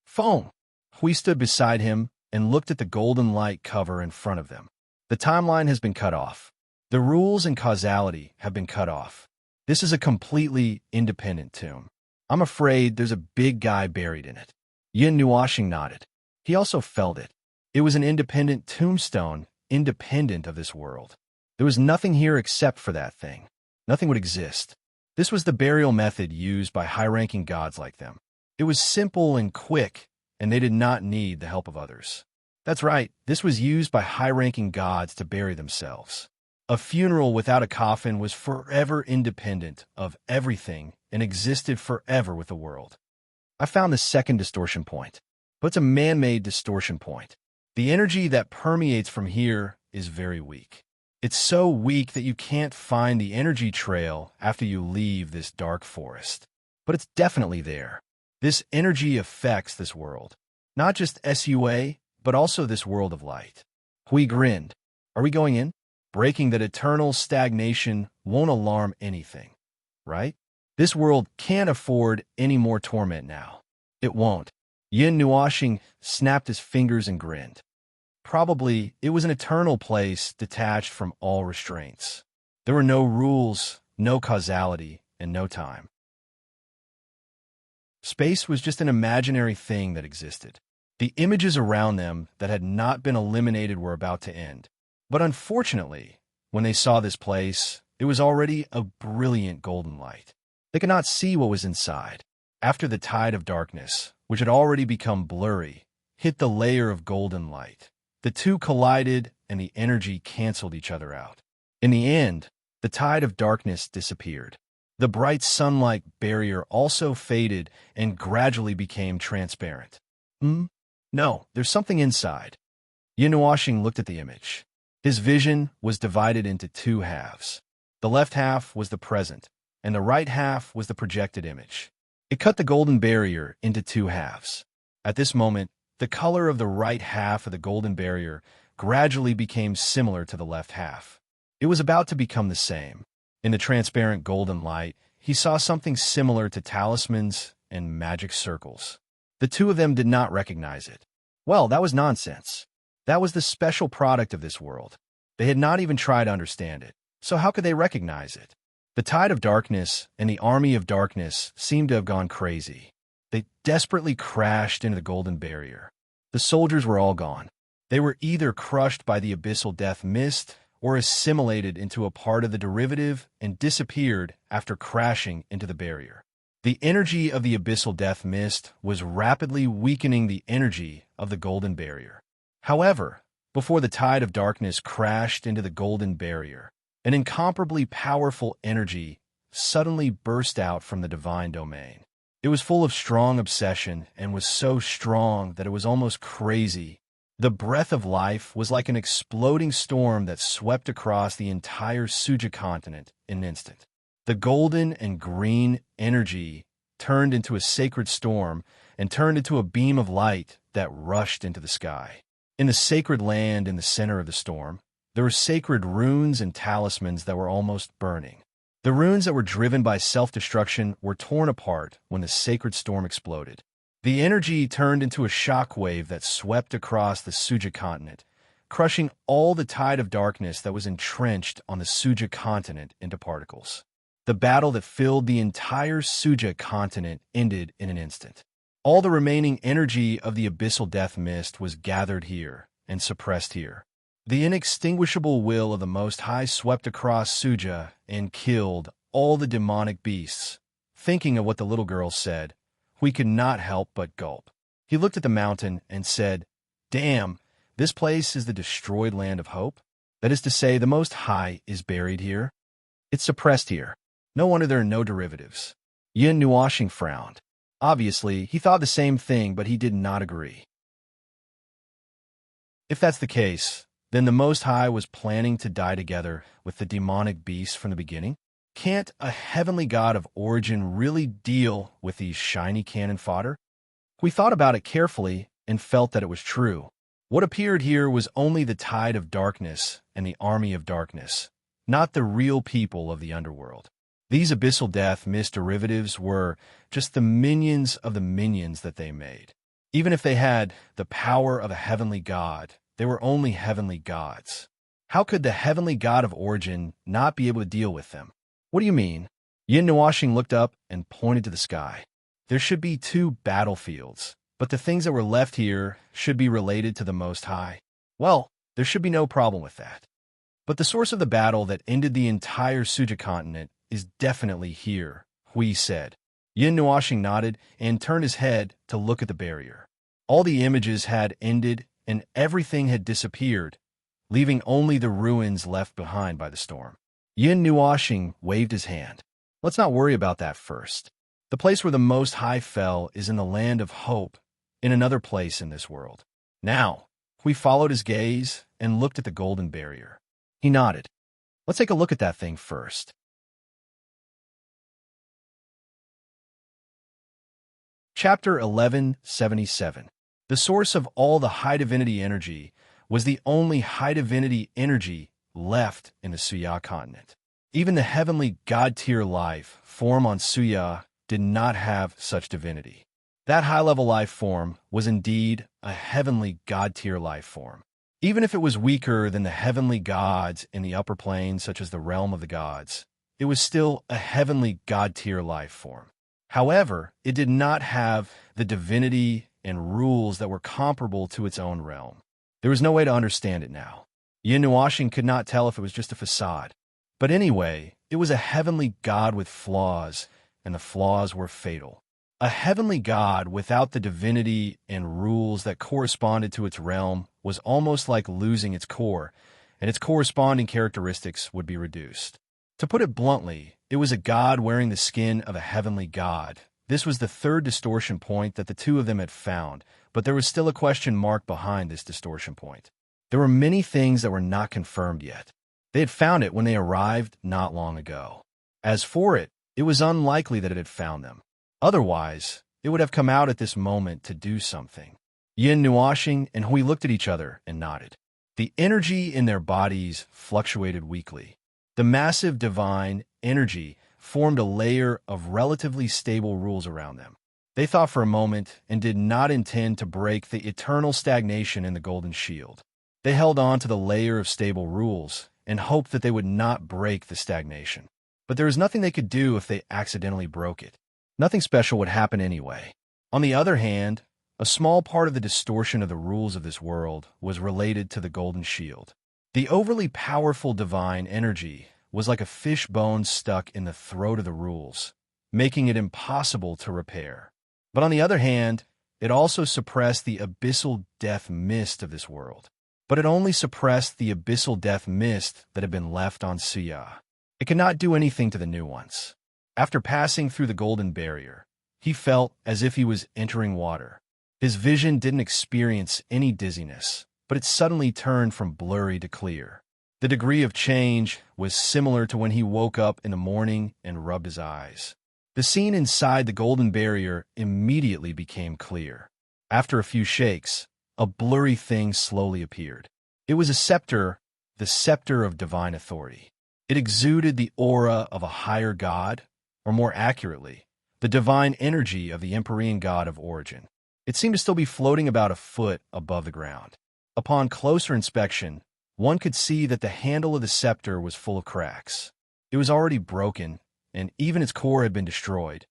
Foam! Hui stood beside him and looked at the golden light cover in front of them. The timeline has been cut off. The rules and causality have been cut off. This is a completely independent tomb. I'm afraid there's a big guy buried in it. Yin Nuashing nodded. He also felt it. It was an independent tombstone, independent of this world. There was nothing here except for that thing. Nothing would exist. This was the burial method used by high-ranking gods like them. It was simple and quick, and they did not need the help of others. That's right, this was used by high-ranking gods to bury themselves. A funeral without a coffin was forever independent of everything and existed forever with the world. I found the second distortion point, but it's a man-made distortion point. The energy that permeates from here is very weak. It's so weak that you can't find the energy trail after you leave this dark forest. But it's definitely there. This energy affects this world. Not just SUA, but also this world of light. Hui grinned. Are we going in? Breaking that eternal stagnation won't alarm anything, right? This world can't afford any more torment now. It won't. Yin Nuashing snapped his fingers and grinned. Probably it was an eternal place detached from all restraints. There were no rules, no causality, and no time. Space was just an imaginary thing that existed. The images around them that had not been eliminated were about to end. But unfortunately, when they saw this place, it was already a brilliant golden light. They could not see what was inside. After the tide of darkness, which had already become blurry, hit the layer of golden light, the two collided and the energy canceled each other out. In the end, the tide of darkness disappeared. The bright sunlight barrier also faded and gradually became transparent. No, there's something inside. Yin looked at the image. His vision was divided into two halves. The left half was the present, and the right half was the projected image. It cut the golden barrier into two halves. At this moment, the color of the right half of the golden barrier gradually became similar to the left half. It was about to become the same. In the transparent golden light, he saw something similar to talismans and magic circles. The two of them did not recognize it. Well, that was nonsense. That was the special product of this world. They had not even tried to understand it, so how could they recognize it? The tide of darkness and the army of darkness seemed to have gone crazy. They desperately crashed into the golden barrier. The soldiers were all gone. They were either crushed by the abyssal death mist or assimilated into a part of the derivative and disappeared after crashing into the barrier. The energy of the abyssal death mist was rapidly weakening the energy of the golden barrier. However, before the tide of darkness crashed into the golden barrier, an incomparably powerful energy suddenly burst out from the divine domain. It was full of strong obsession and was so strong that it was almost crazy. The breath of life was like an exploding storm that swept across the entire Suja continent in an instant. The golden and green energy turned into a sacred storm and turned into a beam of light that rushed into the sky. In the sacred land in the center of the storm, there were sacred runes and talismans that were almost burning. The runes that were driven by self-destruction were torn apart when the sacred storm exploded. The energy turned into a shock wave that swept across the Suja continent, crushing all the tide of darkness that was entrenched on the Suja continent into particles. The battle that filled the entire Suja continent ended in an instant. All the remaining energy of the abyssal death mist was gathered here and suppressed here. The inextinguishable will of the Most High swept across Suja and killed all the demonic beasts. Thinking of what the little girl said, we could not help but gulp. He looked at the mountain and said, "Damn, this place is the destroyed land of hope? That is to say, the Most High is buried here? It's suppressed here. No wonder there are no derivatives." Yin Nuashing frowned. Obviously, he thought the same thing, but he did not agree. If that's the case, then the Most High was planning to die together with the demonic beasts from the beginning? Can't a heavenly god of origin really deal with these shiny cannon fodder? We thought about it carefully and felt that it was true. What appeared here was only the tide of darkness and the army of darkness, not the real people of the underworld. These abyssal death mist derivatives were just the minions of the minions that they made. Even if they had the power of a heavenly god, they were only heavenly gods. How could the heavenly god of origin not be able to deal with them? What do you mean? Yin Nuashing looked up and pointed to the sky. There should be two battlefields, but the things that were left here should be related to the Most High. Well, there should be no problem with that. But the source of the battle that ended the entire Suja continent is definitely here, Hui said. Yin Nuashing nodded and turned his head to look at the barrier. All the images had ended and everything had disappeared, leaving only the ruins left behind by the storm. Yin Nuashing waved his hand. Let's not worry about that first. The place where the Most High fell is in the land of hope, in another place in this world. Now, we followed his gaze and looked at the golden barrier. He nodded. Let's take a look at that thing first. Chapter 1177. The source of all the high divinity energy was the only high divinity energy left in the Suya continent. Even the heavenly god-tier life form on Suya did not have such divinity. That high-level life form was indeed a heavenly god-tier life form. Even if it was weaker than the heavenly gods in the upper planes, such as the realm of the gods, it was still a heavenly god-tier life form. However, it did not have the divinity and rules that were comparable to its own realm. There was no way to understand it now. Yin Nuashing could not tell if it was just a facade. But anyway, it was a heavenly god with flaws, and the flaws were fatal. A heavenly god without the divinity and rules that corresponded to its realm was almost like losing its core, and its corresponding characteristics would be reduced. To put it bluntly, it was a god wearing the skin of a heavenly god. This was the third distortion point that the two of them had found, but there was still a question mark behind this distortion point. There were many things that were not confirmed yet. They had found it when they arrived not long ago. As for it, it was unlikely that it had found them. Otherwise, it would have come out at this moment to do something. Yin Nuashing and Hui looked at each other and nodded. The energy in their bodies fluctuated weakly. The massive divine energy formed a layer of relatively stable rules around them. They thought for a moment and did not intend to break the eternal stagnation in the golden shield. They held on to the layer of stable rules and hoped that they would not break the stagnation. But there was nothing they could do if they accidentally broke it. Nothing special would happen anyway. On the other hand, a small part of the distortion of the rules of this world was related to the golden shield. The overly powerful divine energy was like a fish bone stuck in the throat of the rules, making it impossible to repair. But on the other hand, it also suppressed the abyssal death mist of this world. But it only suppressed the abyssal death mist that had been left on Siya. It could not do anything to the new ones. After passing through the golden barrier, he felt as if he was entering water. His vision didn't experience any dizziness, but it suddenly turned from blurry to clear. The degree of change was similar to when he woke up in the morning and rubbed his eyes. The scene inside the golden barrier immediately became clear. After a few shakes, a blurry thing slowly appeared. It was a scepter, the scepter of divine authority. It exuded the aura of a higher god, or more accurately, the divine energy of the Empyrean god of origin. It seemed to still be floating about a foot above the ground. Upon closer inspection, one could see that the handle of the scepter was full of cracks. It was already broken, and even its core had been destroyed.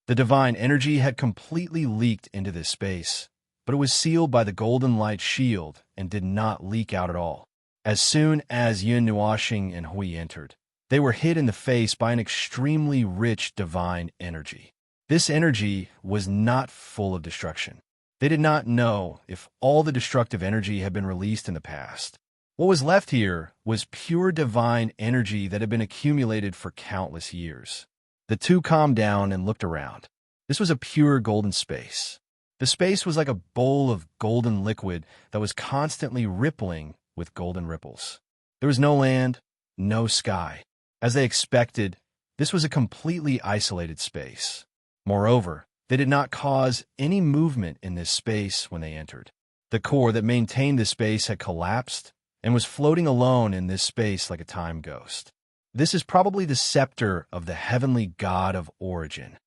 The divine energy had completely leaked into this space, but it was sealed by the golden light shield and did not leak out at all. As soon as Yin Nuashing and Hui entered, they were hit in the face by an extremely rich divine energy. This energy was not full of destruction. They did not know if all the destructive energy had been released in the past. What was left here was pure divine energy that had been accumulated for countless years. The two calmed down and looked around. This was a pure golden space. The space was like a bowl of golden liquid that was constantly rippling with golden ripples. There was no land, no sky. As they expected, this was a completely isolated space. Moreover, they did not cause any movement in this space when they entered. The core that maintained this space had collapsed and was floating alone in this space like a time ghost. This is probably the scepter of the heavenly god of origin.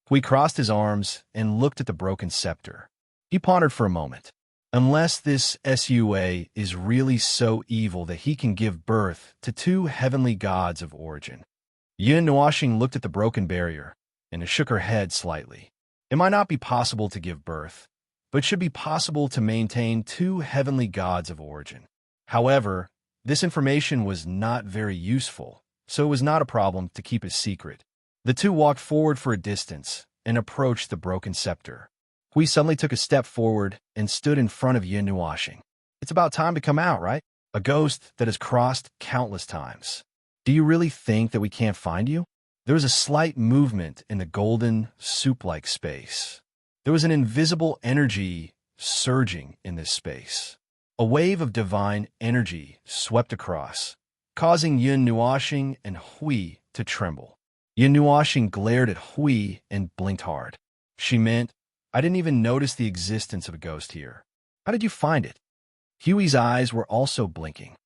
Hui crossed his arms and looked at the broken scepter. He pondered for a moment. Unless this Sua is really so evil that he can give birth to two heavenly gods of origin. Yin Nuashing looked at the broken barrier and shook her head slightly. It might not be possible to give birth, but it should be possible to maintain two heavenly gods of origin. However, this information was not very useful, so it was not a problem to keep it secret. The two walked forward for a distance and approached the broken scepter. Hui suddenly took a step forward and stood in front of Yin Nuashing. It's about time to come out, right? A ghost that has crossed countless times. Do you really think that we can't find you? There was a slight movement in the golden, soup-like space. There was an invisible energy surging in this space. A wave of divine energy swept across, causing Yin Nuashing and Hui to tremble. Yin Nuashing glared at Hui and blinked hard. She meant, I didn't even notice the existence of a ghost here. How did you find it? Hui's eyes were also blinking.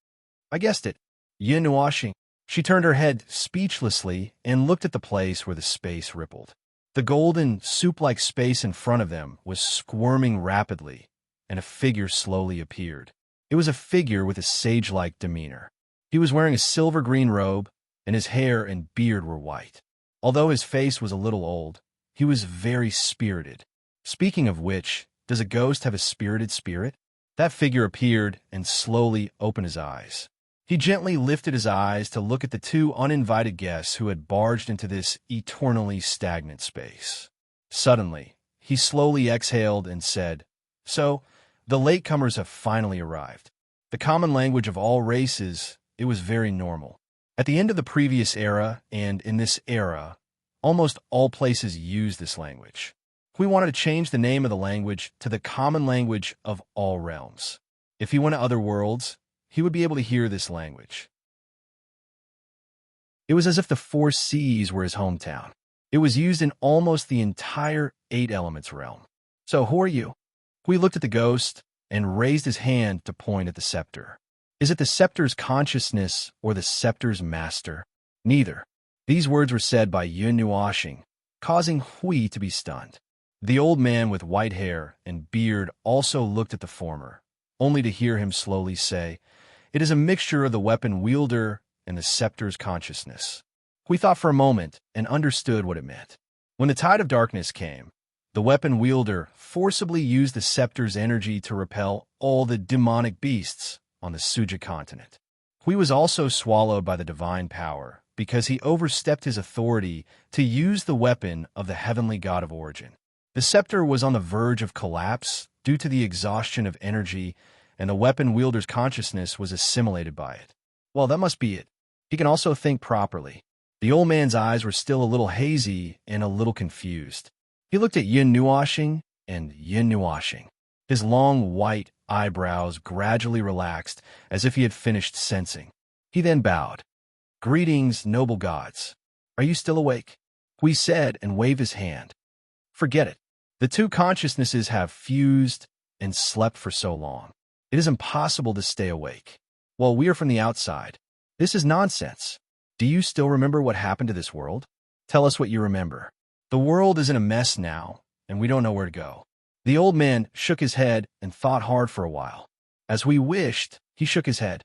I guessed it. Yin Nuashing. She turned her head speechlessly and looked at the place where the space rippled. The golden, soup-like space in front of them was squirming rapidly, and a figure slowly appeared. It was a figure with a sage-like demeanor. He was wearing a silver-green robe, and his hair and beard were white. Although his face was a little old, he was very spirited. Speaking of which, does a ghost have a spirited spirit? That figure appeared and slowly opened his eyes. He gently lifted his eyes to look at the two uninvited guests who had barged into this eternally stagnant space. Suddenly, he slowly exhaled and said, So, The latecomers have finally arrived. The common language of all races, it was very normal. At the end of the previous era, and in this era, almost all places use this language. We wanted to change the name of the language to the common language of all realms. If he went to other worlds, he would be able to hear this language. It was as if the four seas were his hometown. It was used in almost the entire 8 elements realm. So who are you? Hui looked at the ghost and raised his hand to point at the scepter. Is it the scepter's consciousness or the scepter's master? Neither. These words were said by Yun Nuashing, causing Hui to be stunned. The old man with white hair and beard also looked at the former, only to hear him slowly say, "It is a mixture of the weapon wielder and the scepter's consciousness." Hui thought for a moment and understood what it meant. When the tide of darkness came, the weapon wielder forcibly used the scepter's energy to repel all the demonic beasts on the Suja continent. Hui was also swallowed by the divine power because he overstepped his authority to use the weapon of the heavenly god of origin. The scepter was on the verge of collapse due to the exhaustion of energy, and the weapon wielder's consciousness was assimilated by it. Well, that must be it. He can also think properly. The old man's eyes were still a little hazy and a little confused. He looked at Yin Nuashing and Yin Nuashing. His long white eyebrows gradually relaxed as if he had finished sensing. He then bowed. "Greetings, noble gods. Are you still awake?" Hui said and waved his hand. "Forget it. The two consciousnesses have fused and slept for so long. It is impossible to stay awake. While we are from the outside, this is nonsense. Do you still remember what happened to this world? Tell us what you remember. The world is in a mess now, and we don't know where to go." The old man shook his head and thought hard for a while. As Hui wished, he shook his head.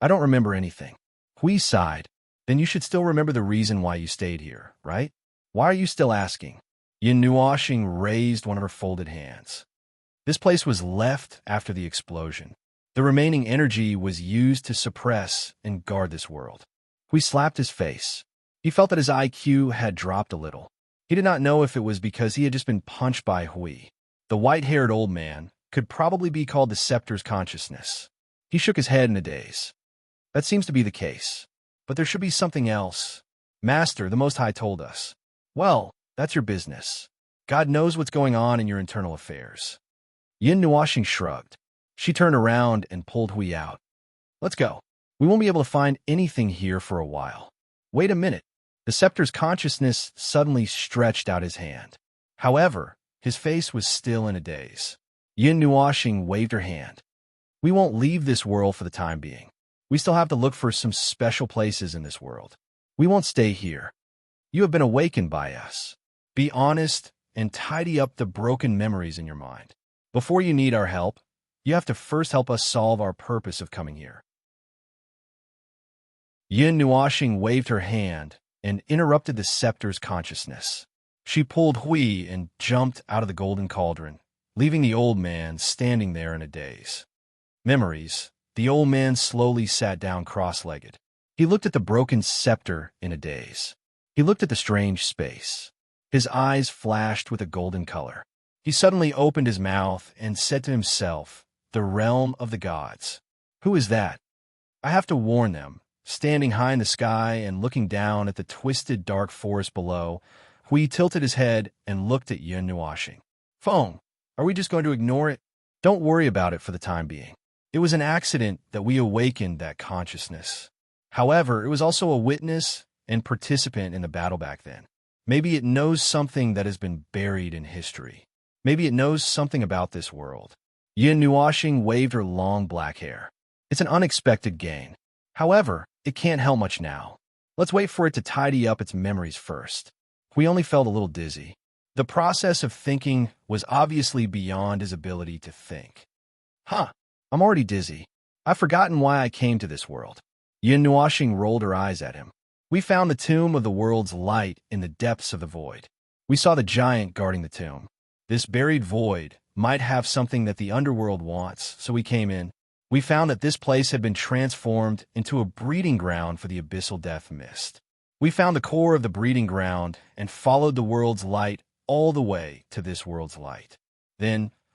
"I don't remember anything." Hui sighed. "Then you should still remember the reason why you stayed here, right? Why are you still asking?" Yin Nuashing raised one of her folded hands. This place was left after the explosion. The remaining energy was used to suppress and guard this world. Hui slapped his face. He felt that his IQ had dropped a little. He did not know if it was because he had just been punched by Hui. The white-haired old man could probably be called the scepter's consciousness. He shook his head in a daze. "That seems to be the case. But there should be something else. Master, the Most High told us." "Well, that's your business. God knows what's going on in your internal affairs." Yin Nuashing shrugged. She turned around and pulled Hui out. "Let's go. We won't be able to find anything here for a while." "Wait a minute." The scepter's consciousness suddenly stretched out his hand. However, his face was still in a daze. Yin Nuashing waved her hand. "We won't leave this world for the time being. We still have to look for some special places in this world. We won't stay here. You have been awakened by us. Be honest and tidy up the broken memories in your mind. Before you need our help, you have to first help us solve our purpose of coming here." Yin Nuashing waved her hand and interrupted the scepter's consciousness. She pulled Hui and jumped out of the golden cauldron, leaving the old man standing there in a daze. Memories. The old man slowly sat down cross-legged. He looked at the broken scepter in a daze. He looked at the strange space. His eyes flashed with a golden color. He suddenly opened his mouth and said to himself, "The realm of the gods. Who is that?" I have to warn them. Standing high in the sky and looking down at the twisted dark forest below, Hui tilted his head and looked at Yin Nuashing. "Phone, are we just going to ignore it? Don't worry about it for the time being. It was an accident that we awakened that consciousness. However, it was also a witness and participant in the battle back then. Maybe it knows something that has been buried in history. Maybe it knows something about this world." Yin Nuashing waved her long black hair. "It's an unexpected gain. However, it can't help much now. Let's wait for it to tidy up its memories first." We only felt a little dizzy. The process of thinking was obviously beyond his ability to think. "Huh, I'm already dizzy. I've forgotten why I came to this world." Yin Nuashing rolled her eyes at him. "We found the tomb of the world's light in the depths of the void. We saw the giant guarding the tomb. This buried void might have something that the underworld wants, so we came in. We found that this place had been transformed into a breeding ground for the abyssal death mist. We found the core of the breeding ground and followed the world's light all the way to this world's light. Then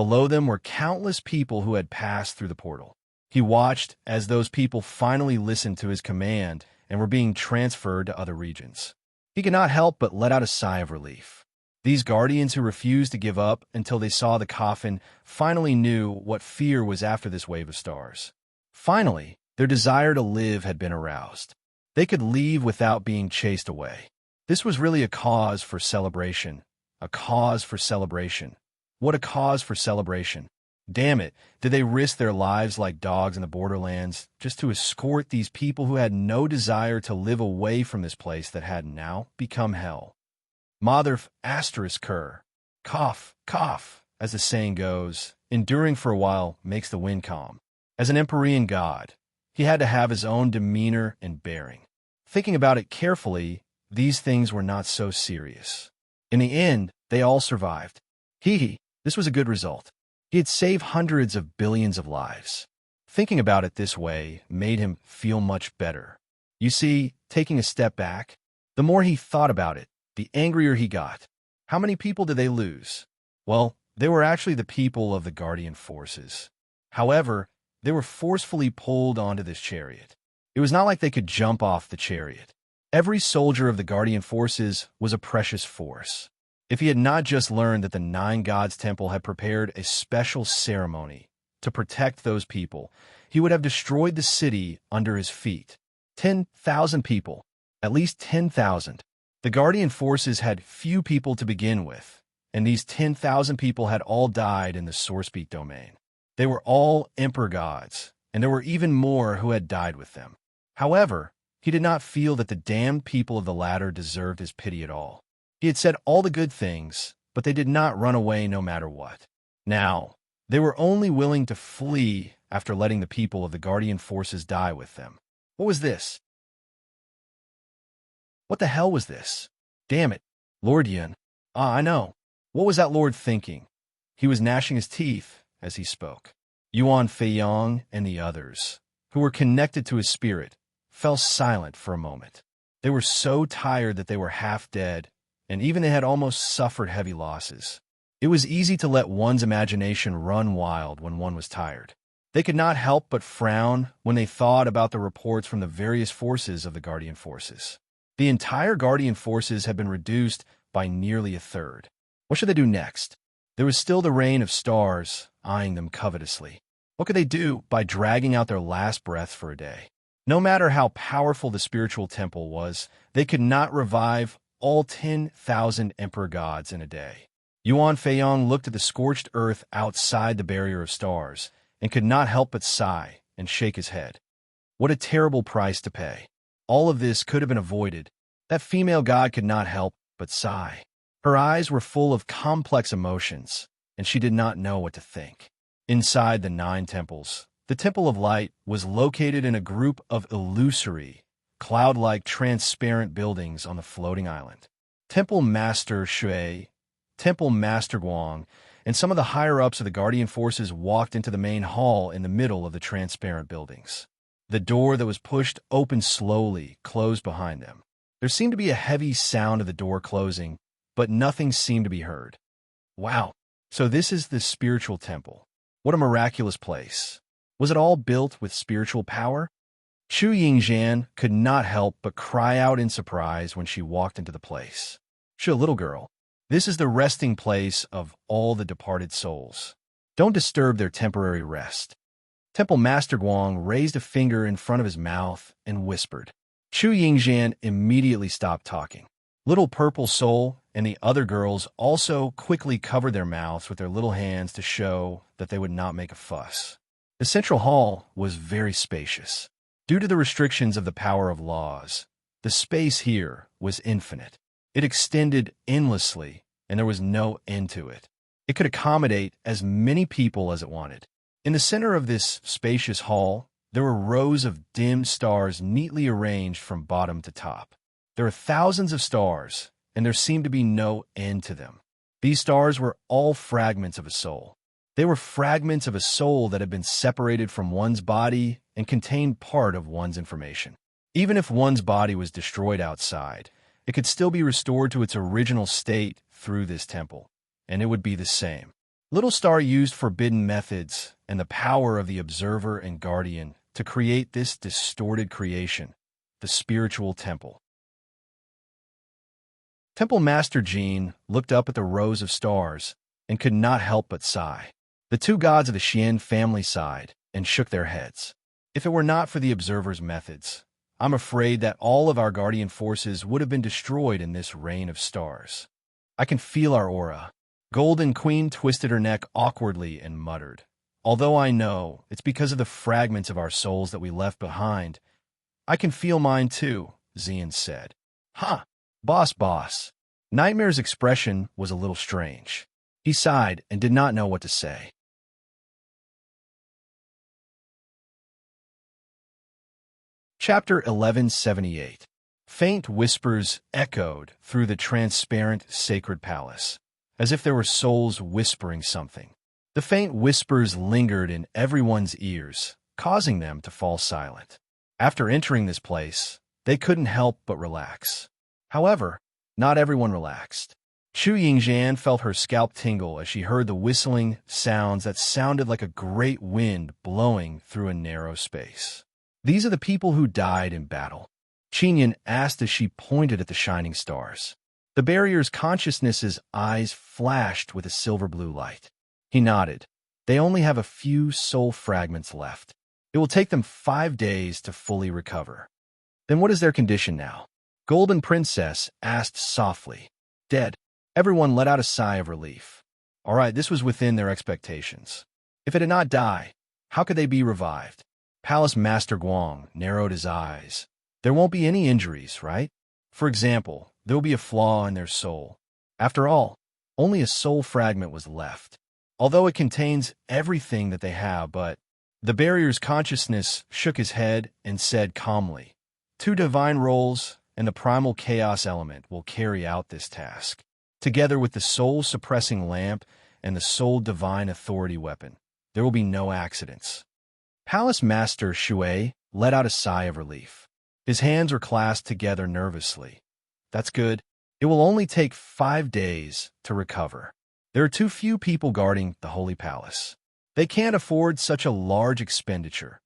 Below them were countless people who had passed through the portal. He watched as those people finally listened to his command and were being transferred to other regions. He could not help but let out a sigh of relief. These guardians who refused to give up until they saw the coffin finally knew what fear was after this wave of stars. Finally, their desire to live had been aroused. They could leave without being chased away. This was really a cause for celebration. A cause for celebration. What a cause for celebration. Damn it, did they risk their lives like dogs in the borderlands just to escort these people who had no desire to live away from this place that had now become hell? Mother asterisk cur. Cough, cough, as the saying goes, enduring for a while makes the wind calm. As an Empyrean god, he had to have his own demeanor and bearing. Thinking about it carefully, these things were not so serious. In the end, they all survived. This was a good result. He had saved hundreds of billions of lives. Thinking about it this way made him feel much better. You see, taking a step back, the more he thought about it, the angrier he got. How many people did they lose? Well, they were actually the people of the Guardian forces. However, they were forcefully pulled onto this chariot. It was not like they could jump off the chariot. Every soldier of the Guardian forces was a precious force. If he had not just learned that the Nine Gods Temple had prepared a special ceremony to protect those people, he would have destroyed the city under his feet. 10,000 people. At least 10,000. The Guardian forces had few people to begin with, and these 10,000 people had all died in the Sourcepeak domain. They were all Emperor gods, and there were even more who had died with them. However, he did not feel that the damned people of the latter deserved his pity at all. He had said all the good things, but they did not run away no matter what. Now, they were only willing to flee after letting the people of the Guardian forces die with them. What was this? What the hell was this? Damn it, Lord Yun. I know. What was that lord thinking? He was gnashing his teeth as he spoke. Yuan Feiyong and the others, who were connected to his spirit, fell silent for a moment. They were so tired that they were half dead, and even they had almost suffered heavy losses. It was easy to let one's imagination run wild when one was tired. They could not help but frown when they thought about the reports from the various forces of the Guardian forces. The entire Guardian forces had been reduced by nearly a third. What should they do next? There was still the rain of stars eyeing them covetously. What could they do by dragging out their last breaths for a day? No matter how powerful the spiritual temple was, they could not revive all 10,000 emperor gods in a day. Yuan Feiyong looked at the scorched earth outside the barrier of stars and could not help but sigh and shake his head. What a terrible price to pay. All of this could have been avoided. That female god could not help but sigh. Her eyes were full of complex emotions, and she did not know what to think. Inside the 9 temples, the Temple of Light was located in a group of illusory, cloud-like transparent buildings on the floating island. Temple Master Shui, Temple Master Guang, and some of the higher-ups of the Guardian forces walked into the main hall in the middle of the transparent buildings. The door that was pushed opened slowly, closed behind them. There seemed to be a heavy sound of the door closing, but nothing seemed to be heard. Wow, so this is the spiritual temple. What a miraculous place. Was it all built with spiritual power? Chu Yingzhan could not help but cry out in surprise when she walked into the place. She, little girl, this is the resting place of all the departed souls. Don't disturb their temporary rest. Temple Master Guang raised a finger in front of his mouth and whispered. Chu Yingzhan immediately stopped talking. Little Purple Soul and the other girls also quickly covered their mouths with their little hands to show that they would not make a fuss. The central hall was very spacious. Due to the restrictions of the power of laws, the space here was infinite. It extended endlessly, and there was no end to it. It could accommodate as many people as it wanted. In the center of this spacious hall, there were rows of dim stars neatly arranged from bottom to top. There were thousands of stars, and there seemed to be no end to them. These stars were all fragments of a soul. They were fragments of a soul that had been separated from one's body and contained part of one's information. Even if one's body was destroyed outside, it could still be restored to its original state through this temple, and it would be the same. Little Star used forbidden methods and the power of the observer and guardian to create this distorted creation, the spiritual temple. Temple Master Jean looked up at the rows of stars and could not help but sigh. The two gods of the Xian family sighed and shook their heads. If it were not for the observer's methods, I'm afraid that all of our guardian forces would have been destroyed in this rain of stars. I can feel our aura. Golden Queen twisted her neck awkwardly and muttered, "Although I know it's because of the fragments of our souls that we left behind, I can feel mine too," Xian said. "Huh, boss. Nightmare's expression was a little strange. He sighed and did not know what to say. Chapter 1178. Faint whispers echoed through the transparent sacred palace, as if there were souls whispering something. The faint whispers lingered in everyone's ears, causing them to fall silent. After entering this place, they couldn't help but relax. However, not everyone relaxed. Chu Yingxian felt her scalp tingle as she heard the whistling sounds that sounded like a great wind blowing through a narrow space. "These are the people who died in battle," Qinyan asked as she pointed at the shining stars. The barrier's consciousness's eyes flashed with a silver-blue light. He nodded. "They only have a few soul fragments left. It will take them 5 days to fully recover." "Then what is their condition now?" Golden Princess asked softly. "Dead." Everyone let out a sigh of relief. All right, this was within their expectations. If it did not die, how could they be revived? Palace Master Guang narrowed his eyes. There won't be any injuries, right? For example, there will be a flaw in their soul. After all, only a soul fragment was left. Although it contains everything that they have, but the barrier's consciousness shook his head and said calmly, 2 divine roles and the primal chaos element will carry out this task, together with the soul-suppressing lamp and the soul divine authority weapon. There will be no accidents. Palace Master Shui let out a sigh of relief. His hands were clasped together nervously. That's good. It will only take 5 days to recover. There are too few people guarding the Holy Palace. They can't afford such a large expenditure.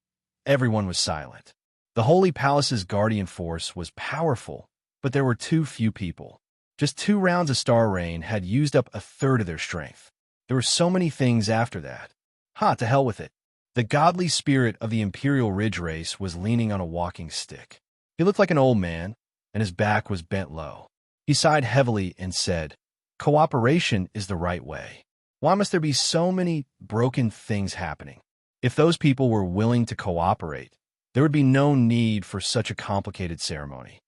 Everyone was silent. The Holy Palace's guardian force was powerful, but there were too few people. Just 2 rounds of Star Rain had used up a third of their strength. There were so many things after that. To hell with it. The godly spirit of the Imperial Ridge race was leaning on a walking stick. He looked like an old man, and his back was bent low. He sighed heavily and said, "Cooperation is the right way. Why must there be so many broken things happening? If those people were willing to cooperate, there would be no need for such a complicated ceremony."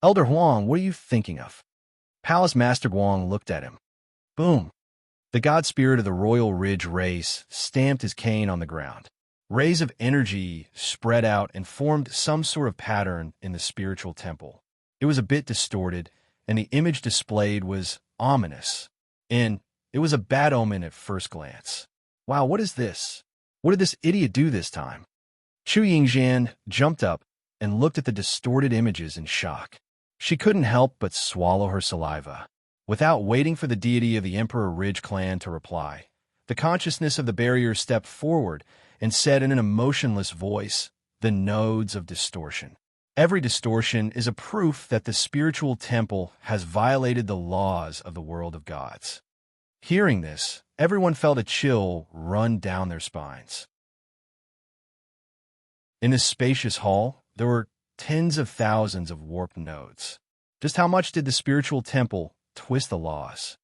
"Elder Huang, what are you thinking of?" Palace Master Guang looked at him. Boom! The god spirit of the Royal Ridge race stamped his cane on the ground. Rays of energy spread out and formed some sort of pattern in the spiritual temple. It was a bit distorted, and the image displayed was ominous. And it was a bad omen at first glance. Wow, what is this? What did this idiot do this time? Chu Yingxian jumped up and looked at the distorted images in shock. She couldn't help but swallow her saliva. Without waiting for the deity of the Emperor Ridge clan to reply, the consciousness of the barrier stepped forward and said in an emotionless voice, "The nodes of distortion. Every distortion is a proof that the spiritual temple has violated the laws of the world of gods." Hearing this, everyone felt a chill run down their spines. In this spacious hall, there were tens of thousands of warped nodes. Just how much did the spiritual temple twist the laws?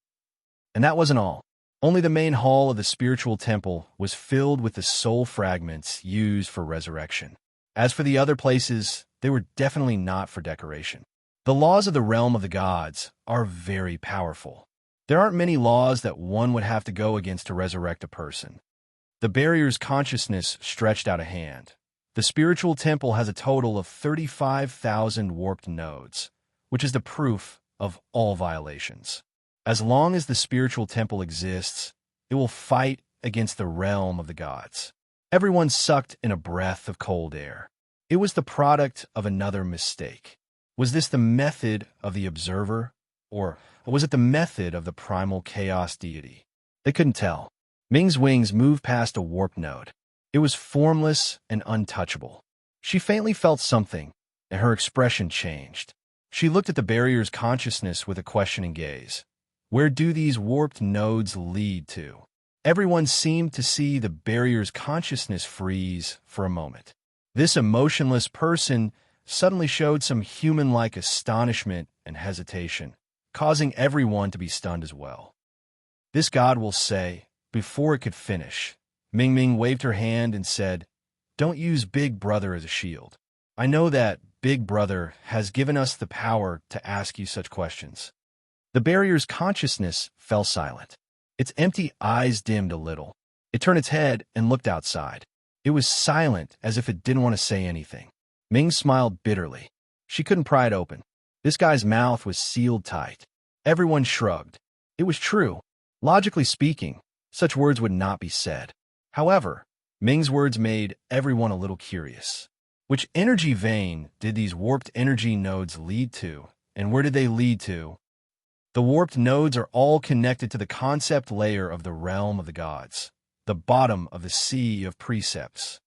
And that wasn't all. Only the main hall of the spiritual temple was filled with the soul fragments used for resurrection. As for the other places, they were definitely not for decoration. The laws of the realm of the gods are very powerful. There aren't many laws that one would have to go against to resurrect a person. The barrier's consciousness stretched out a hand. The spiritual temple has a total of 35,000 warped nodes, which is the proof of all violations. As long as the spiritual temple exists, it will fight against the realm of the gods. Everyone sucked in a breath of cold air. It was the product of another mistake. Was this the method of the observer, or was it the method of the primal chaos deity? They couldn't tell. Ming's wings moved past a warped node. It was formless and untouchable. She faintly felt something, and her expression changed. She looked at the barrier's consciousness with a questioning gaze. Where do these warped nodes lead to? Everyone seemed to see the barrier's consciousness freeze for a moment. This emotionless person suddenly showed some human-like astonishment and hesitation, causing everyone to be stunned as well. This god will say, before it could finish, Ming waved her hand and said, "Don't use Big Brother as a shield. I know that Big Brother has given us the power to ask you such questions." The barrier's consciousness fell silent. Its empty eyes dimmed a little. It turned its head and looked outside. It was silent, as if it didn't want to say anything. Ming smiled bitterly. She couldn't pry it open. This guy's mouth was sealed tight. Everyone shrugged. It was true. Logically speaking, such words would not be said. However, Ming's words made everyone a little curious. Which energy vein did these warped energy nodes lead to, and where did they lead to? The warped nodes are all connected to the concept layer of the realm of the gods, the bottom of the sea of precepts.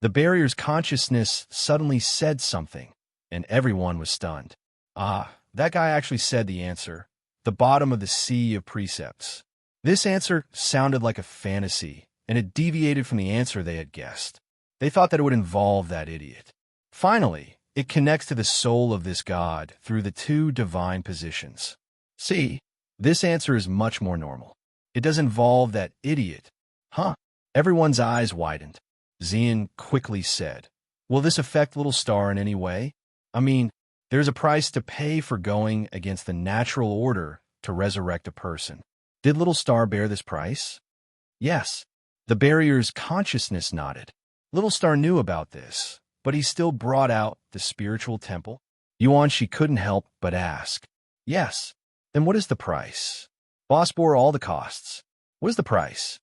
The barrier's consciousness suddenly said something, and everyone was stunned. Ah, that guy actually said the answer, the bottom of the sea of precepts. This answer sounded like a fantasy, and it deviated from the answer they had guessed. They thought that it would involve that idiot. Finally, it connects to the soul of this god through the two divine positions. See, this answer is much more normal. It does involve that idiot. Huh? Everyone's eyes widened. Xian quickly said, "Will this affect Little Star in any way? I mean, there's a price to pay for going against the natural order to resurrect a person. Did Little Star bear this price?" Yes. The barrier's consciousness nodded. Little Star knew about this, but he still brought out the spiritual temple. Yuan she couldn't help but ask. Yes. Then what is the price? Boss bore all the costs. What is the price?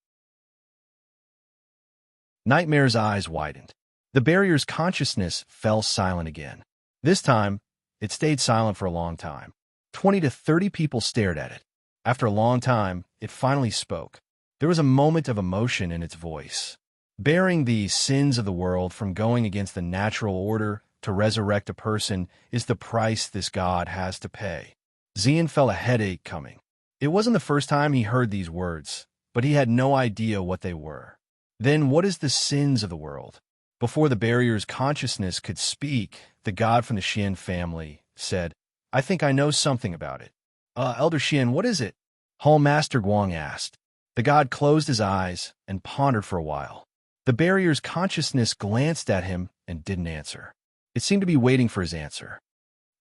Nightmare's eyes widened. The barrier's consciousness fell silent again. This time, it stayed silent for a long time. 20 to 30 people stared at it. After a long time, it finally spoke. There was a moment of emotion in its voice. Bearing the sins of the world from going against the natural order to resurrect a person is the price this god has to pay. Xian felt a headache coming. It wasn't the first time he heard these words, but he had no idea what they were. Then what is the sins of the world? Before the barrier's consciousness could speak, the god from the Xian family said, "I think I know something about it." Elder Xian, what is it?" Hall Master Guang asked. The god closed his eyes and pondered for a while. The barrier's consciousness glanced at him and didn't answer. It seemed to be waiting for his answer.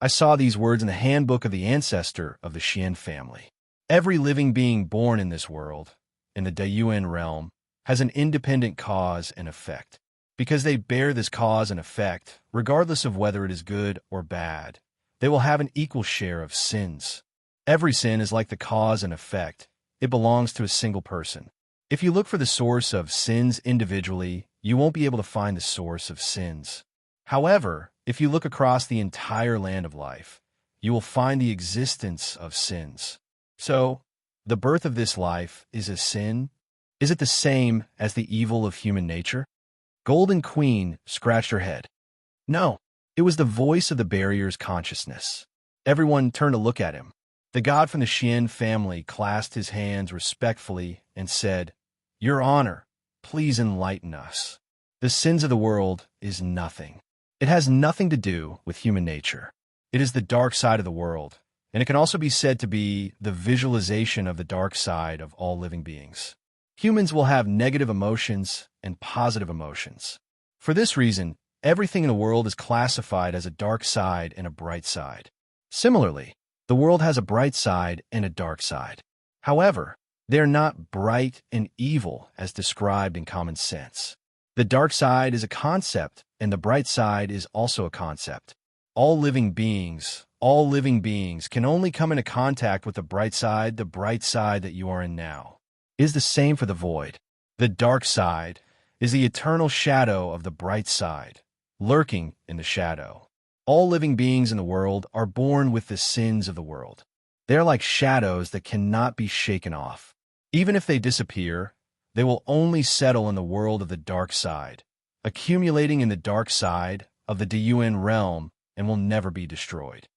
"I saw these words in the handbook of the ancestor of the Xian family. Every living being born in this world, in the Dayuan realm, has an independent cause and effect. Because they bear this cause and effect, regardless of whether it is good or bad, they will have an equal share of sins. Every sin is like the cause and effect. It belongs to a single person. If you look for the source of sins individually, you won't be able to find the source of sins. However, if you look across the entire land of life, you will find the existence of sins. So, the birth of this life is a sin? Is it the same as the evil of human nature?" Golden Queen scratched her head. No, it was the voice of the barrier's consciousness. Everyone turned to look at him. The god from the Xian family clasped his hands respectfully and said, "Your Honor, please enlighten us. The sins of the world is nothing. It has nothing to do with human nature. It is the dark side of the world, and it can also be said to be the visualization of the dark side of all living beings. Humans will have negative emotions and positive emotions. For this reason, everything in the world is classified as a dark side and a bright side. Similarly, the world has a bright side and a dark side. However, they are not bright and evil as described in common sense. The dark side is a concept, and the bright side is also a concept. All living beings can only come into contact with the bright side that you are in now. It is the same for the void. The dark side is the eternal shadow of the bright side, lurking in the shadow. All living beings in the world are born with the sins of the world. They are like shadows that cannot be shaken off. Even if they disappear, They will only settle in the world of the dark side, accumulating in the dark side of the Dun realm, and will never be destroyed.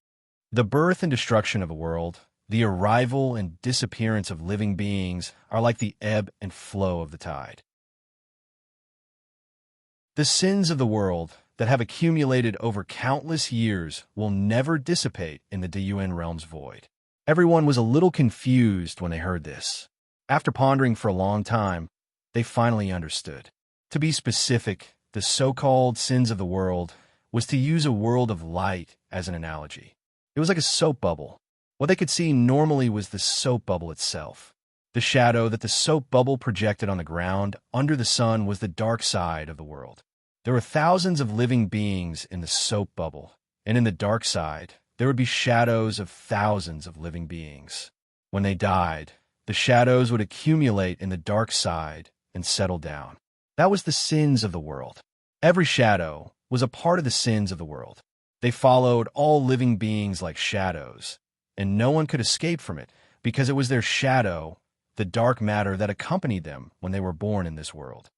The birth and destruction of a world, the arrival and disappearance of living beings are like the ebb and flow of the tide. The sins of the world that have accumulated over countless years will never dissipate in the Dun realm's void. Everyone was a little confused when they heard this. After pondering for a long time, they finally understood. To be specific, the so-called sins of the world was to use a world of light as an analogy. It was like a soap bubble. What they could see normally was the soap bubble itself. The shadow that the soap bubble projected on the ground under the sun was the dark side of the world. There were thousands of living beings in the soap bubble, and in the dark side, there would be shadows of thousands of living beings. When they died, the shadows would accumulate in the dark side and settle down. That was the sins of the world. Every shadow was a part of the sins of the world. They followed all living beings like shadows, and no one could escape from it because it was their shadow, the dark matter that accompanied them when they were born in this world.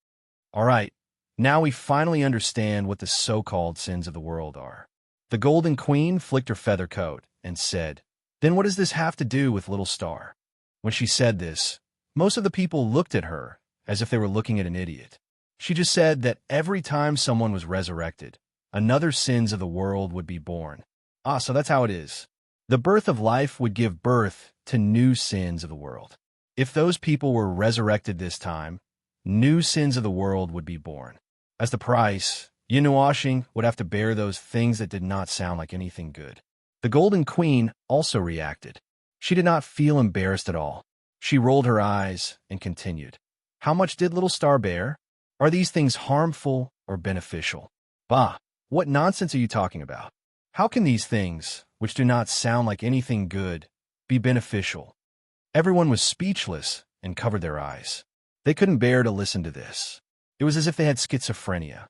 All right, now we finally understand what the so-called sins of the world are. The Golden Queen flicked her feather coat and said, "Then what does this have to do with Little Star?" When she said this, most of the people looked at her as if they were looking at an idiot. She just said that every time someone was resurrected, another sins of the world would be born. So that's how it is. The birth of life would give birth to new sins of the world. If those people were resurrected this time, new sins of the world would be born. As the price, Yinuashing would have to bear those things that did not sound like anything good. The Golden Queen also reacted. She did not feel embarrassed at all. She rolled her eyes and continued. How much did Little Star bear? Are these things harmful or beneficial? Bah! What nonsense are you talking about? How can these things, which do not sound like anything good, be beneficial? Everyone was speechless and covered their eyes. They couldn't bear to listen to this. It was as if they had schizophrenia.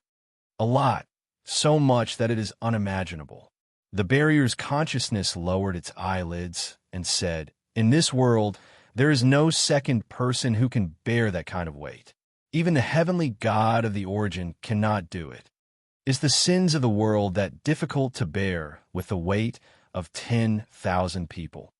A lot, so much that it is unimaginable. The barrier's consciousness lowered its eyelids and said, "In this world, there is no second person who can bear that kind of weight. Even the heavenly God of the origin cannot do it. Is the sins of the world that difficult to bear with the weight of 10,000 people?"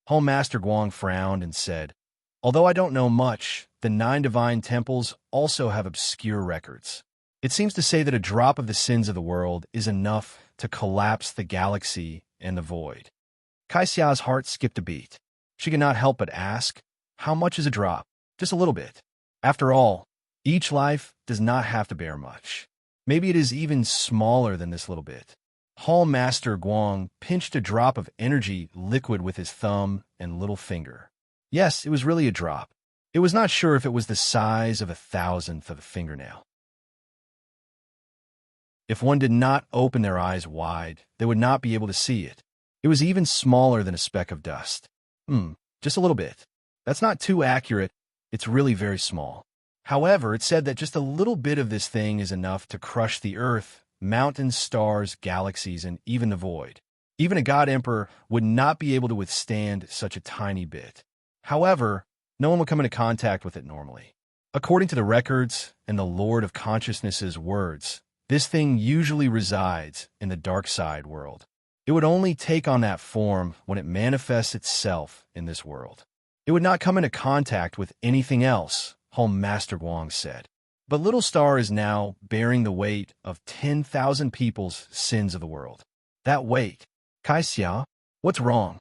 Home Master Guang frowned and said, "Although I don't know much, the 9 divine temples also have obscure records. It seems to say that a drop of the sins of the world is enough to collapse the galaxy and the void." Kaixia's heart skipped a beat. She could not help but ask, how much is a drop? Just a little bit. After all, each life does not have to bear much. Maybe it is even smaller than this little bit. Hall Master Guang pinched a drop of energy liquid with his thumb and little finger. Yes, it was really a drop. It was not sure if it was the size of 1,000th of a fingernail. If one did not open their eyes wide, they would not be able to see it. It was even smaller than a speck of dust. Just a little bit. That's not too accurate. It's really very small. However, it said that just a little bit of this thing is enough to crush the earth, mountains, stars, galaxies, and even the void. Even a god emperor would not be able to withstand such a tiny bit. However, no one would come into contact with it normally. According to the records and the Lord of Consciousness's words, this thing usually resides in the dark side world. It would only take on that form when it manifests itself in this world. It would not come into contact with anything else, Home Master Guang said. But Little Star is now bearing the weight of 10,000 people's sins of the world. That weight. Kaixia, what's wrong?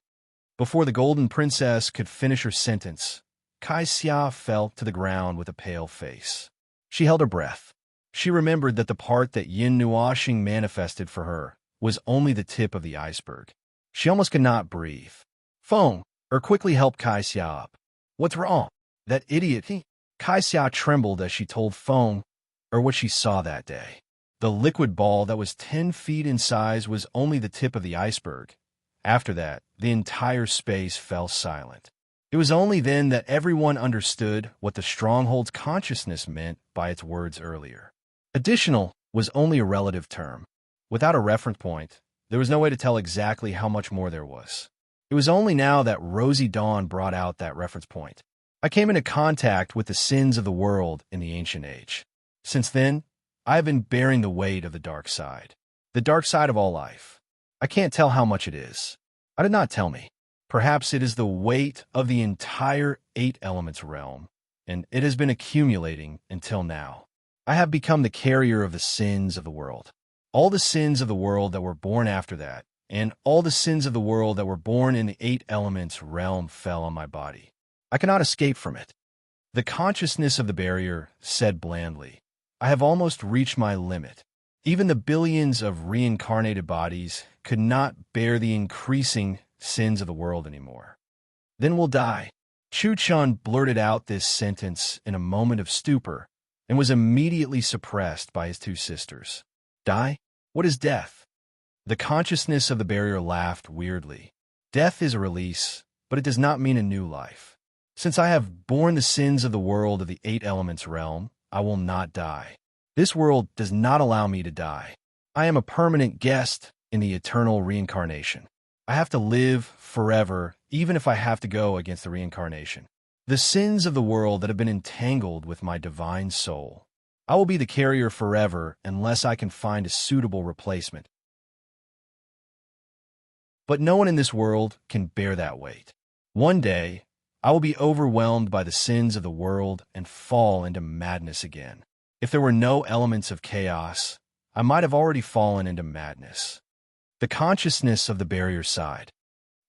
Before the Golden Princess could finish her sentence, Kaixia fell to the ground with a pale face. She held her breath. She remembered that the part that Yin Nuashing manifested for her was only the tip of the iceberg. She almost could not breathe. Feng, quickly helped Kaixia up. What's wrong? That idiot. Kaixia trembled as she told Feng, what she saw that day. The liquid ball that was 10 feet in size was only the tip of the iceberg. After that, the entire space fell silent. It was only then that everyone understood what the Stronghold's consciousness meant by its words earlier. Additional was only a relative term. Without a reference point, there was no way to tell exactly how much more there was. It was only now that Rosy Dawn brought out that reference point. I came into contact with the sins of the world in the ancient age. Since then, I have been bearing the weight of the dark side of all life. I can't tell how much it is. I did not tell me. Perhaps it is the weight of the entire 8 elements realm, and it has been accumulating until now. I have become the carrier of the sins of the world. All the sins of the world that were born after that, and all the sins of the world that were born in the 8 elements realm fell on my body. I cannot escape from it. The consciousness of the barrier said blandly, I have almost reached my limit. Even the billions of reincarnated bodies could not bear the increasing sins of the world anymore. Then we'll die. Chu-chan blurted out this sentence in a moment of stupor and was immediately suppressed by his 2 sisters. Die? What is death? The consciousness of the barrier laughed weirdly. Death is a release, but it does not mean a new life. Since I have borne the sins of the world of the 8 elements realm, I will not die. This world does not allow me to die. I am a permanent guest in the eternal reincarnation. I have to live forever, even if I have to go against the reincarnation. The sins of the world that have been entangled with my divine soul. I will be the carrier forever unless I can find a suitable replacement. But no one in this world can bear that weight. One day, I will be overwhelmed by the sins of the world and fall into madness again. If there were no elements of chaos, I might have already fallen into madness. The consciousness of the barrier sighed.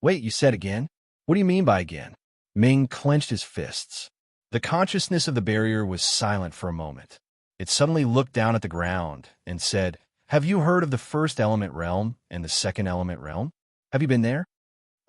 Wait, you said again? What do you mean by again? Ming clenched his fists. The consciousness of the barrier was silent for a moment. It suddenly looked down at the ground and said, Have you heard of the 1st element realm and the 2nd element realm? Have you been there?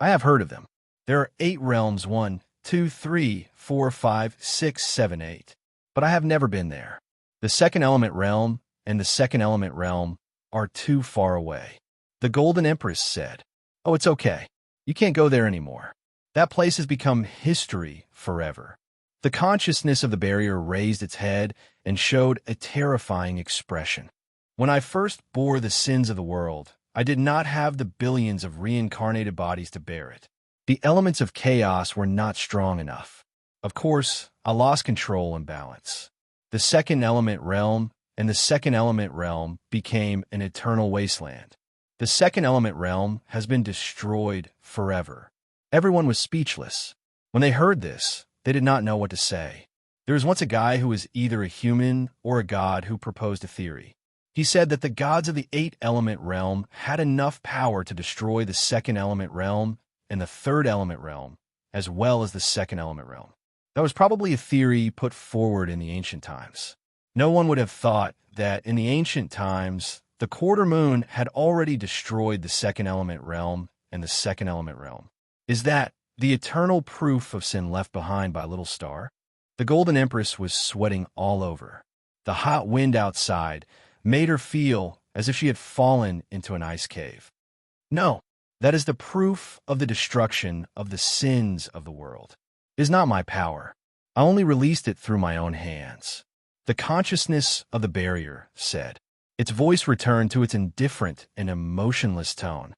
I have heard of them. There are 8 realms, 1, 2, 3, 4, 5, 6, 7, 8. But I have never been there. The 2nd element realm and the 2nd element realm are too far away. The Golden Empress said, Oh, it's okay. You can't go there anymore. That place has become history forever. The consciousness of the barrier raised its head and showed a terrifying expression. When I first bore the sins of the world, I did not have the billions of reincarnated bodies to bear it. The elements of chaos were not strong enough. Of course, I lost control and balance. The 2nd element realm and the 2nd element realm became an eternal wasteland. The 2nd element realm has been destroyed forever. Everyone was speechless. When they heard this, they did not know what to say. There was once a guy who was either a human or a god who proposed a theory. He said that the gods of the 8 element realm had enough power to destroy the 2nd element realm and the 3rd element realm, as well as the 2nd element realm. That was probably a theory put forward in the ancient times. No one would have thought that in the ancient times, the quarter moon had already destroyed the 2nd element realm and the 2nd element realm. Is that the eternal proof of sin left behind by a little star? The Golden Empress was sweating all over. The hot wind outside made her feel as if she had fallen into an ice cave. No, that is the proof of the destruction of the sins of the world. It is not my power. I only released it through my own hands. The consciousness of the barrier said. Its voice returned to its indifferent and emotionless tone.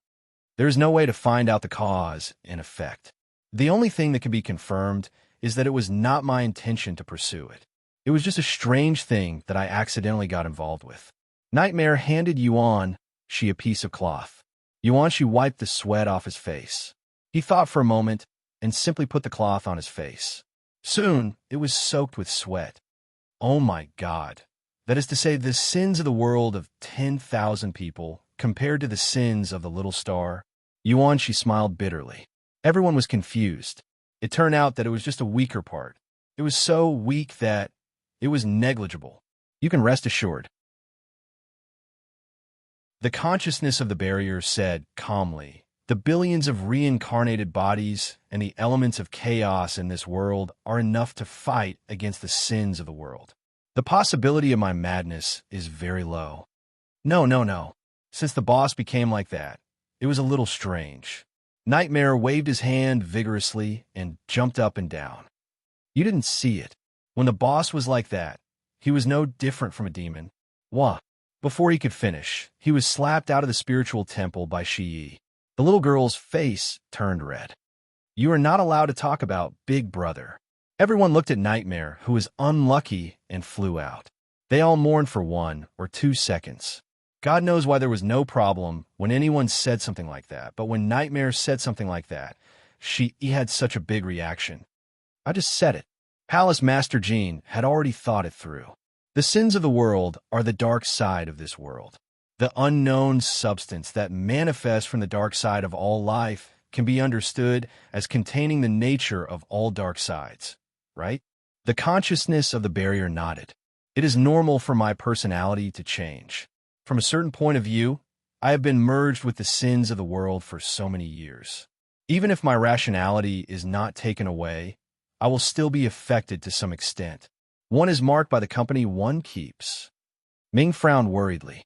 There is no way to find out the cause and effect. The only thing that can be confirmed is that it was not my intention to pursue it. It was just a strange thing that I accidentally got involved with. Nightmare handed Yuan-Shi a piece of cloth. Yuan-Shi wiped the sweat off his face. He thought for a moment and simply put the cloth on his face. Soon, it was soaked with sweat. Oh my God. That is to say, the sins of the world of 10,000 people compared to the sins of the little star. Yuan-Shi smiled bitterly. Everyone was confused. It turned out that it was just a weaker part. It was so weak that it was negligible. You can rest assured. The consciousness of the barrier said calmly, the billions of reincarnated bodies and the elements of chaos in this world are enough to fight against the sins of the world. The possibility of my madness is very low. No. Since the boss became like that, it was a little strange. Nightmare waved his hand vigorously and jumped up and down. You didn't see it. When the boss was like that, he was no different from a demon. Wah. Before he could finish, he was slapped out of the spiritual temple by Shi. The little girl's face turned red. You are not allowed to talk about Big Brother. Everyone looked at Nightmare, who was unlucky and flew out. They all mourned for 1 or 2 seconds. God knows why there was no problem when anyone said something like that, but when Nightmare said something like that, he had such a big reaction. I just said it. Palace Master Jean had already thought it through. The sins of the world are the dark side of this world. The unknown substance that manifests from the dark side of all life can be understood as containing the nature of all dark sides, right? The consciousness of the barrier nodded. It is normal for my personality to change. From a certain point of view, I have been merged with the sins of the world for so many years. Even if my rationality is not taken away, I will still be affected to some extent. One is marked by the company one keeps. Ming frowned worriedly.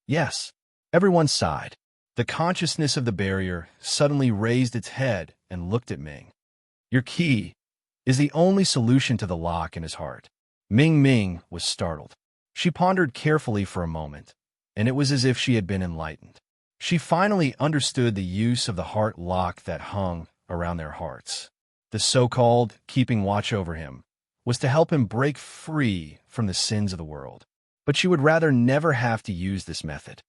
Yes. Everyone sighed. The consciousness of the barrier suddenly raised its head and looked at Ming. Your key is the only solution to the lock in his heart. Ming was startled. She pondered carefully for a moment, and it was as if she had been enlightened. She finally understood the use of the heart lock that hung around their hearts. The so-called keeping watch over him was to help him break free from the sins of the world. But she would rather never have to use this method.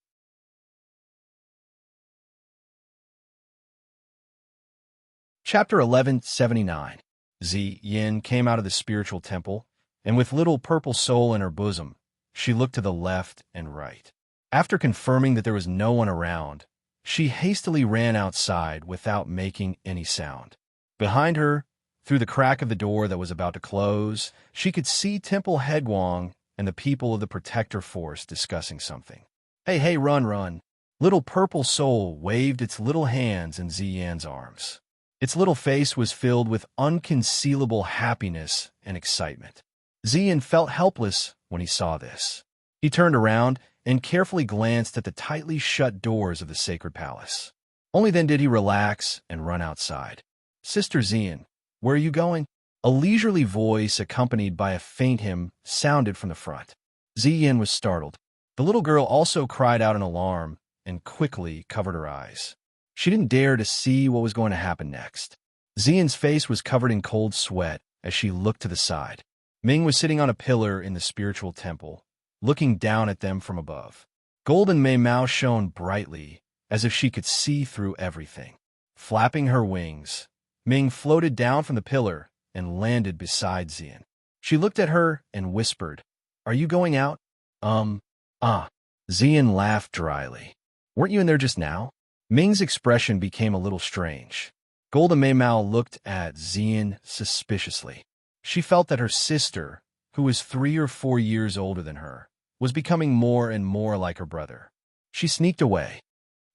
Chapter 1179. Yin came out of the spiritual temple, and with little purple soul in her bosom, she looked to the left and right. After confirming that there was no one around, she hastily ran outside without making any sound. Behind her, through the crack of the door that was about to close, she could see Temple Headguang and the people of the Protector Force discussing something. Hey, run. Little purple soul waved its little hands in Ziyan's arms. Its little face was filled with unconcealable happiness and excitement. Ziyan felt helpless when he saw this. He turned around and carefully glanced at the tightly shut doors of the sacred palace. Only then did he relax and run outside. Sister Ziyan, where are you going? A leisurely voice accompanied by a faint hymn sounded from the front. Ziyan was startled. The little girl also cried out in alarm and quickly covered her eyes. She didn't dare to see what was going to happen next. Ziyan's face was covered in cold sweat as she looked to the side. Ming was sitting on a pillar in the spiritual temple, looking down at them from above. Golden Mei Mao shone brightly, as if she could see through everything. Flapping her wings, Ming floated down from the pillar and landed beside Ziyan. She looked at her and whispered, "Are you going out?" Ziyan laughed dryly. "Weren't you in there just now?" Ming's expression became a little strange. Golden Mei Mao looked at Ziyan suspiciously. She felt that her sister, who was 3 or 4 years older than her, was becoming more and more like her brother. She sneaked away.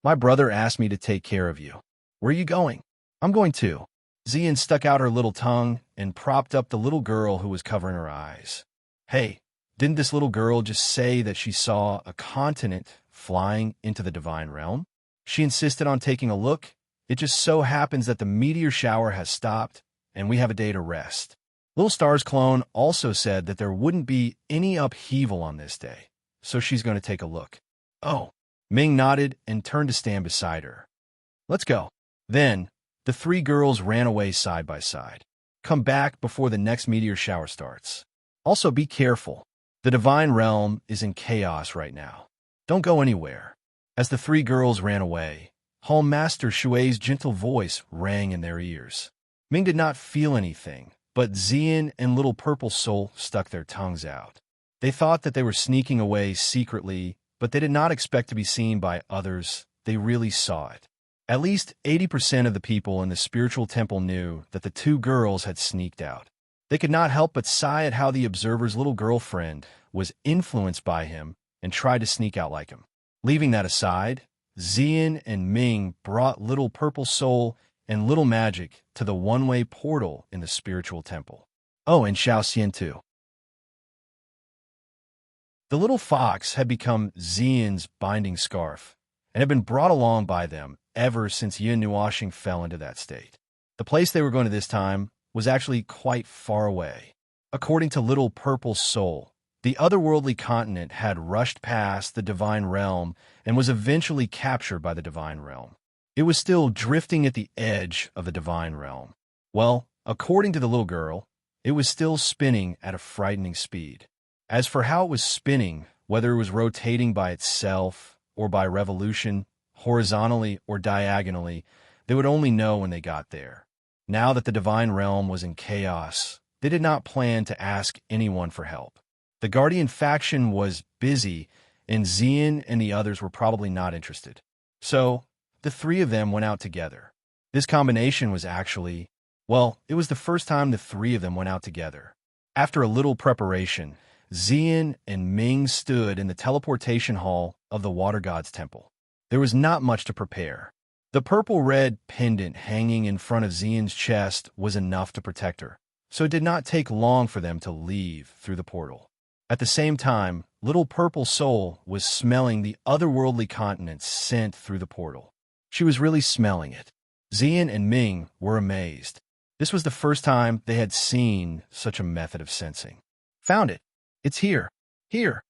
"My brother asked me to take care of you. Where are you going?" "I'm going too." Ziyan stuck out her little tongue and propped up the little girl who was covering her eyes. "Hey, didn't this little girl just say that she saw a continent flying into the divine realm? She insisted on taking a look. It just so happens that the meteor shower has stopped, and we have a day to rest." Little Star's clone also said that there wouldn't be any upheaval on this day, so she's going to take a look. "Oh." Ming nodded and turned to stand beside her. "Let's go." Then, the 3 girls ran away side by side. "Come back before the next meteor shower starts. Also, be careful. The divine realm is in chaos right now. Don't go anywhere." As the 3 girls ran away, Hall Master Shui's gentle voice rang in their ears. Ming did not feel anything, but Ziyan and Little Purple Soul stuck their tongues out. They thought that they were sneaking away secretly, but they did not expect to be seen by others. They really saw it. At least 80% of the people in the spiritual temple knew that the 2 girls had sneaked out. They could not help but sigh at how the observer's little girlfriend was influenced by him and tried to sneak out like him. Leaving that aside, Ziyan and Ming brought Little Purple Soul and Little Magic to the one-way portal in the spiritual temple. Oh, and Xiao Xian too. The little fox had become Ziyan's binding scarf and had been brought along by them ever since Yin Nuoshing fell into that state. The place they were going to this time was actually quite far away. According to Little Purple Soul, the otherworldly continent had rushed past the divine realm and was eventually captured by the divine realm. It was still drifting at the edge of the divine realm. Well, according to the little girl, it was still spinning at a frightening speed. As for how it was spinning, whether it was rotating by itself or by revolution, horizontally or diagonally, they would only know when they got there. Now that the divine realm was in chaos, they did not plan to ask anyone for help. The Guardian faction was busy, and Xian and the others were probably not interested. So, the three of them went out together. This combination was actually, well, it was the first time the three of them went out together. After a little preparation, Xian and Ming stood in the teleportation hall of the Water God's temple. There was not much to prepare. The purple-red pendant hanging in front of Xian's chest was enough to protect her, so it did not take long for them to leave through the portal. At the same time, Little Purple Soul was smelling the otherworldly continents sent through the portal. She was really smelling it. Xian and Ming were amazed. This was the first time they had seen such a method of sensing. Found it. It's here. Here.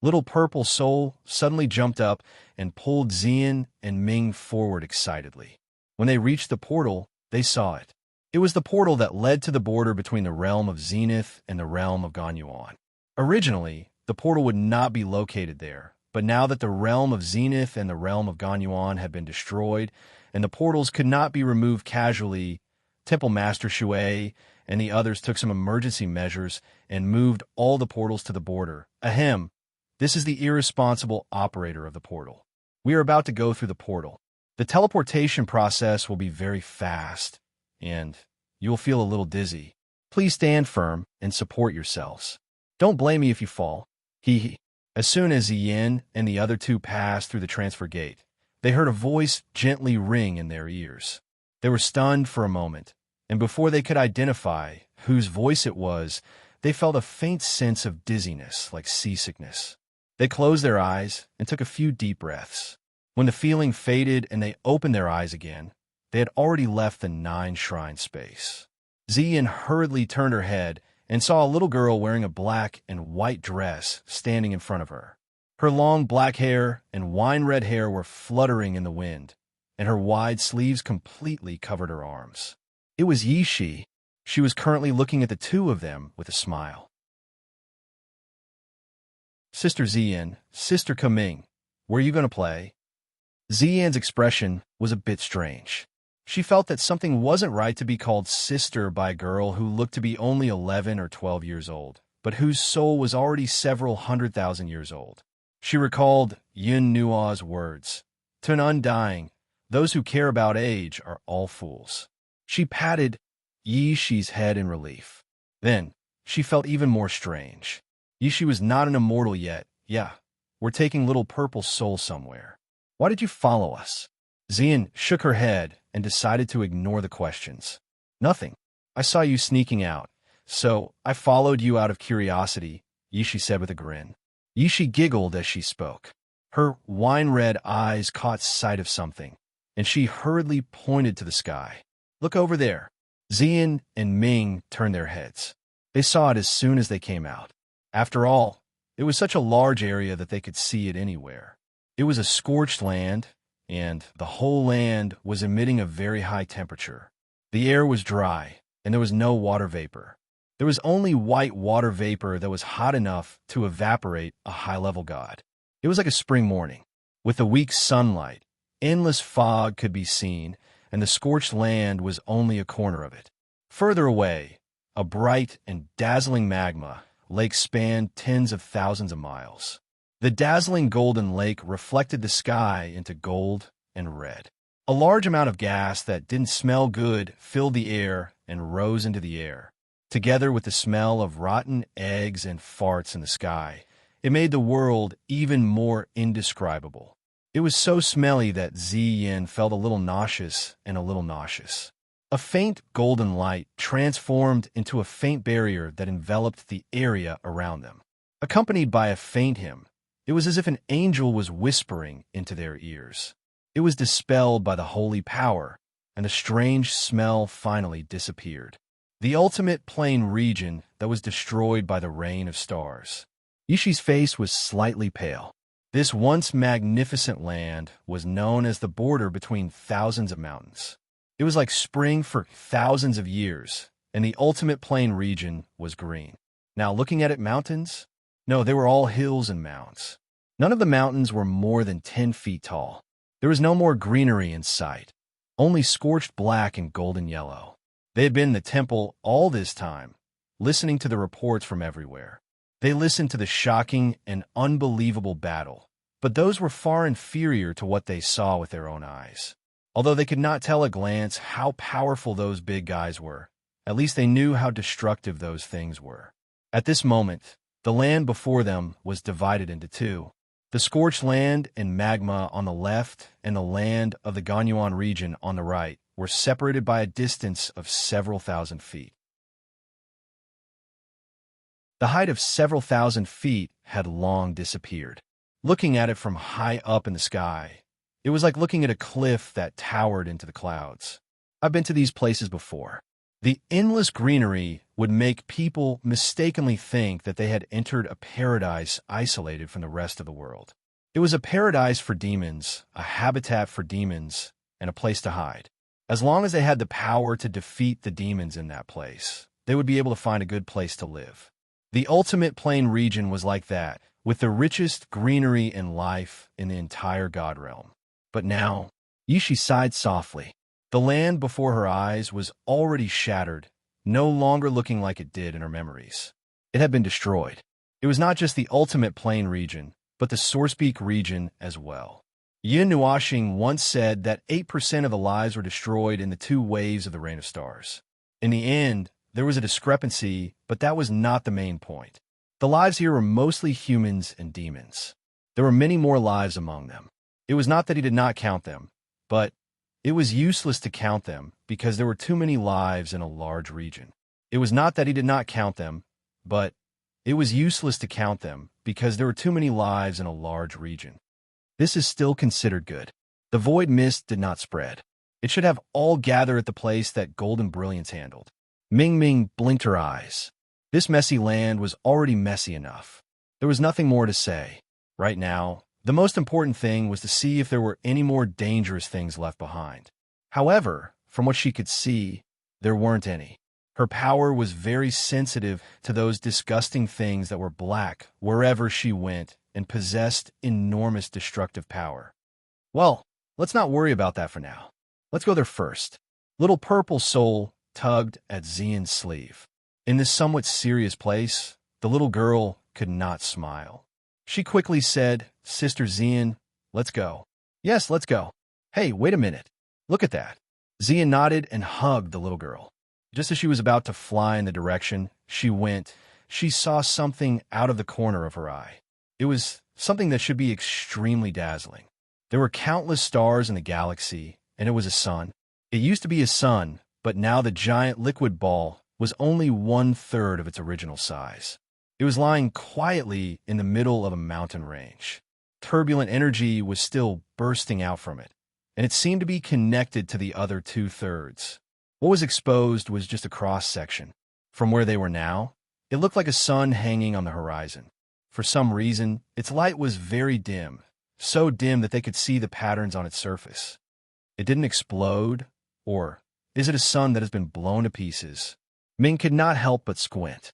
Little Purple Soul suddenly jumped up and pulled Xian and Ming forward excitedly. When they reached the portal, they saw it. It was the portal that led to the border between the realm of Zenith and the realm of Ganyuan. Originally, the portal would not be located there, but now that the realm of Zenith and the realm of Ganyuan had been destroyed, and the portals could not be removed casually, Temple Master Shui and the others took some emergency measures and moved all the portals to the border. Ahem, this is the irresponsible operator of the portal. We are about to go through the portal. The teleportation process will be very fast, and you will feel a little dizzy. Please stand firm and support yourselves. Don't blame me if you fall. Hee. As soon as Yin and the other two passed through the transfer gate, they heard a voice gently ring in their ears. They were stunned for a moment, and before they could identify whose voice it was, they felt a faint sense of dizziness, like seasickness. They closed their eyes and took a few deep breaths. When the feeling faded and they opened their eyes again, they had already left the 9-shrine space. Xian hurriedly turned her head and saw a little girl wearing a black and white dress standing in front of her. Her long black hair and wine-red hair were fluttering in the wind, and her wide sleeves completely covered her arms. It was Yishi. She was currently looking at the two of them with a smile. Sister Xian, Sister Kaming, were you going to play? Xian's expression was a bit strange. She felt that something wasn't right to be called sister by a girl who looked to be only 11 or 12 years old, but whose soul was already several 100,000 years old. She recalled Yun Nua's words, "To an undying, those who care about age are all fools." She patted Yishi's head in relief. Then, she felt even more strange. Yishi was not an immortal yet. Yeah, we're taking Little Purple Soul somewhere. Why did you follow us? Xian shook her head and decided to ignore the questions. Nothing. I saw you sneaking out, so I followed you out of curiosity, Yishi said with a grin. Yishi giggled as she spoke. Her wine-red eyes caught sight of something, and she hurriedly pointed to the sky. Look over there. Xian and Ming turned their heads. They saw it as soon as they came out. After all, it was such a large area that they could see it anywhere. It was a scorched land, and the whole land was emitting a very high temperature. The air was dry, and there was no water vapor. There was only white water vapor that was hot enough to evaporate a high-level god. It was like a spring morning. With the weak sunlight, endless fog could be seen, and the scorched land was only a corner of it. Further away, a bright and dazzling magma lake spanned tens of thousands of miles. The dazzling golden lake reflected the sky into gold and red. A large amount of gas that didn't smell good filled the air and rose into the air. Together with the smell of rotten eggs and farts in the sky, it made the world even more indescribable. It was so smelly that Xian felt a little nauseous and a little nauseous. A faint golden light transformed into a faint barrier that enveloped the area around them. Accompanied by a faint hymn, it was as if an angel was whispering into their ears. It was dispelled by the holy power, and the strange smell finally disappeared. The ultimate plain region that was destroyed by the rain of stars. Yishi's face was slightly pale. This once magnificent land was known as the border between thousands of mountains. It was like spring for thousands of years, and the ultimate plain region was green. Now, looking at it, mountains? No, they were all hills and mounds. None of the mountains were more than 10 feet tall. There was no more greenery in sight, only scorched black and golden yellow. They had been in the temple all this time, listening to the reports from everywhere. They listened to the shocking and unbelievable battle, but those were far inferior to what they saw with their own eyes. Although they could not tell at a glance how powerful those big guys were, at least they knew how destructive those things were. At this moment, the land before them was divided into two. The scorched land and magma on the left and the land of the Ganyuan region on the right were separated by a distance of several thousand feet. The height of several thousand feet had long disappeared. Looking at it from high up in the sky, it was like looking at a cliff that towered into the clouds. I've been to these places before. The endless greenery would make people mistakenly think that they had entered a paradise isolated from the rest of the world. It was a paradise for demons, a habitat for demons, and a place to hide. As long as they had the power to defeat the demons in that place, they would be able to find a good place to live. The ultimate plain region was like that, with the richest greenery and life in the entire God realm. But now, Yishi sighed softly. The land before her eyes was already shattered, no longer looking like it did in her memories. It had been destroyed. It was not just the ultimate plain region, but the Sourcepeak region as well. Yin Nuashing once said that 8% of the lives were destroyed in the 2 waves of the Rain of Stars. In the end, there was a discrepancy, but that was not the main point. The lives here were mostly humans and demons. There were many more lives among them. It was not that he did not count them, but it was useless to count them because there were too many lives in a large region. It was not that he did not count them, but it was useless to count them because there were too many lives in a large region. This is still considered good. The void mist did not spread. It should have all gather at the place that Golden Brilliance handled. Ming Ming blinked her eyes. This messy land was already messy enough. There was nothing more to say. Right now, the most important thing was to see if there were any more dangerous things left behind. However, from what she could see, there weren't any. Her power was very sensitive to those disgusting things that were black wherever she went and possessed enormous destructive power. Well, let's not worry about that for now. Let's go there first. Little Purple Soul tugged at Xian's sleeve. In this somewhat serious place, the little girl could not smile. She quickly said, "Sister Xian, let's go." "Yes, let's go." "Hey, wait a minute. Look at that." Xian nodded and hugged the little girl. Just as she was about to fly in the direction she saw something out of the corner of her eye. It was something that should be extremely dazzling. There were countless stars in the galaxy, and it was a sun. It used to be a sun, but now the giant liquid ball was only 1/3 of its original size. It was lying quietly in the middle of a mountain range. Turbulent energy was still bursting out from it, and it seemed to be connected to the other 2/3. What was exposed was just a cross-section. From where they were now, it looked like a sun hanging on the horizon. For some reason, its light was very dim, so dim that they could see the patterns on its surface. It didn't explode, or is it a sun that has been blown to pieces? Ming could not help but squint.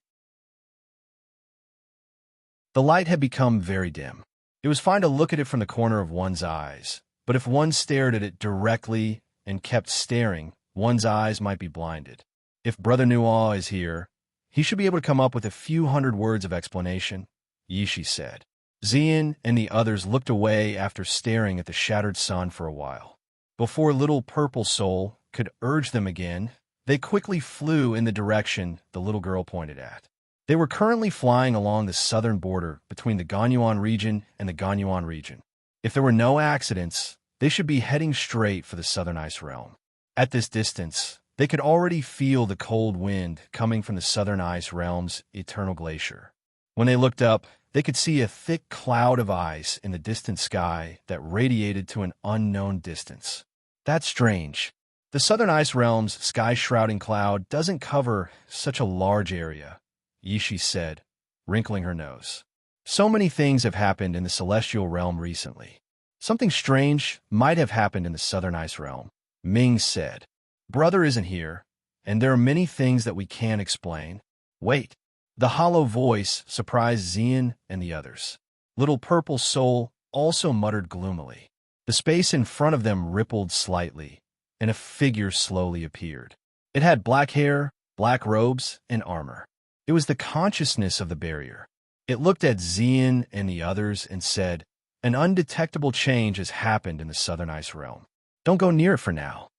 The light had become very dim. It was fine to look at it from the corner of one's eyes, but if one stared at it directly and kept staring, one's eyes might be blinded. If Brother Nuo is here, he should be able to come up with a few hundred words of explanation, Yishi said. Xian and the others looked away after staring at the shattered sun for a while. Before Little Purple Soul could urge them again, they quickly flew in the direction the little girl pointed at. They were currently flying along the southern border between the Ganyuan region and the Ganyuan region. If there were no accidents, they should be heading straight for the southern ice realm. At this distance, they could already feel the cold wind coming from the southern ice realm's eternal glacier. When they looked up, they could see a thick cloud of ice in the distant sky that radiated to an unknown distance. That's strange. The southern ice realm's sky-shrouding cloud doesn't cover such a large area, Yishi said, wrinkling her nose. So many things have happened in the celestial realm recently. Something strange might have happened in the southern ice realm, Ming said. Brother isn't here, and there are many things that we can't explain. Wait. The hollow voice surprised Zian and the others. Little Purple Soul also muttered gloomily. The space in front of them rippled slightly, and a figure slowly appeared. It had black hair, black robes, and armor. It was the consciousness of the barrier. It looked at Zian and the others and said, "An undetectable change has happened in the Southern Ice Realm. Don't go near it for now."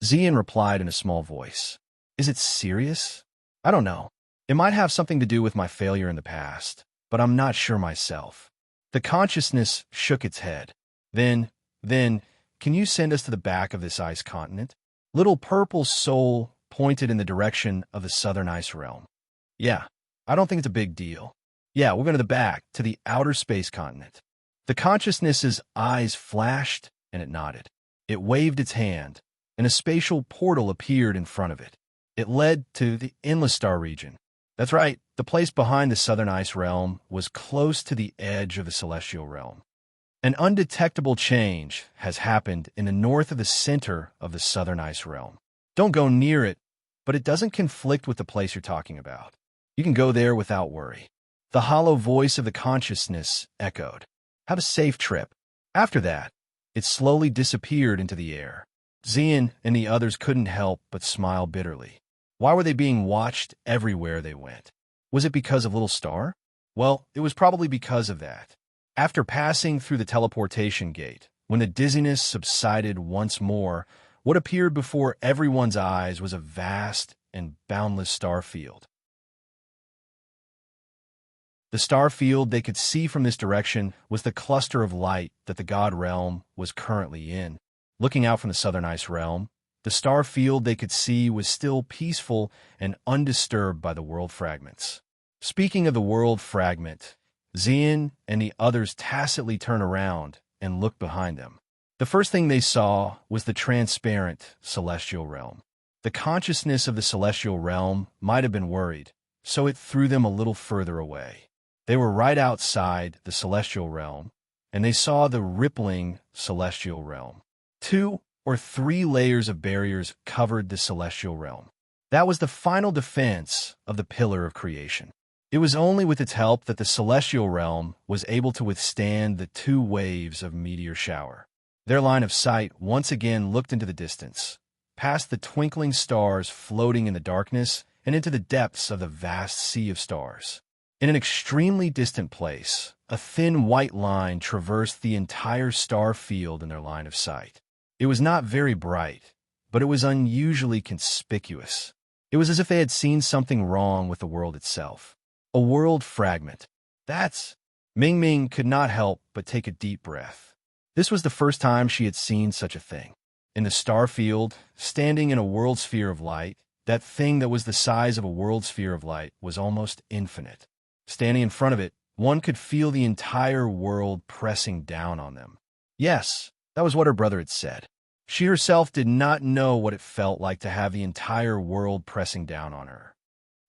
Zian replied in a small voice. "Is it serious? I don't know. It might have something to do with my failure in the past, but I'm not sure myself." The consciousness shook its head. Then, can you send us to the back of this ice continent?" Little Purple Soul pointed in the direction of the Southern Ice Realm. "Yeah, I don't think it's a big deal. Yeah, we're going to the back, to the outer space continent." The consciousness's eyes flashed, and it nodded. It waved its hand, and a spatial portal appeared in front of it. It led to the Endless Star region. That's right, the place behind the Southern Ice Realm was close to the edge of the Celestial Realm. An undetectable change has happened in the north of the center of the Southern Ice Realm. Don't go near it, but it doesn't conflict with the place you're talking about. You can go there without worry. The hollow voice of the consciousness echoed. Have a safe trip. After that, it slowly disappeared into the air. Zian and the others couldn't help but smile bitterly. Why were they being watched everywhere they went? Was it because of Little Star? Well, it was probably because of that. After passing through the teleportation gate, when the dizziness subsided once more, what appeared before everyone's eyes was a vast and boundless star field. The star field they could see from this direction was the cluster of light that the God Realm was currently in. Looking out from the Southern Ice Realm, the star field they could see was still peaceful and undisturbed by the world fragments. Speaking of the world fragment, Zian and the others tacitly turned around and looked behind them. The first thing they saw was the transparent Celestial Realm. The consciousness of the Celestial Realm might have been worried, so it threw them a little further away. They were right outside the Celestial Realm, and they saw the rippling Celestial Realm. 2 or 3 layers of barriers covered the Celestial Realm. That was the final defense of the Pillar of Creation. It was only with its help that the Celestial Realm was able to withstand the 2 waves of meteor shower. Their line of sight once again looked into the distance, past the twinkling stars floating in the darkness and into the depths of the vast sea of stars. In an extremely distant place, a thin white line traversed the entire star field in their line of sight. It was not very bright, but it was unusually conspicuous. It was as if they had seen something wrong with the world itself. A world fragment. That's... Ming Ming could not help but take a deep breath. This was the first time she had seen such a thing. In the star field, standing in a world sphere of light, that thing that was the size of a world sphere of light was almost infinite. Standing in front of it, one could feel the entire world pressing down on them. Yes, that was what her brother had said. She herself did not know what it felt like to have the entire world pressing down on her.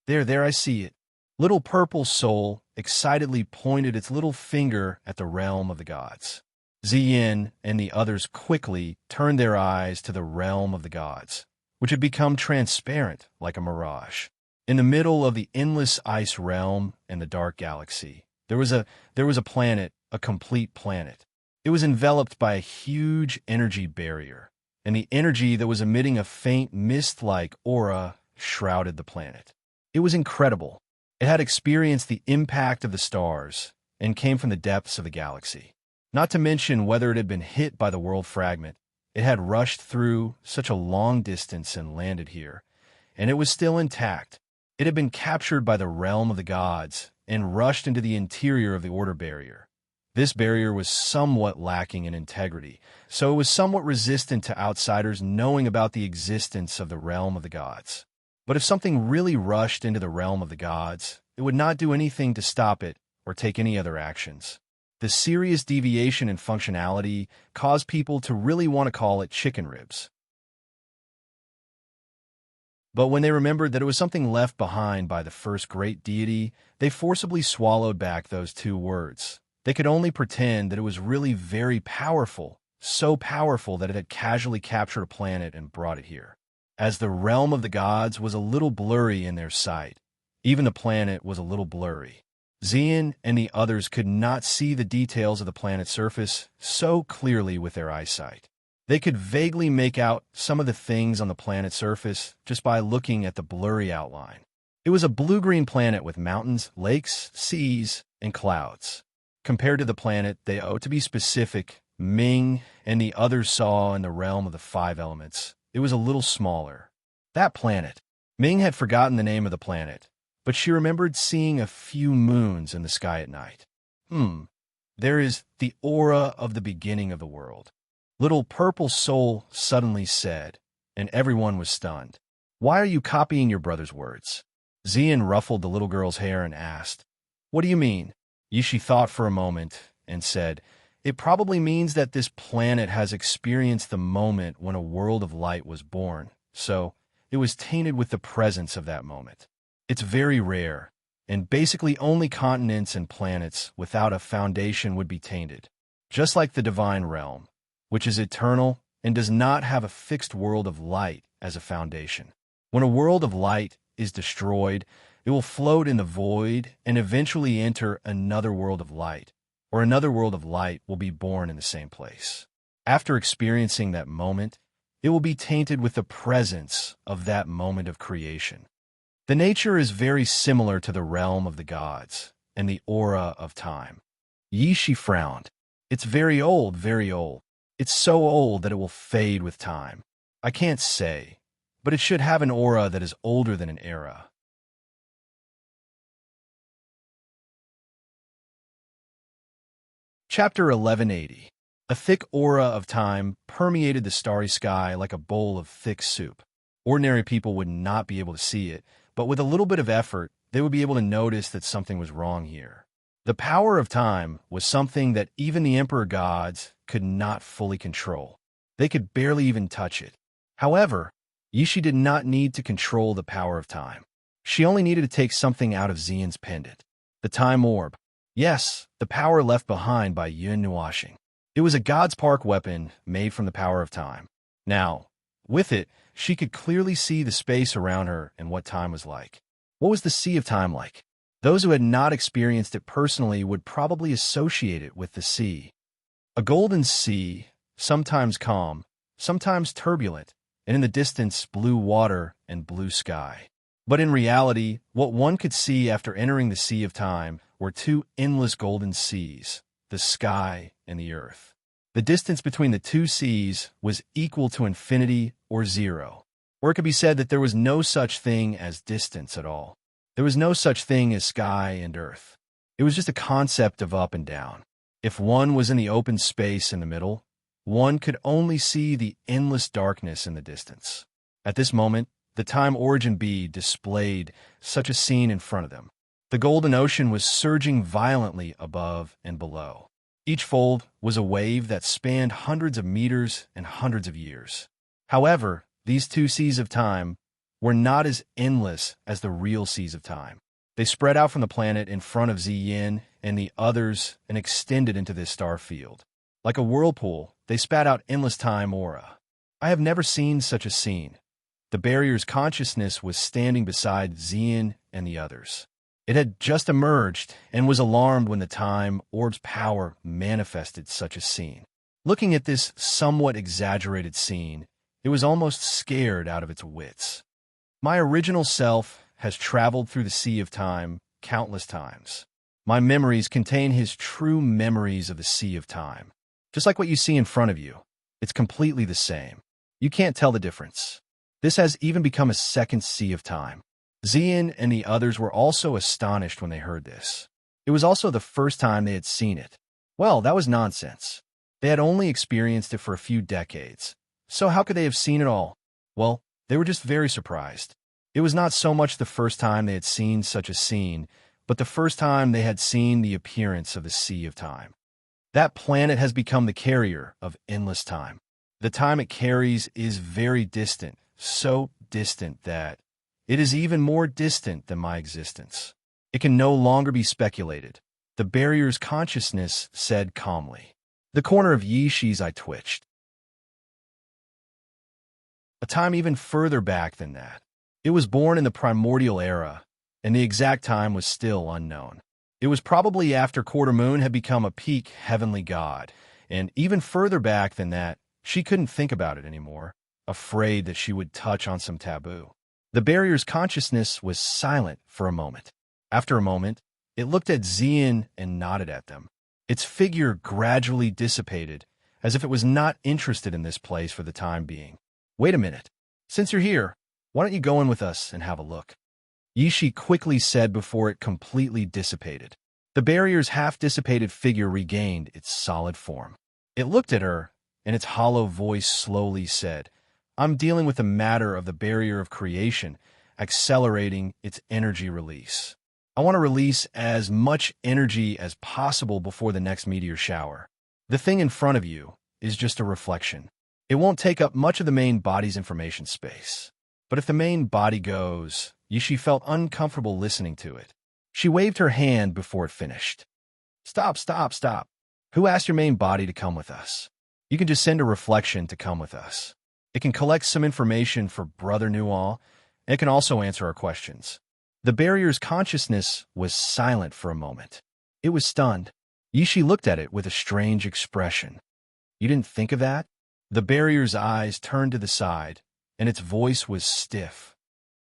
There, I see it. Little Purple Soul excitedly pointed its little finger at the realm of the gods. Zian and the others quickly turned their eyes to the realm of the gods, which had become transparent like a mirage. In the middle of the endless ice realm and the dark galaxy, there was a planet, a complete planet. It was enveloped by a huge energy barrier, and the energy that was emitting a faint mist-like aura shrouded the planet. It was incredible. It had experienced the impact of the stars and came from the depths of the galaxy. Not to mention whether it had been hit by the world fragment, it had rushed through such a long distance and landed here, and it was still intact. It had been captured by the realm of the gods and rushed into the interior of the order barrier. This barrier was somewhat lacking in integrity, so it was somewhat resistant to outsiders knowing about the existence of the realm of the gods. But if something really rushed into the realm of the gods, it would not do anything to stop it or take any other actions. The serious deviation in functionality caused people to really want to call it chicken ribs. But when they remembered that it was something left behind by the first great deity, they forcibly swallowed back those 2 words. They could only pretend that it was really very powerful, so powerful that it had casually captured a planet and brought it here. as the realm of the gods was a little blurry in their sight. Even the planet was a little blurry. Xian and the others could not see the details of the planet's surface so clearly with their eyesight. They could vaguely make out some of the things on the planet's surface just by looking at the blurry outline. It was a blue-green planet with mountains, lakes, seas, and clouds. Compared to the planet they to be specific, Ming and the others saw in the realm of the five elements, it was a little smaller. That planet. Ming had forgotten the name of the planet, but she remembered seeing a few moons in the sky at night. There is the aura of the beginning of the world. Little Purple Soul suddenly said, and everyone was stunned. Why are you copying your brother's words? Xian ruffled the little girl's hair and asked, What do you mean? Yishi thought for a moment and said, It probably means that this planet has experienced the moment when a world of light was born, so it was tainted with the presence of that moment. It's very rare, and basically only continents and planets without a foundation would be tainted, just like the divine realm, which is eternal and does not have a fixed world of light as a foundation. When a world of light is destroyed, it will float in the void and eventually enter another world of light, or another world of light will be born in the same place. After experiencing that moment, it will be tainted with the presence of that moment of creation. The nature is very similar to the realm of the gods and the aura of time. Yishi frowned. It's very old, very old. It's so old that it will fade with time. I can't say, but it should have an aura that is older than an era. Chapter 1180. A thick aura of time permeated the starry sky like a bowl of thick soup. Ordinary people would not be able to see it, but with a little bit of effort, they would be able to notice that something was wrong here. The power of time was something that even the emperor gods could not fully control. They could barely even touch it. However, Yishi did not need to control the power of time. She only needed to take something out of Xian's pendant. The time orb. Yes, the power left behind by Yun Nuashing. It was a God's Park weapon made from the power of time. Now, with it, she could clearly see the space around her and what time was like. What was the Sea of Time like? Those who had not experienced it personally would probably associate it with the sea. A golden sea, sometimes calm, sometimes turbulent, and in the distance blue water and blue sky. But in reality, what one could see after entering the Sea of Time were two endless golden seas, the sky and the earth. The distance between the two seas was equal to infinity or zero. Or it could be said that there was no such thing as distance at all. There was no such thing as sky and earth. It was just a concept of up and down. If one was in the open space in the middle, one could only see the endless darkness in the distance. At this moment, the time origin bead displayed such a scene in front of them. The golden ocean was surging violently above and below. Each fold was a wave that spanned hundreds of meters and hundreds of years. However, these two seas of time were not as endless as the real seas of time. They spread out from the planet in front of Ziyin and the others and extended into this star field. Like a whirlpool, they spat out endless time aura. I have never seen such a scene. The barrier's consciousness was standing beside Ziyin and the others. It had just emerged and was alarmed when the time orb's power manifested such a scene. Looking at this somewhat exaggerated scene, it was almost scared out of its wits. My original self has traveled through the Sea of Time countless times. My memories contain his true memories of the Sea of Time. Just like what you see in front of you, it's completely the same. You can't tell the difference. This has even become a second Sea of Time. Xian and the others were also astonished when they heard this. It was also the first time they had seen it. Well, that was nonsense. They had only experienced it for a few decades. So how could they have seen it all? Well, they were just very surprised. It was not so much the first time they had seen such a scene, but the first time they had seen the appearance of the Sea of Time. That planet has become the carrier of endless time. The time it carries is very distant, so distant that it is even more distant than my existence. It can no longer be speculated. The barrier's consciousness said calmly. The corner of Yishi's eye twitched. a time even further back than that. It was born in the primordial era, and the exact time was still unknown. It was probably after Quarter Moon had become a peak heavenly god, and even further back than that, she couldn't think about it anymore, afraid that she would touch on some taboo. The barrier's consciousness was silent for a moment. After a moment, it looked at Xian and nodded at them. Its figure gradually dissipated, as if it was not interested in this place for the time being. Wait a minute. Since you're here, why don't you go in with us and have a look? Yishi quickly said before it completely dissipated. The barrier's half-dissipated figure regained its solid form. It looked at her, and its hollow voice slowly said, I'm dealing with the matter of the barrier of creation, accelerating its energy release. I want to release as much energy as possible before the next meteor shower. The thing in front of you is just a reflection. It won't take up much of the main body's information space. But if the main body goes, Yishi felt uncomfortable listening to it. She waved her hand before it finished. Stop, stop, stop. Who asked your main body to come with us? You can just send a reflection to come with us. It can collect some information for Brother Nual, and it can also answer our questions. The barrier's consciousness was silent for a moment. It was stunned. Yishi looked at it with a strange expression. You didn't think of that? The barrier's eyes turned to the side, and its voice was stiff.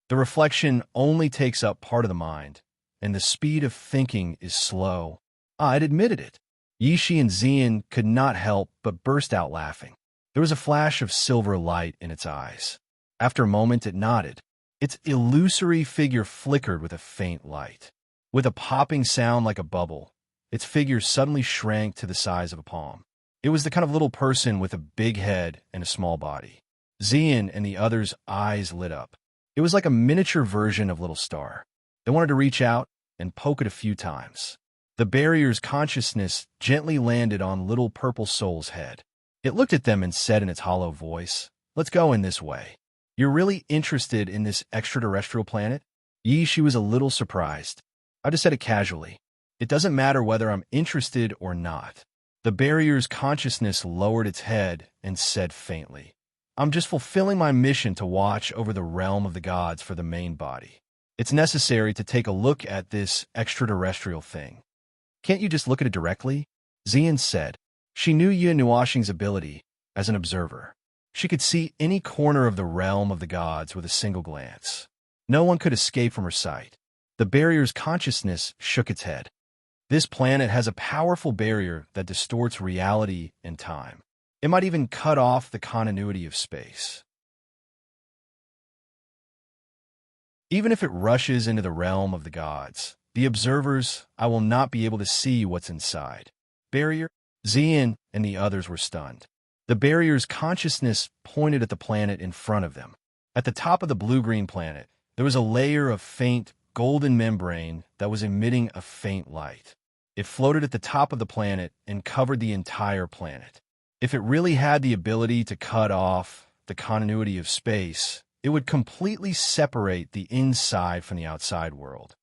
The reflection only takes up part of the mind, and the speed of thinking is slow. It admitted it. Yishi and Xian could not help but burst out laughing. There was a flash of silver light in its eyes. After a moment, it nodded. Its illusory figure flickered with a faint light. With a popping sound like a bubble, its figure suddenly shrank to the size of a palm. It was the kind of little person with a big head and a small body. Xian and the others' eyes lit up. It was like a miniature version of Little Star. They wanted to reach out and poke it a few times. The barrier's consciousness gently landed on Little Purple Soul's head. It looked at them and said in its hollow voice, Let's go in this way. You're really interested in this extraterrestrial planet? She was a little surprised. I just said it casually. It doesn't matter whether I'm interested or not. The barrier's consciousness lowered its head and said faintly, I'm just fulfilling my mission to watch over the realm of the gods for the main body. It's necessary to take a look at this extraterrestrial thing. Can't you just look at it directly? Xian said. She knew Yun Nuashing's ability as an observer. She could see any corner of the realm of the gods with a single glance. No one could escape from her sight. The barrier's consciousness shook its head. This planet has a powerful barrier that distorts reality and time. It might even cut off the continuity of space. Even if it rushes into the realm of the gods, the observers, I will not be able to see what's inside. Barrier, Xian and the others were stunned. The barrier's consciousness pointed at the planet in front of them. At the top of the blue-green planet, there was a layer of faint, golden membrane that was emitting a faint light. It floated at the top of the planet and covered the entire planet. If it really had the ability to cut off the continuity of space, it would completely separate the inside from the outside world.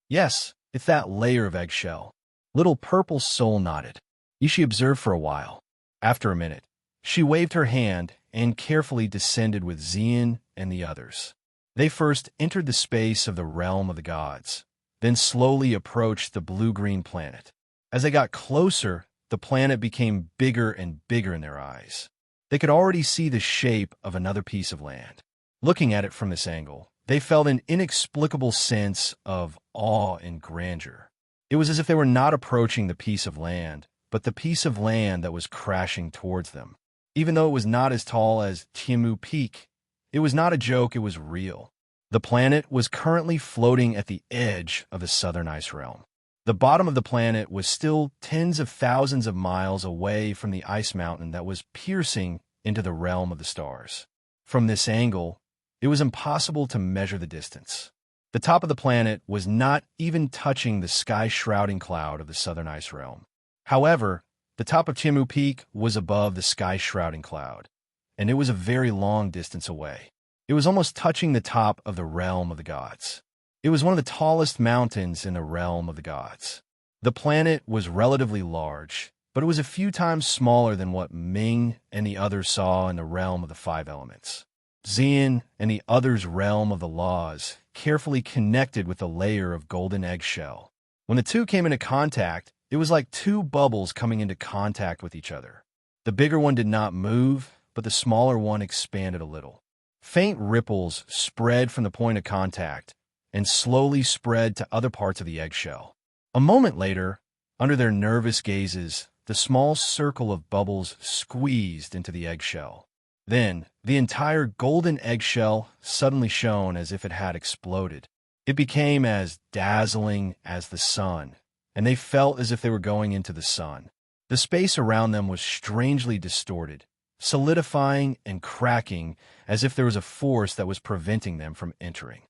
Yes, it's that layer of eggshell. Little Purple Soul nodded. Yishi observed for a while. After a minute, she waved her hand and carefully descended with Xian and the others. They first entered the space of the realm of the gods, then slowly approached the blue-green planet. As they got closer, the planet became bigger and bigger in their eyes. They could already see the shape of another piece of land. Looking at it from this angle, they felt an inexplicable sense of awe and grandeur. It was as if they were not approaching the piece of land, but the piece of land that was crashing towards them. Even though it was not as tall as Timu Peak, it was not a joke, it was real. The planet was currently floating at the edge of the southern ice realm. The bottom of the planet was still tens of thousands of miles away from the ice mountain that was piercing into the realm of the stars. From this angle, it was impossible to measure the distance. The top of the planet was not even touching the sky-shrouding cloud of the southern ice realm. However, the top of Timu Peak was above the sky-shrouding cloud, and it was a very long distance away. It was almost touching the top of the realm of the gods. It was one of the tallest mountains in the realm of the gods. The planet was relatively large, but it was a few times smaller than what Ming and the others saw in the realm of the five elements. Xian and the other's realm of the laws, carefully connected with a layer of golden eggshell. When the two came into contact, it was like two bubbles coming into contact with each other. The bigger one did not move, but the smaller one expanded a little. Faint ripples spread from the point of contact and slowly spread to other parts of the eggshell. A moment later, under their nervous gazes, the small circle of bubbles squeezed into the eggshell. Then, the entire golden eggshell suddenly shone as if it had exploded. It became as dazzling as the sun, and they felt as if they were going into the sun. The space around them was strangely distorted, solidifying and cracking as if there was a force that was preventing them from entering.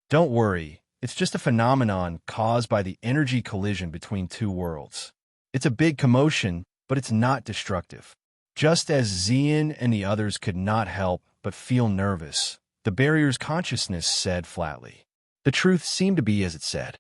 Don't worry, it's just a phenomenon caused by the energy collision between two worlds. It's a big commotion, but it's not destructive. Just as Xian and the others could not help but feel nervous, the barrier's consciousness said flatly. The truth seemed to be as it said.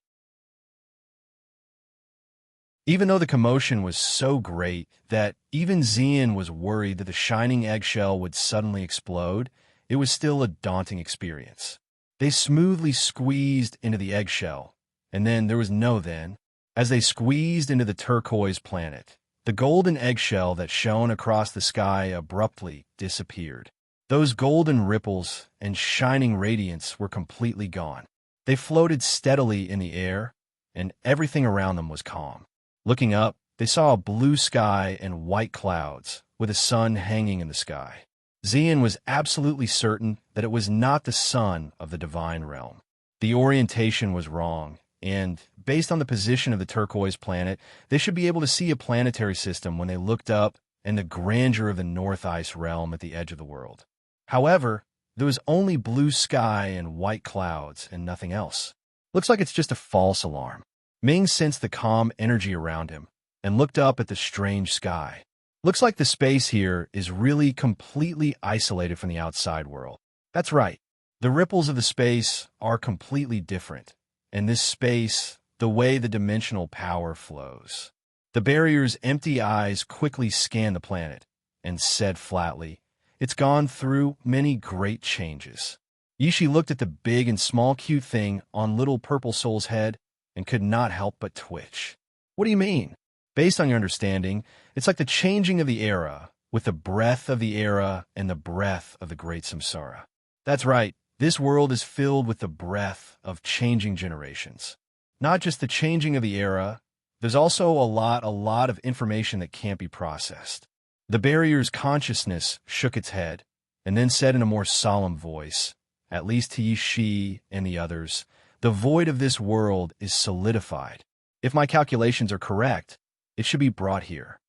Even though the commotion was so great that even Xian was worried that the shining eggshell would suddenly explode, it was still a daunting experience. They smoothly squeezed into the eggshell, and then there was no then. As they squeezed into the turquoise planet, the golden eggshell that shone across the sky abruptly disappeared. Those golden ripples and shining radiance were completely gone. They floated steadily in the air, and everything around them was calm. Looking up, they saw a blue sky and white clouds, with a sun hanging in the sky. Xian was absolutely certain that it was not the sun of the divine realm. The orientation was wrong, and, based on the position of the turquoise planet, they should be able to see a planetary system when they looked up and the grandeur of the North Ice realm at the edge of the world. However, there was only blue sky and white clouds and nothing else. Looks like it's just a false alarm. Ming sensed the calm energy around him and looked up at the strange sky. Looks like the space here is really completely isolated from the outside world. That's right. The ripples of the space are completely different. And this space, the way the dimensional power flows. The barrier's empty eyes quickly scanned the planet and said flatly, "It's gone through many great changes." Yishi looked at the big and small cute thing on little purple soul's head and could not help but twitch. What do you mean? Based on your understanding, it's like the changing of the era, with the breath of the era and the breath of the great samsara. That's right, this world is filled with the breath of changing generations. Not just the changing of the era, there's also a lot of information that can't be processed. The barrier's consciousness shook its head, and then said in a more solemn voice, at least to Yishi and the others, "The void of this world is solidified. If my calculations are correct, it should be brought here."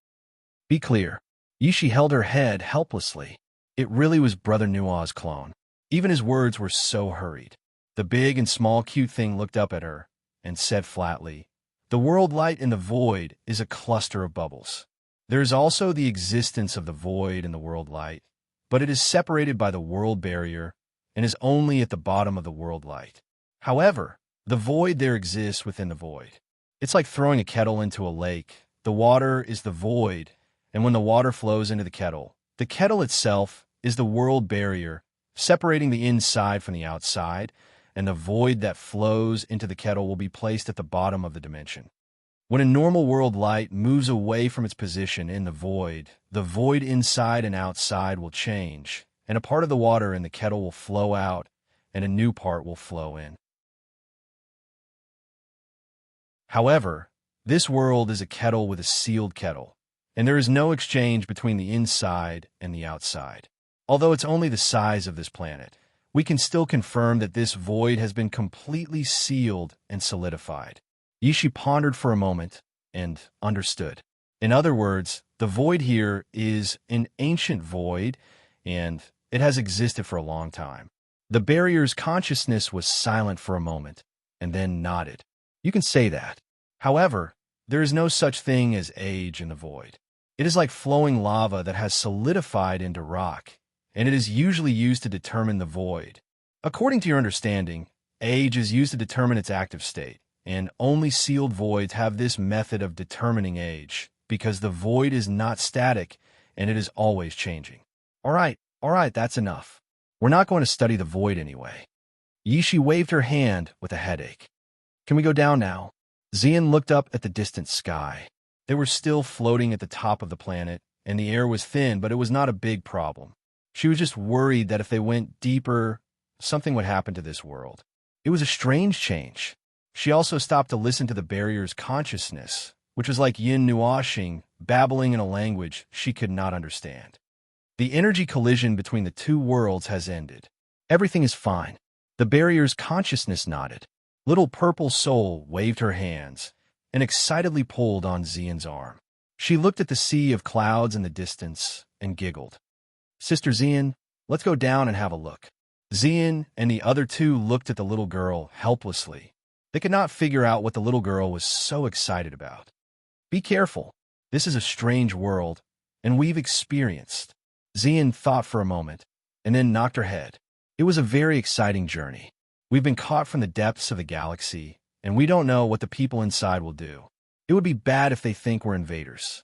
Be clear. Yishi held her head helplessly. It really was Brother Nua's clone. Even his words were so hurried. The big and small cute thing looked up at her and said flatly, "The world light in the void is a cluster of bubbles. There is also the existence of the void in the world light, but it is separated by the world barrier and is only at the bottom of the world light. However, the void there exists within the void. It's like throwing a kettle into a lake. The water is the void, and when the water flows into the kettle itself is the world barrier, separating the inside from the outside, and the void that flows into the kettle will be placed at the bottom of the dimension. When a normal world light moves away from its position in the void inside and outside will change, and a part of the water in the kettle will flow out, and a new part will flow in. However, this world is a kettle with a sealed kettle, and there is no exchange between the inside and the outside. Although it's only the size of this planet, we can still confirm that this void has been completely sealed and solidified. Yishi pondered for a moment and understood. In other words, the void here is an ancient void, and it has existed for a long time. The barrier's consciousness was silent for a moment, and then nodded. You can say that. However, there is no such thing as age in the void. It is like flowing lava that has solidified into rock, and it is usually used to determine the void. According to your understanding, age is used to determine its active state, and only sealed voids have this method of determining age, because the void is not static, and it is always changing. All right, that's enough. We're not going to study the void anyway. Yishi waved her hand with a headache. Can we go down now? Xian looked up at the distant sky. They were still floating at the top of the planet, and the air was thin, but it was not a big problem. She was just worried that if they went deeper, something would happen to this world. It was a strange change. She also stopped to listen to the barrier's consciousness, which was like yin nuashing, babbling in a language she could not understand. The energy collision between the two worlds has ended. Everything is fine. The barrier's consciousness nodded. Little purple soul waved her hands and excitedly pulled on Xian's arm. She looked at the sea of clouds in the distance and giggled. Sister Xian, let's go down and have a look. Xian and the other two looked at the little girl helplessly. They could not figure out what the little girl was so excited about. Be careful. This is a strange world, and we've experienced. Xian thought for a moment, and then knocked her head. It was a very exciting journey. We've been caught from the depths of the galaxy, and we don't know what the people inside will do. It would be bad if they think we're invaders.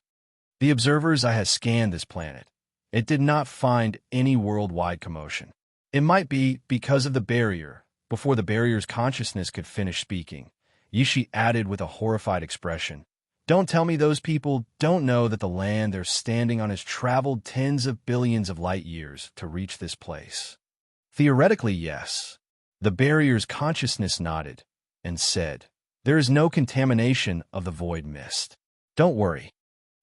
The observers I have scanned this planet. It did not find any worldwide commotion. It might be because of the barrier. Before the barrier's consciousness could finish speaking, Yishi added with a horrified expression, Don't tell me those people don't know that the land they're standing on has traveled tens of billions of light years to reach this place. Theoretically, yes. The barrier's consciousness nodded and said, There is no contamination of the void mist. Don't worry.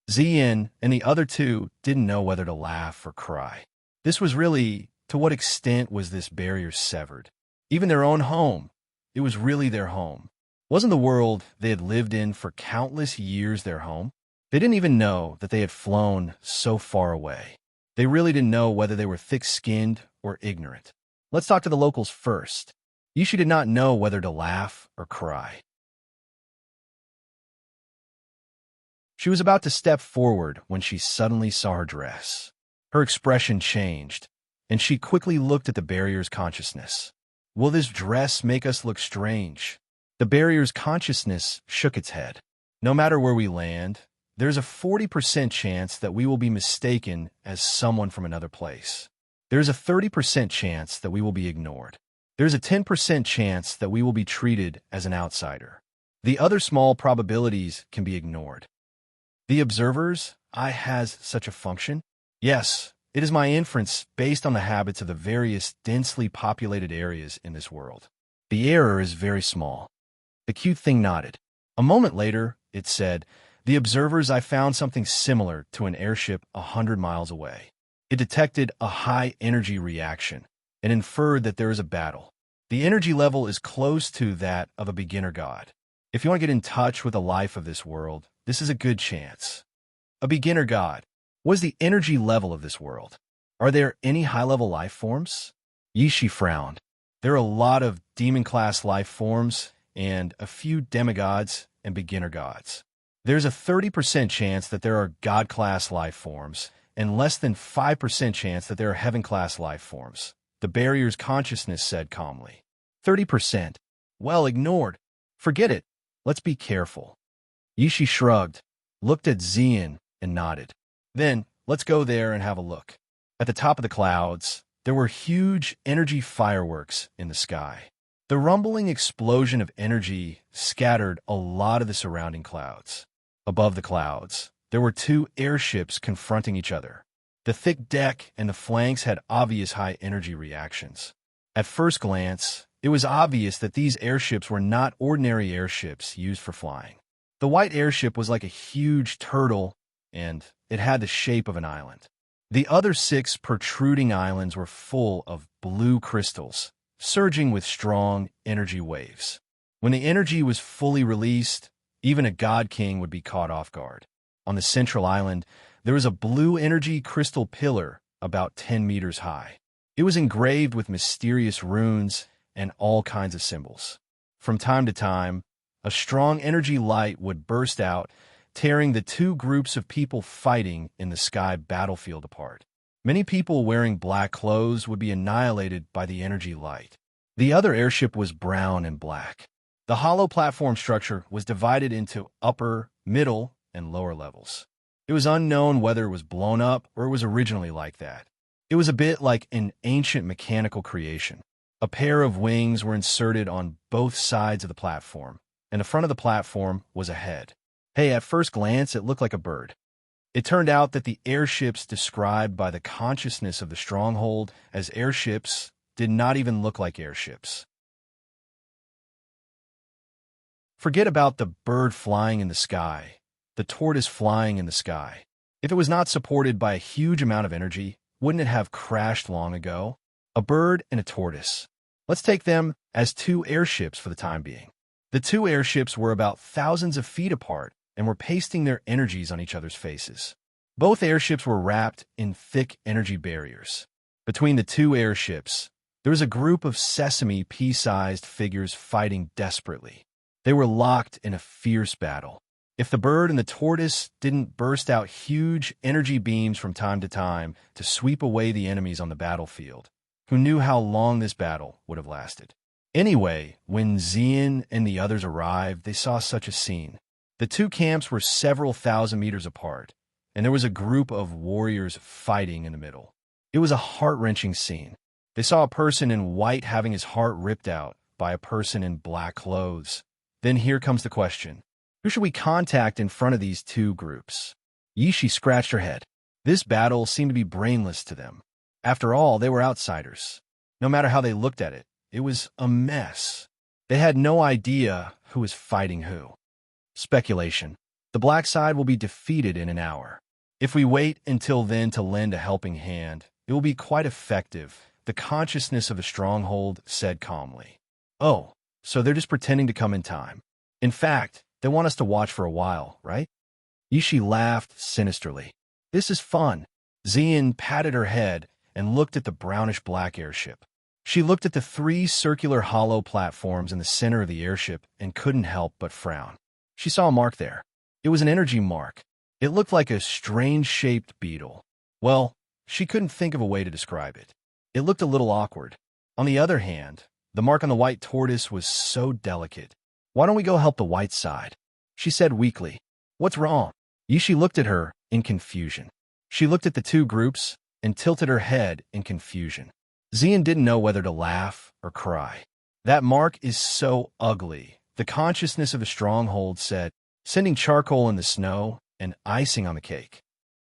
Xian and the other two didn't know whether to laugh or cry. This was really, to what extent was this barrier severed? Even their own home. It was really their home. Wasn't the world they had lived in for countless years their home? They didn't even know that they had flown so far away. They really didn't know whether they were thick-skinned or ignorant. Let's talk to the locals first. Yishi did not know whether to laugh or cry. She was about to step forward when she suddenly saw her dress. Her expression changed, and she quickly looked at the barrier's consciousness. Will this dress make us look strange? The barrier's consciousness shook its head. No matter where we land, there's a 40% chance that we will be mistaken as someone from another place. There's a 30% chance that we will be ignored. There's a 10% chance that we will be treated as an outsider. The other small probabilities can be ignored. The observers, I has such a function? Yes. It is my inference based on the habits of the various densely populated areas in this world. The error is very small. The cute thing nodded. A moment later, it said, The observers, I found something similar to an airship 100 miles away. It detected a high energy reaction and inferred that there is a battle. The energy level is close to that of a beginner god. If you want to get in touch with the life of this world, this is a good chance. A beginner god. What is the energy level of this world? Are there any high-level life forms? Yishi frowned. There are a lot of demon-class life forms and a few demigods and beginner gods. There's a 30% chance that there are god-class life forms and less than 5% chance that there are heaven-class life forms. The barrier's consciousness said calmly. 30%. Well, ignored. Forget it. Let's be careful. Yishi shrugged, looked at Xian, and nodded. Then, let's go there and have a look. At the top of the clouds, there were huge energy fireworks in the sky. The rumbling explosion of energy scattered a lot of the surrounding clouds. Above the clouds, there were two airships confronting each other. The thick deck and the flanks had obvious high energy reactions. At first glance, it was obvious that these airships were not ordinary airships used for flying. The white airship was like a huge turtle, and it had the shape of an island. The other 6 protruding islands were full of blue crystals, surging with strong energy waves. When the energy was fully released, even a god king would be caught off guard. On the central island, there was a blue energy crystal pillar about 10 meters high. It was engraved with mysterious runes and all kinds of symbols. From time to time, a strong energy light would burst out, tearing the two groups of people fighting in the sky battlefield apart. Many people wearing black clothes would be annihilated by the energy light. The other airship was brown and black. The hollow platform structure was divided into upper, middle, and lower levels. It was unknown whether it was blown up or it was originally like that. It It was a bit like an ancient mechanical creation. A pair of wings were inserted on both sides of the platform, and the front of the platform was a head. Hey, at first glance, it looked like a bird. It turned out that the airships described by the consciousness of the stronghold as airships did not even look like airships. Forget about the bird flying in the sky, the tortoise flying in the sky. If it was not supported by a huge amount of energy, wouldn't it have crashed long ago? A bird and a tortoise. Let's take them as two airships for the time being. The two airships were about thousands of feet apart and were pasting their energies on each other's faces. Both airships were wrapped in thick energy barriers. Between the two airships, there was a group of sesame pea-sized figures fighting desperately. They were locked in a fierce battle. If the bird and the tortoise didn't burst out huge energy beams from time to sweep away the enemies on the battlefield, who knew how long this battle would have lasted? Anyway, when Xian and the others arrived, they saw such a scene. The two camps were several thousand meters apart, and there was a group of warriors fighting in the middle. It was a heart-wrenching scene. They saw a person in white having his heart ripped out by a person in black clothes. Then here comes the question. Who should we contact in front of these two groups? Yishi scratched her head. This battle seemed to be brainless to them. After all, they were outsiders. No matter how they looked at it, it was a mess. They had no idea who was fighting who. Speculation. The black side will be defeated in an hour. If we wait until then to lend a helping hand, it will be quite effective, the consciousness of the stronghold said calmly. Oh, so they're just pretending to come in time. In fact, they want us to watch for a while, right? Yishi laughed sinisterly. This is fun. Xian patted her head and looked at the brownish-black airship. She looked at the three circular hollow platforms in the center of the airship and couldn't help but frown. She saw a mark there. It was an energy mark. It looked like a strange-shaped beetle. Well, she couldn't think of a way to describe it. It looked a little awkward. On the other hand, the mark on the white tortoise was so delicate. Why don't we go help the white side? She said weakly. What's wrong? Yishi looked at her in confusion. She looked at the two groups and tilted her head in confusion. Xian didn't know whether to laugh or cry. That mark is so ugly, the consciousness of a stronghold said, sending charcoal in the snow and icing on the cake.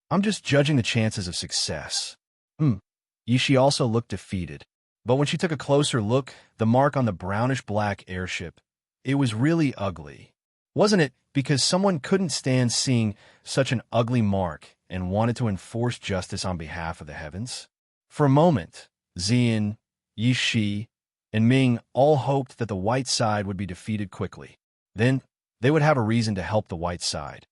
I'm just judging the chances of success. Yishi also looked defeated. But when she took a closer look, the mark on the brownish-black airship, it was really ugly. Wasn't it because someone couldn't stand seeing such an ugly mark and wanted to enforce justice on behalf of the heavens? For a moment, Xian, Yishi, and Ming all hoped that the white side would be defeated quickly. Then, they would have a reason to help the white side.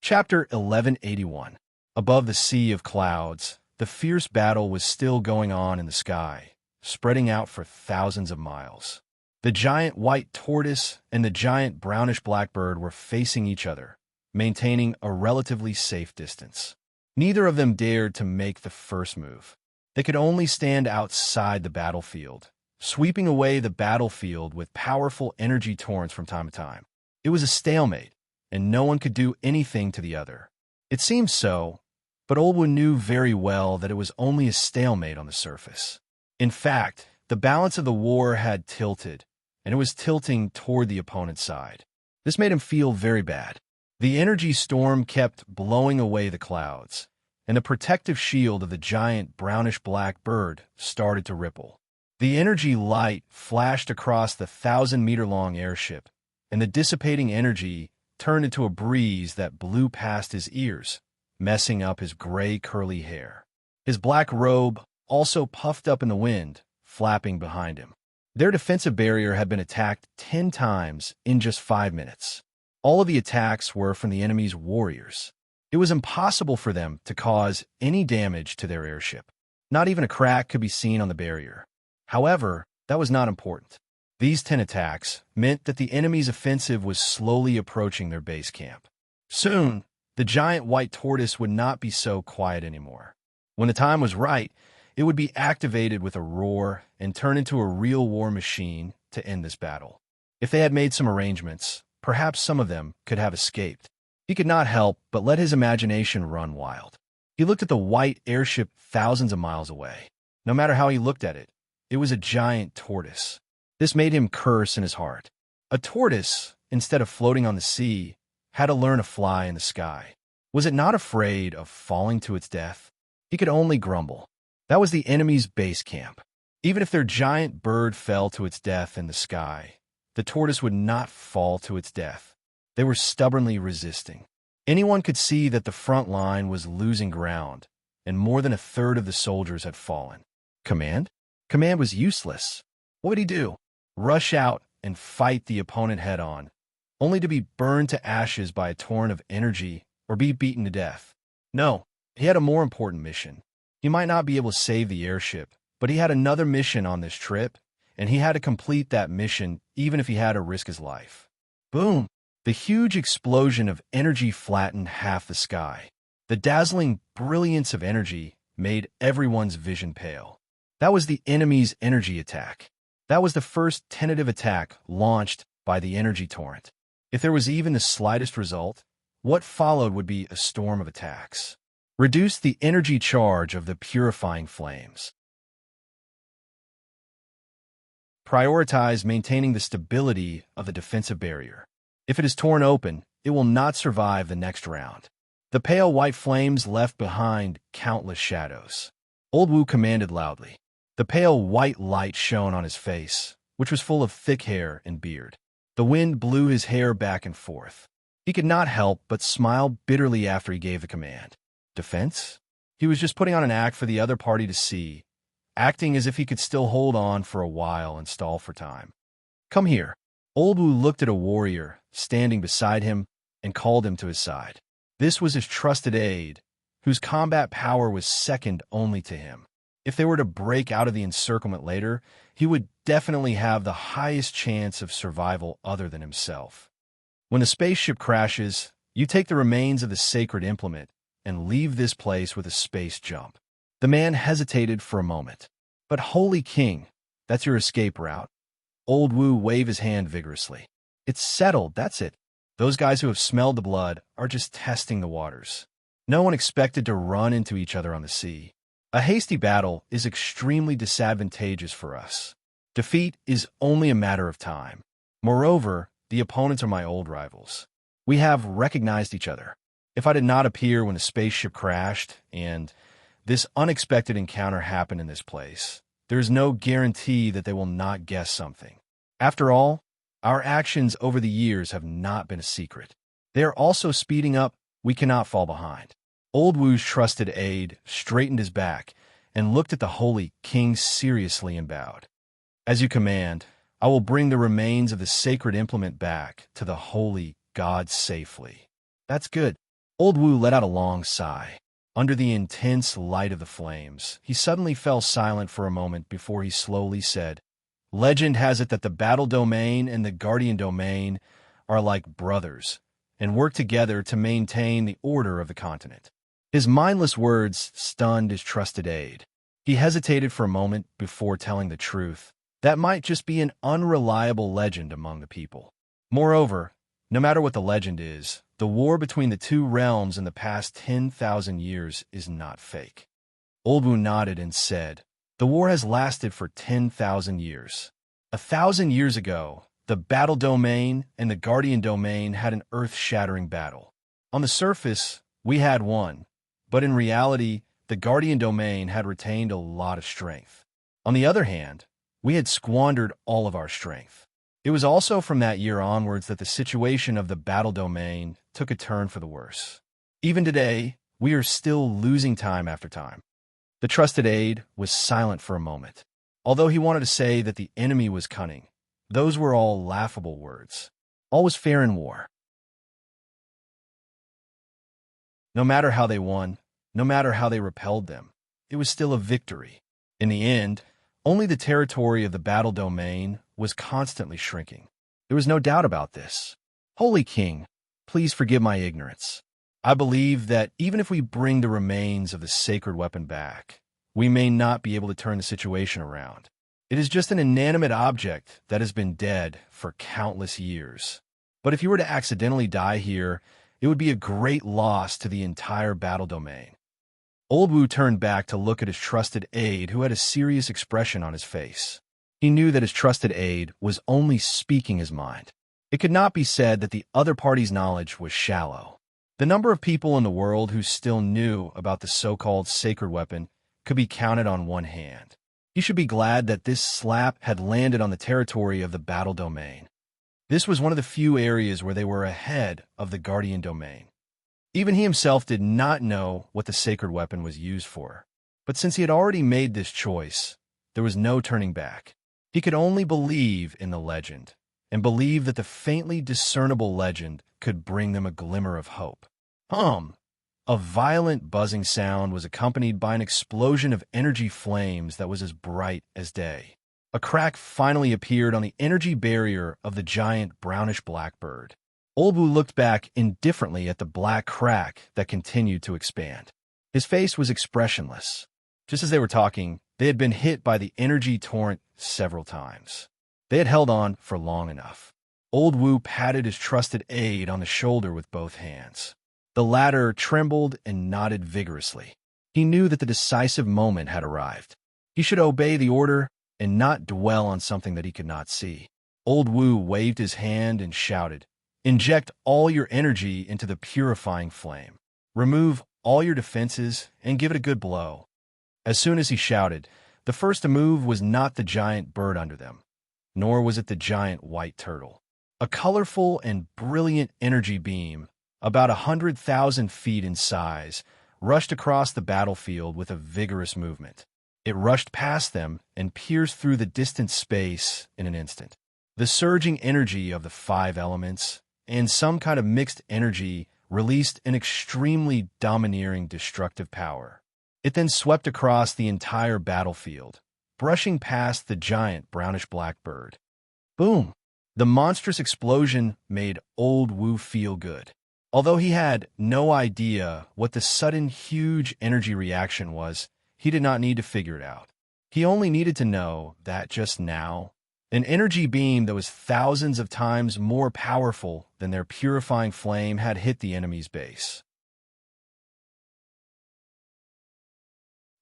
Chapter 1181. Above the sea of clouds, the fierce battle was still going on in the sky, spreading out for thousands of miles. The giant white tortoise and the giant brownish blackbird were facing each other, maintaining a relatively safe distance. Neither of them dared to make the first move. They could only stand outside the battlefield, sweeping away the battlefield with powerful energy torrents from time to time. It was a stalemate, and no one could do anything to the other. It seemed so, but Olwen knew very well that it was only a stalemate on the surface. In fact, the balance of the war had tilted, and it was tilting toward the opponent's side. This made him feel very bad. The energy storm kept blowing away the clouds, and the protective shield of the giant brownish-black bird started to ripple. The energy light flashed across the 1,000-meter-long airship, and the dissipating energy turned into a breeze that blew past his ears, messing up his gray curly hair. His black robe also puffed up in the wind, flapping behind him. Their defensive barrier had been attacked 10 times in just 5 minutes. All of the attacks were from the enemy's warriors. It was impossible for them to cause any damage to their airship. Not even a crack could be seen on the barrier. However, that was not important. These 10 attacks meant that the enemy's offensive was slowly approaching their base camp. Soon, the giant white tortoise would not be so quiet anymore. When the time was right, it would be activated with a roar and turn into a real war machine to end this battle. If they had made some arrangements, perhaps some of them could have escaped. He could not help but let his imagination run wild. He looked at the white airship thousands of miles away. No matter how he looked at it, it was a giant tortoise. This made him curse in his heart. A tortoise, instead of floating on the sea, had to learn to fly in the sky. Was it not afraid of falling to its death? He could only grumble. That was the enemy's base camp. Even if their giant bird fell to its death in the sky, the tortoise would not fall to its death. They were stubbornly resisting. Anyone could see that the front line was losing ground, and more than a third of the soldiers had fallen. Command? Command was useless. What would he do? Rush out and fight the opponent head-on, only to be burned to ashes by a torrent of energy or be beaten to death? No, he had a more important mission. He might not be able to save the airship, but he had another mission on this trip, and he had to complete that mission even if he had to risk his life. Boom! The huge explosion of energy flattened half the sky. The dazzling brilliance of energy made everyone's vision pale. That was the enemy's energy attack. That was the first tentative attack launched by the energy torrent. If there was even the slightest result, what followed would be a storm of attacks. Reduce the energy charge of the purifying flames. Prioritize maintaining the stability of the defensive barrier. If it is torn open, it will not survive the next round. The pale white flames left behind countless shadows. Old Wu commanded loudly. The pale white light shone on his face, which was full of thick hair and beard. The wind blew his hair back and forth. He could not help but smile bitterly after he gave the command. Defense? He was just putting on an act for the other party to see, acting as if he could still hold on for a while and stall for time. Come here. Old Wu looked at a warrior standing beside him and called him to his side. This was his trusted aide, whose combat power was second only to him. If they were to break out of the encirclement later, he would definitely have the highest chance of survival other than himself. When the spaceship crashes, you take the remains of the sacred implement and leave this place with a space jump. The man hesitated for a moment. But Holy King, that's your escape route. Old Wu waved his hand vigorously. It's settled, that's it. Those guys who have smelled the blood are just testing the waters. No one expected to run into each other on the sea. A hasty battle is extremely disadvantageous for us. Defeat is only a matter of time. Moreover, the opponents are my old rivals. We have recognized each other. If I did not appear when the spaceship crashed, and this unexpected encounter happened in this place, there is no guarantee that they will not guess something. After all, our actions over the years have not been a secret. They are also speeding up. We cannot fall behind. Old Wu's trusted aide straightened his back and looked at the Holy King seriously and bowed. As you command, I will bring the remains of the sacred implement back to the holy God safely. That's good. Old Wu let out a long sigh. Under the intense light of the flames, he suddenly fell silent for a moment before he slowly said, Legend has it that the battle domain and the guardian domain are like brothers and work together to maintain the order of the continent. His mindless words stunned his trusted aide. He hesitated for a moment before telling the truth. That might just be an unreliable legend among the people. Moreover, no matter what the legend is, the war between the two realms in the past 10,000 years is not fake. Old Wu nodded and said, The war has lasted for 10,000 years. 1,000 years ago, the battle domain and the guardian domain had an earth-shattering battle. On the surface, we had won, but in reality, the guardian domain had retained a lot of strength. On the other hand, we had squandered all of our strength. It was also from that year onwards that the situation of the battle domain took a turn for the worse. Even today, we are still losing time after time. The trusted aide was silent for a moment. Although he wanted to say that the enemy was cunning, those were all laughable words. All was fair in war. No matter how they won, no matter how they repelled them, it was still a victory. In the end, only the territory of the battle domain was constantly shrinking. There was no doubt about this. Holy King, please forgive my ignorance. I believe that even if we bring the remains of the sacred weapon back, we may not be able to turn the situation around. It is just an inanimate object that has been dead for countless years. But if you were to accidentally die here it would be a great loss to the entire battle domain. Old Wu turned back to look at his trusted aide, who had a serious expression on his face. He knew that his trusted aide was only speaking his mind. It could not be said that the other party's knowledge was shallow. The number of people in the world who still knew about the so-called sacred weapon could be counted on one hand. He should be glad that this slap had landed on the territory of the battle domain. This was one of the few areas where they were ahead of the guardian domain. Even he himself did not know what the sacred weapon was used for. But since he had already made this choice, there was no turning back. He could only believe in the legend, and believe that the faintly discernible legend could bring them a glimmer of hope. A violent buzzing sound was accompanied by an explosion of energy flames that was as bright as day. A crack finally appeared on the energy barrier of the giant brownish blackbird. Old Wu looked back indifferently at the black crack that continued to expand. His face was expressionless. Just as they were talking, they had been hit by the energy torrent several times. They had held on for long enough. Old Wu patted his trusted aide on the shoulder with both hands. The latter trembled and nodded vigorously. He knew that the decisive moment had arrived. He should obey the order and not dwell on something that he could not see. Old Wu waved his hand and shouted, "Inject all your energy into the purifying flame. Remove all your defenses and give it a good blow." As soon as he shouted, the first to move was not the giant bird under them, nor was it the giant white turtle. A colorful and brilliant energy beam, about 100,000 feet in size, rushed across the battlefield with a vigorous movement. It rushed past them and pierced through the distant space in an instant. The surging energy of the 5 elements and some kind of mixed energy released an extremely domineering destructive power. It then swept across the entire battlefield, brushing past the giant brownish blackbird. Boom! The monstrous explosion made Old Wu feel good. Although he had no idea what the sudden huge energy reaction was, he did not need to figure it out. He only needed to know that just now, an energy beam that was thousands of times more powerful than their purifying flame had hit the enemy's base.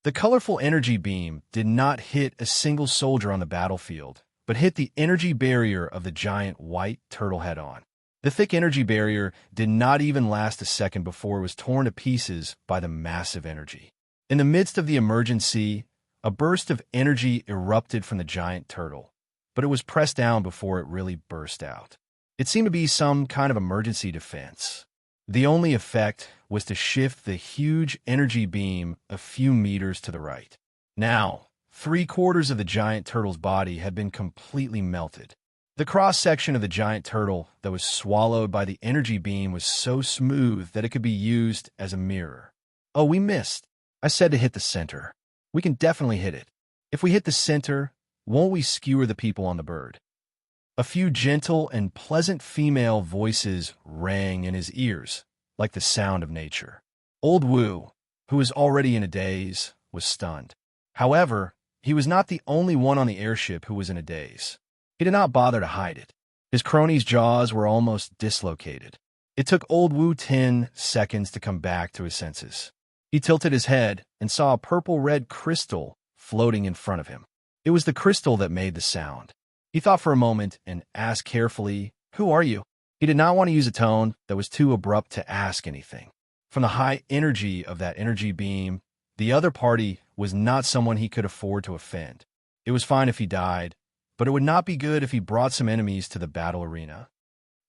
The colorful energy beam did not hit a single soldier on the battlefield, but hit the energy barrier of the giant white turtle head-on. The thick energy barrier did not even last a second before it was torn to pieces by the massive energy. In the midst of the emergency, a burst of energy erupted from the giant turtle, but it was pressed down before it really burst out. It seemed to be some kind of emergency defense. The only effect was to shift the huge energy beam a few meters to the right. Now, 3/4 of the giant turtle's body had been completely melted. The cross-section of the giant turtle that was swallowed by the energy beam was so smooth that it could be used as a mirror. "Oh, we missed. I said to hit the center. We can definitely hit it. If we hit the center, won't we skewer the people on the bird?" A few gentle and pleasant female voices rang in his ears, like the sound of nature. Old Wu, who was already in a daze, was stunned. However, he was not the only one on the airship who was in a daze. He did not bother to hide it. His cronies' jaws were almost dislocated. It took Old Wu 10 seconds to come back to his senses. He tilted his head and saw a purple-red crystal floating in front of him. It was the crystal that made the sound. He thought for a moment and asked carefully, "Who are you?" He did not want to use a tone that was too abrupt to ask anything. From the high energy of that energy beam, the other party was not someone he could afford to offend. It was fine if he died, but it would not be good if he brought some enemies to the battle arena.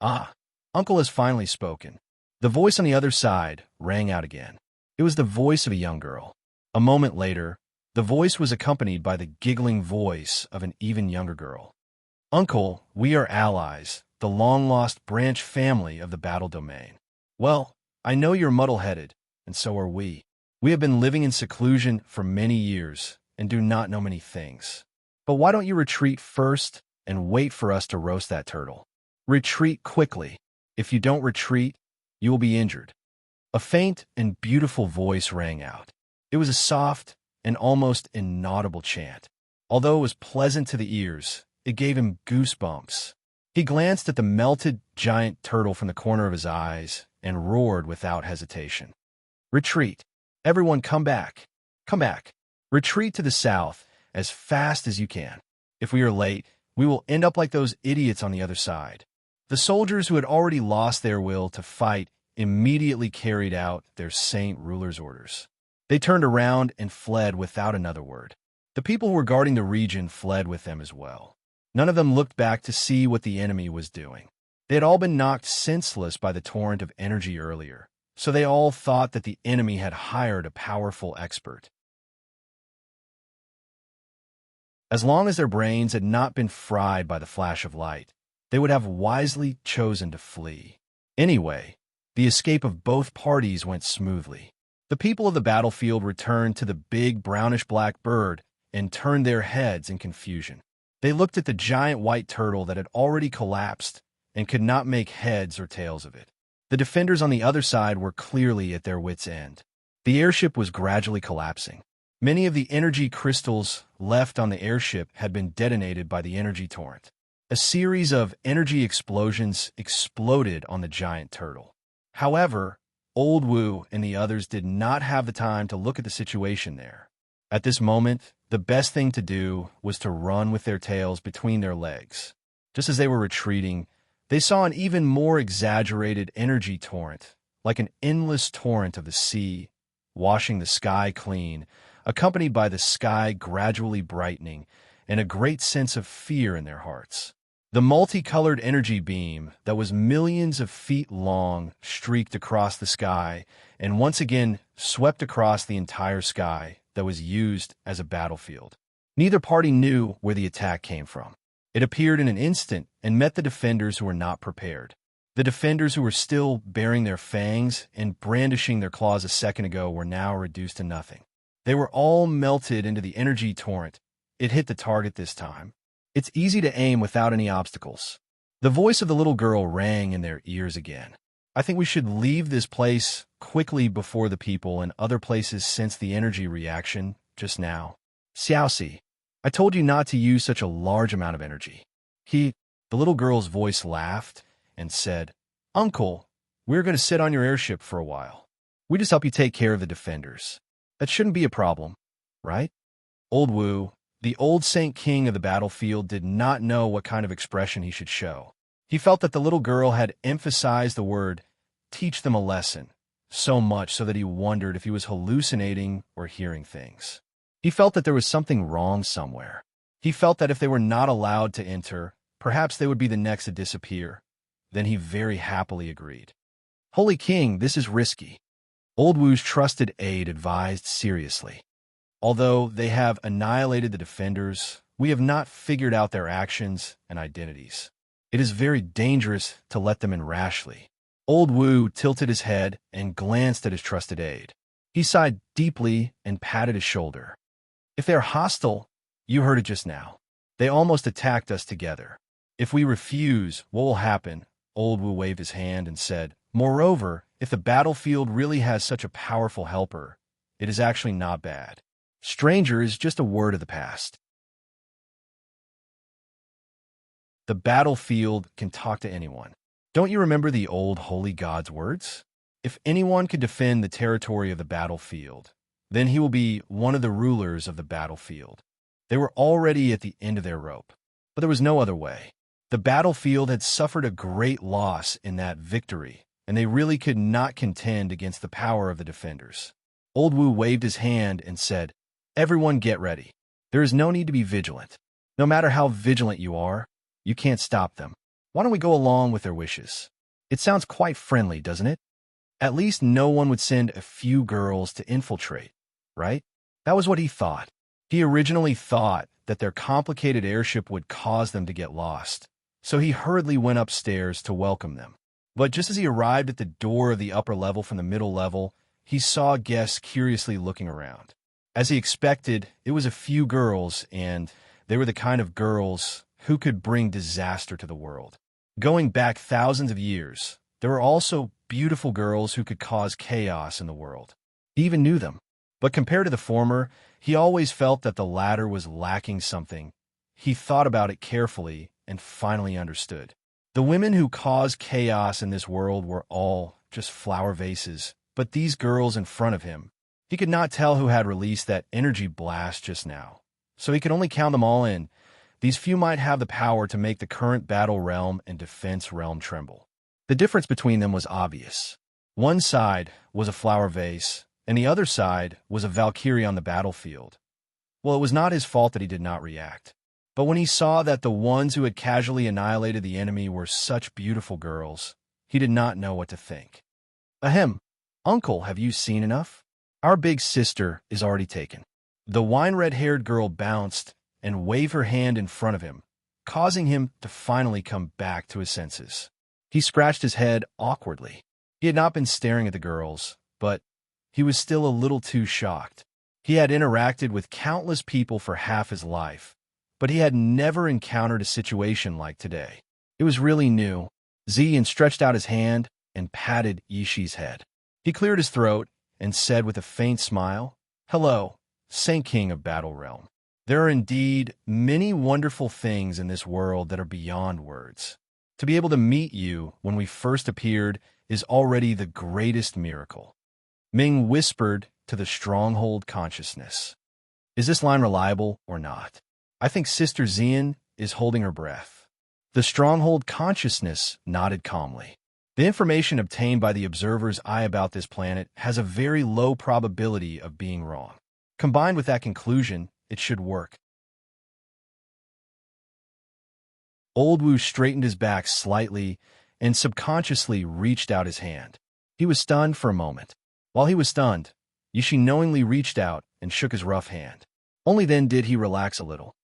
"Ah, Uncle has finally spoken." The voice on the other side rang out again. It was the voice of a young girl. A moment later, the voice was accompanied by the giggling voice of an even younger girl. "Uncle, we are allies, the long-lost branch family of the battle domain. Well, I know you're muddle-headed, and so are we. We have been living in seclusion for many years and do not know many things. But why don't you retreat first and wait for us to roast that turtle? Retreat quickly. If you don't retreat, you will be injured." A faint and beautiful voice rang out. It was a soft and almost inaudible chant. Although it was pleasant to the ears, it gave him goosebumps. He glanced at the melted giant turtle from the corner of his eyes and roared without hesitation. Retreat! Everyone come back! Come back! Retreat to the south as fast as you can. If we are late, we will end up like those idiots on the other side. The soldiers who had already lost their will to fight immediately carried out their saint ruler's orders. They turned around and fled without another word. The people who were guarding the region fled with them as well. None of them looked back to see what the enemy was doing. They had all been knocked senseless by the torrent of energy earlier, so they all thought that the enemy had hired a powerful expert. As long as their brains had not been fried by the flash of light, they would have wisely chosen to flee. Anyway, the escape of both parties went smoothly. The people of the battlefield returned to the big brownish-black bird and turned their heads in confusion. They looked at the giant white turtle that had already collapsed and could not make heads or tails of it. The defenders on the other side were clearly at their wits' end. The airship was gradually collapsing. Many of the energy crystals left on the airship had been detonated by the energy torrent. A series of energy explosions exploded on the giant turtle. However, Old Wu and the others did not have the time to look at the situation there. At this moment, the best thing to do was to run with their tails between their legs. Just as they were retreating, they saw an even more exaggerated energy torrent, like an endless torrent of the sea, washing the sky clean, accompanied by the sky gradually brightening and a great sense of fear in their hearts. The multicolored energy beam that was millions of feet long streaked across the sky and once again swept across the entire sky that was used as a battlefield. Neither party knew where the attack came from. It appeared in an instant and met the defenders who were not prepared. The defenders who were still baring their fangs and brandishing their claws a second ago were now reduced to nothing. They were all melted into the energy torrent. It hit the target this time. It's easy to aim without any obstacles. The voice of the little girl rang in their ears again. I think we should leave this place quickly before the people and other places sense the energy reaction just now. Xiaoxi, I told you not to use such a large amount of energy. The little girl's voice laughed and said, Uncle, we're going to sit on your airship for a while. We just help you take care of the defenders. That shouldn't be a problem, right? Old Wu, the old Saint King of the battlefield, did not know what kind of expression he should show. He felt that the little girl had emphasized the word, teach them a lesson, so much so that he wondered if he was hallucinating or hearing things. He felt that there was something wrong somewhere. He felt that if they were not allowed to enter, perhaps they would be the next to disappear. Then he very happily agreed. Holy King, this is risky. Old Wu's trusted aide advised seriously. Although they have annihilated the defenders, we have not figured out their actions and identities. It is very dangerous to let them in rashly. Old Wu tilted his head and glanced at his trusted aide. He sighed deeply and patted his shoulder. If they are hostile, you heard it just now. They almost attacked us together. If we refuse, what will happen? Old Wu waved his hand and said, Moreover, if the battlefield really has such a powerful helper, it is actually not bad. Stranger is just a word of the past. The battlefield can talk to anyone. Don't you remember the old holy god's words? If anyone can defend the territory of the battlefield, then he will be one of the rulers of the battlefield. They were already at the end of their rope, but there was no other way. The battlefield had suffered a great loss in that victory, and they really could not contend against the power of the defenders. Old Wu waved his hand and said, Everyone get ready. There is no need to be vigilant. No matter how vigilant you are, you can't stop them. Why don't we go along with their wishes? It sounds quite friendly, doesn't it? At least no one would send a few girls to infiltrate, right? That was what he thought. He originally thought that their complicated airship would cause them to get lost, so he hurriedly went upstairs to welcome them. But just as he arrived at the door of the upper level from the middle level, he saw guests curiously looking around. As he expected, it was a few girls, and they were the kind of girls who could bring disaster to the world. Going back thousands of years, there were also beautiful girls who could cause chaos in the world. He even knew them. But compared to the former, he always felt that the latter was lacking something. He thought about it carefully and finally understood. The women who caused chaos in this world were all just flower vases, but these girls in front of him. He could not tell who had released that energy blast just now, so he could only count them all in. These few might have the power to make the current battle realm and defense realm tremble. The difference between them was obvious. One side was a flower vase, and the other side was a Valkyrie on the battlefield. Well, it was not his fault that he did not react. But when he saw that the ones who had casually annihilated the enemy were such beautiful girls, he did not know what to think. Ahem, Uncle, have you seen enough? Our big sister is already taken. The wine-red-haired girl bounced and waved her hand in front of him, causing him to finally come back to his senses. He scratched his head awkwardly. He had not been staring at the girls, but he was still a little too shocked. He had interacted with countless people for half his life, but he had never encountered a situation like today. It was really new. Zian stretched out his hand and patted Yishi's head. He cleared his throat and said with a faint smile, "Hello, Saint King of Battle Realm. There are indeed many wonderful things in this world that are beyond words. To be able to meet you when we first appeared is already the greatest miracle." Ming whispered to the stronghold consciousness. Is this line reliable or not? I think Sister Zian is holding her breath. The stronghold consciousness nodded calmly. The information obtained by the observer's eye about this planet has a very low probability of being wrong. Combined with that conclusion, it should work. Old Wu straightened his back slightly and subconsciously reached out his hand. He was stunned for a moment. While he was stunned, Yishi knowingly reached out and shook his rough hand. Only then did he relax a little.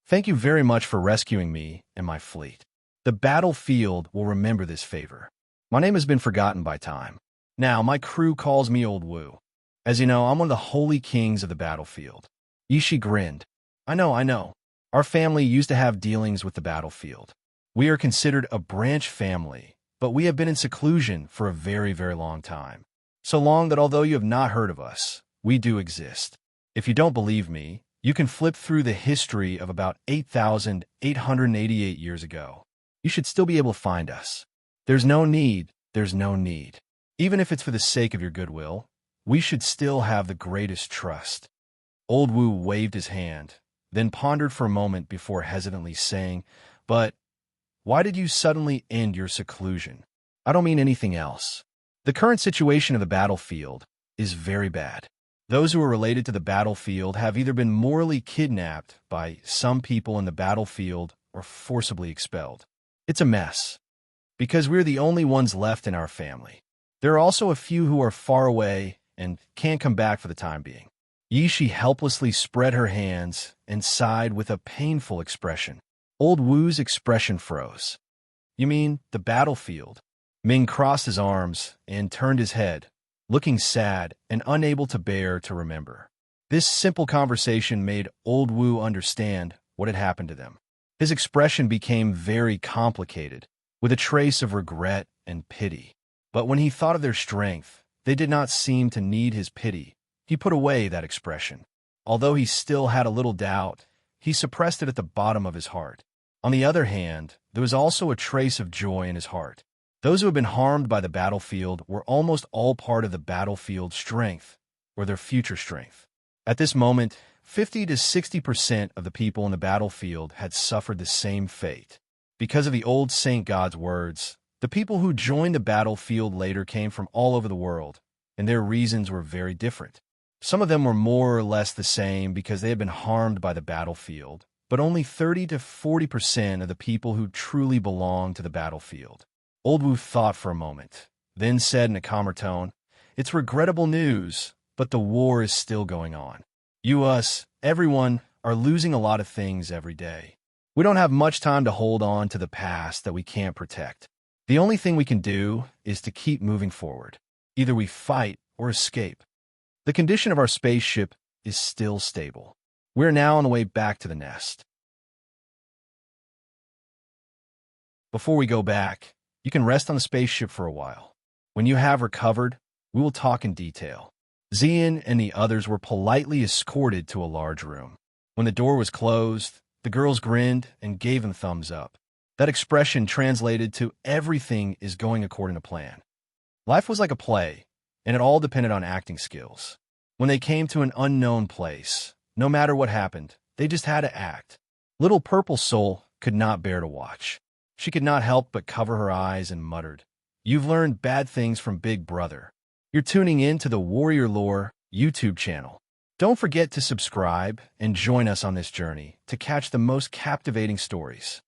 Thank you very much for rescuing me and my fleet. The battlefield will remember this favor. My name has been forgotten by time. Now my crew calls me Old Wu. As you know, I'm one of the holy kings of the battlefield. Yishi grinned. I know. Our family used to have dealings with the battlefield. We are considered a branch family, but we have been in seclusion for a very, very long time. So long that although you have not heard of us, we do exist. If you don't believe me, you can flip through the history of about 8,888 years ago. You should still be able to find us. There's no need. Even if it's for the sake of your goodwill, we should still have the greatest trust. Old Wu waved his hand, then pondered for a moment before hesitantly saying, But why did you suddenly end your seclusion? I don't mean anything else. The current situation of the battlefield is very bad. Those who are related to the battlefield have either been morally kidnapped by some people in the battlefield or forcibly expelled. It's a mess, because we're the only ones left in our family. There are also a few who are far away and can't come back for the time being. Yishi helplessly spread her hands and sighed with a painful expression. Old Wu's expression froze. You mean the battlefield? Ming crossed his arms and turned his head, looking sad and unable to bear to remember. This simple conversation made Old Wu understand what had happened to them. His expression became very complicated, with a trace of regret and pity. But when he thought of their strength, they did not seem to need his pity. He put away that expression. Although he still had a little doubt, he suppressed it at the bottom of his heart. On the other hand, there was also a trace of joy in his heart. Those who had been harmed by the battlefield were almost all part of the battlefield's strength, or their future strength. At this moment, 50 to 60% of the people in the battlefield had suffered the same fate. Because of the old saint god's words, the people who joined the battlefield later came from all over the world, and their reasons were very different. Some of them were more or less the same because they had been harmed by the battlefield, but only 30 to 40% of the people who truly belonged to the battlefield. Old Wu thought for a moment, then said in a calmer tone, It's regrettable news, but the war is still going on. Us, everyone, are losing a lot of things every day. We don't have much time to hold on to the past that we can't protect. The only thing we can do is to keep moving forward. Either we fight or escape. The condition of our spaceship is still stable. We're now on the way back to the nest. Before we go back, you can rest on the spaceship for a while. When you have recovered, we will talk in detail. Zian and the others were politely escorted to a large room. When the door was closed, the girls grinned and gave him thumbs up. That expression translated to everything is going according to plan. Life was like a play, and it all depended on acting skills. When they came to an unknown place, no matter what happened, they just had to act. Little Purple Soul could not bear to watch. She could not help but cover her eyes and muttered, "You've learned bad things from Big Brother. You're tuning in to the Warrior Lore YouTube channel. Don't forget to subscribe and join us on this journey to catch the most captivating stories."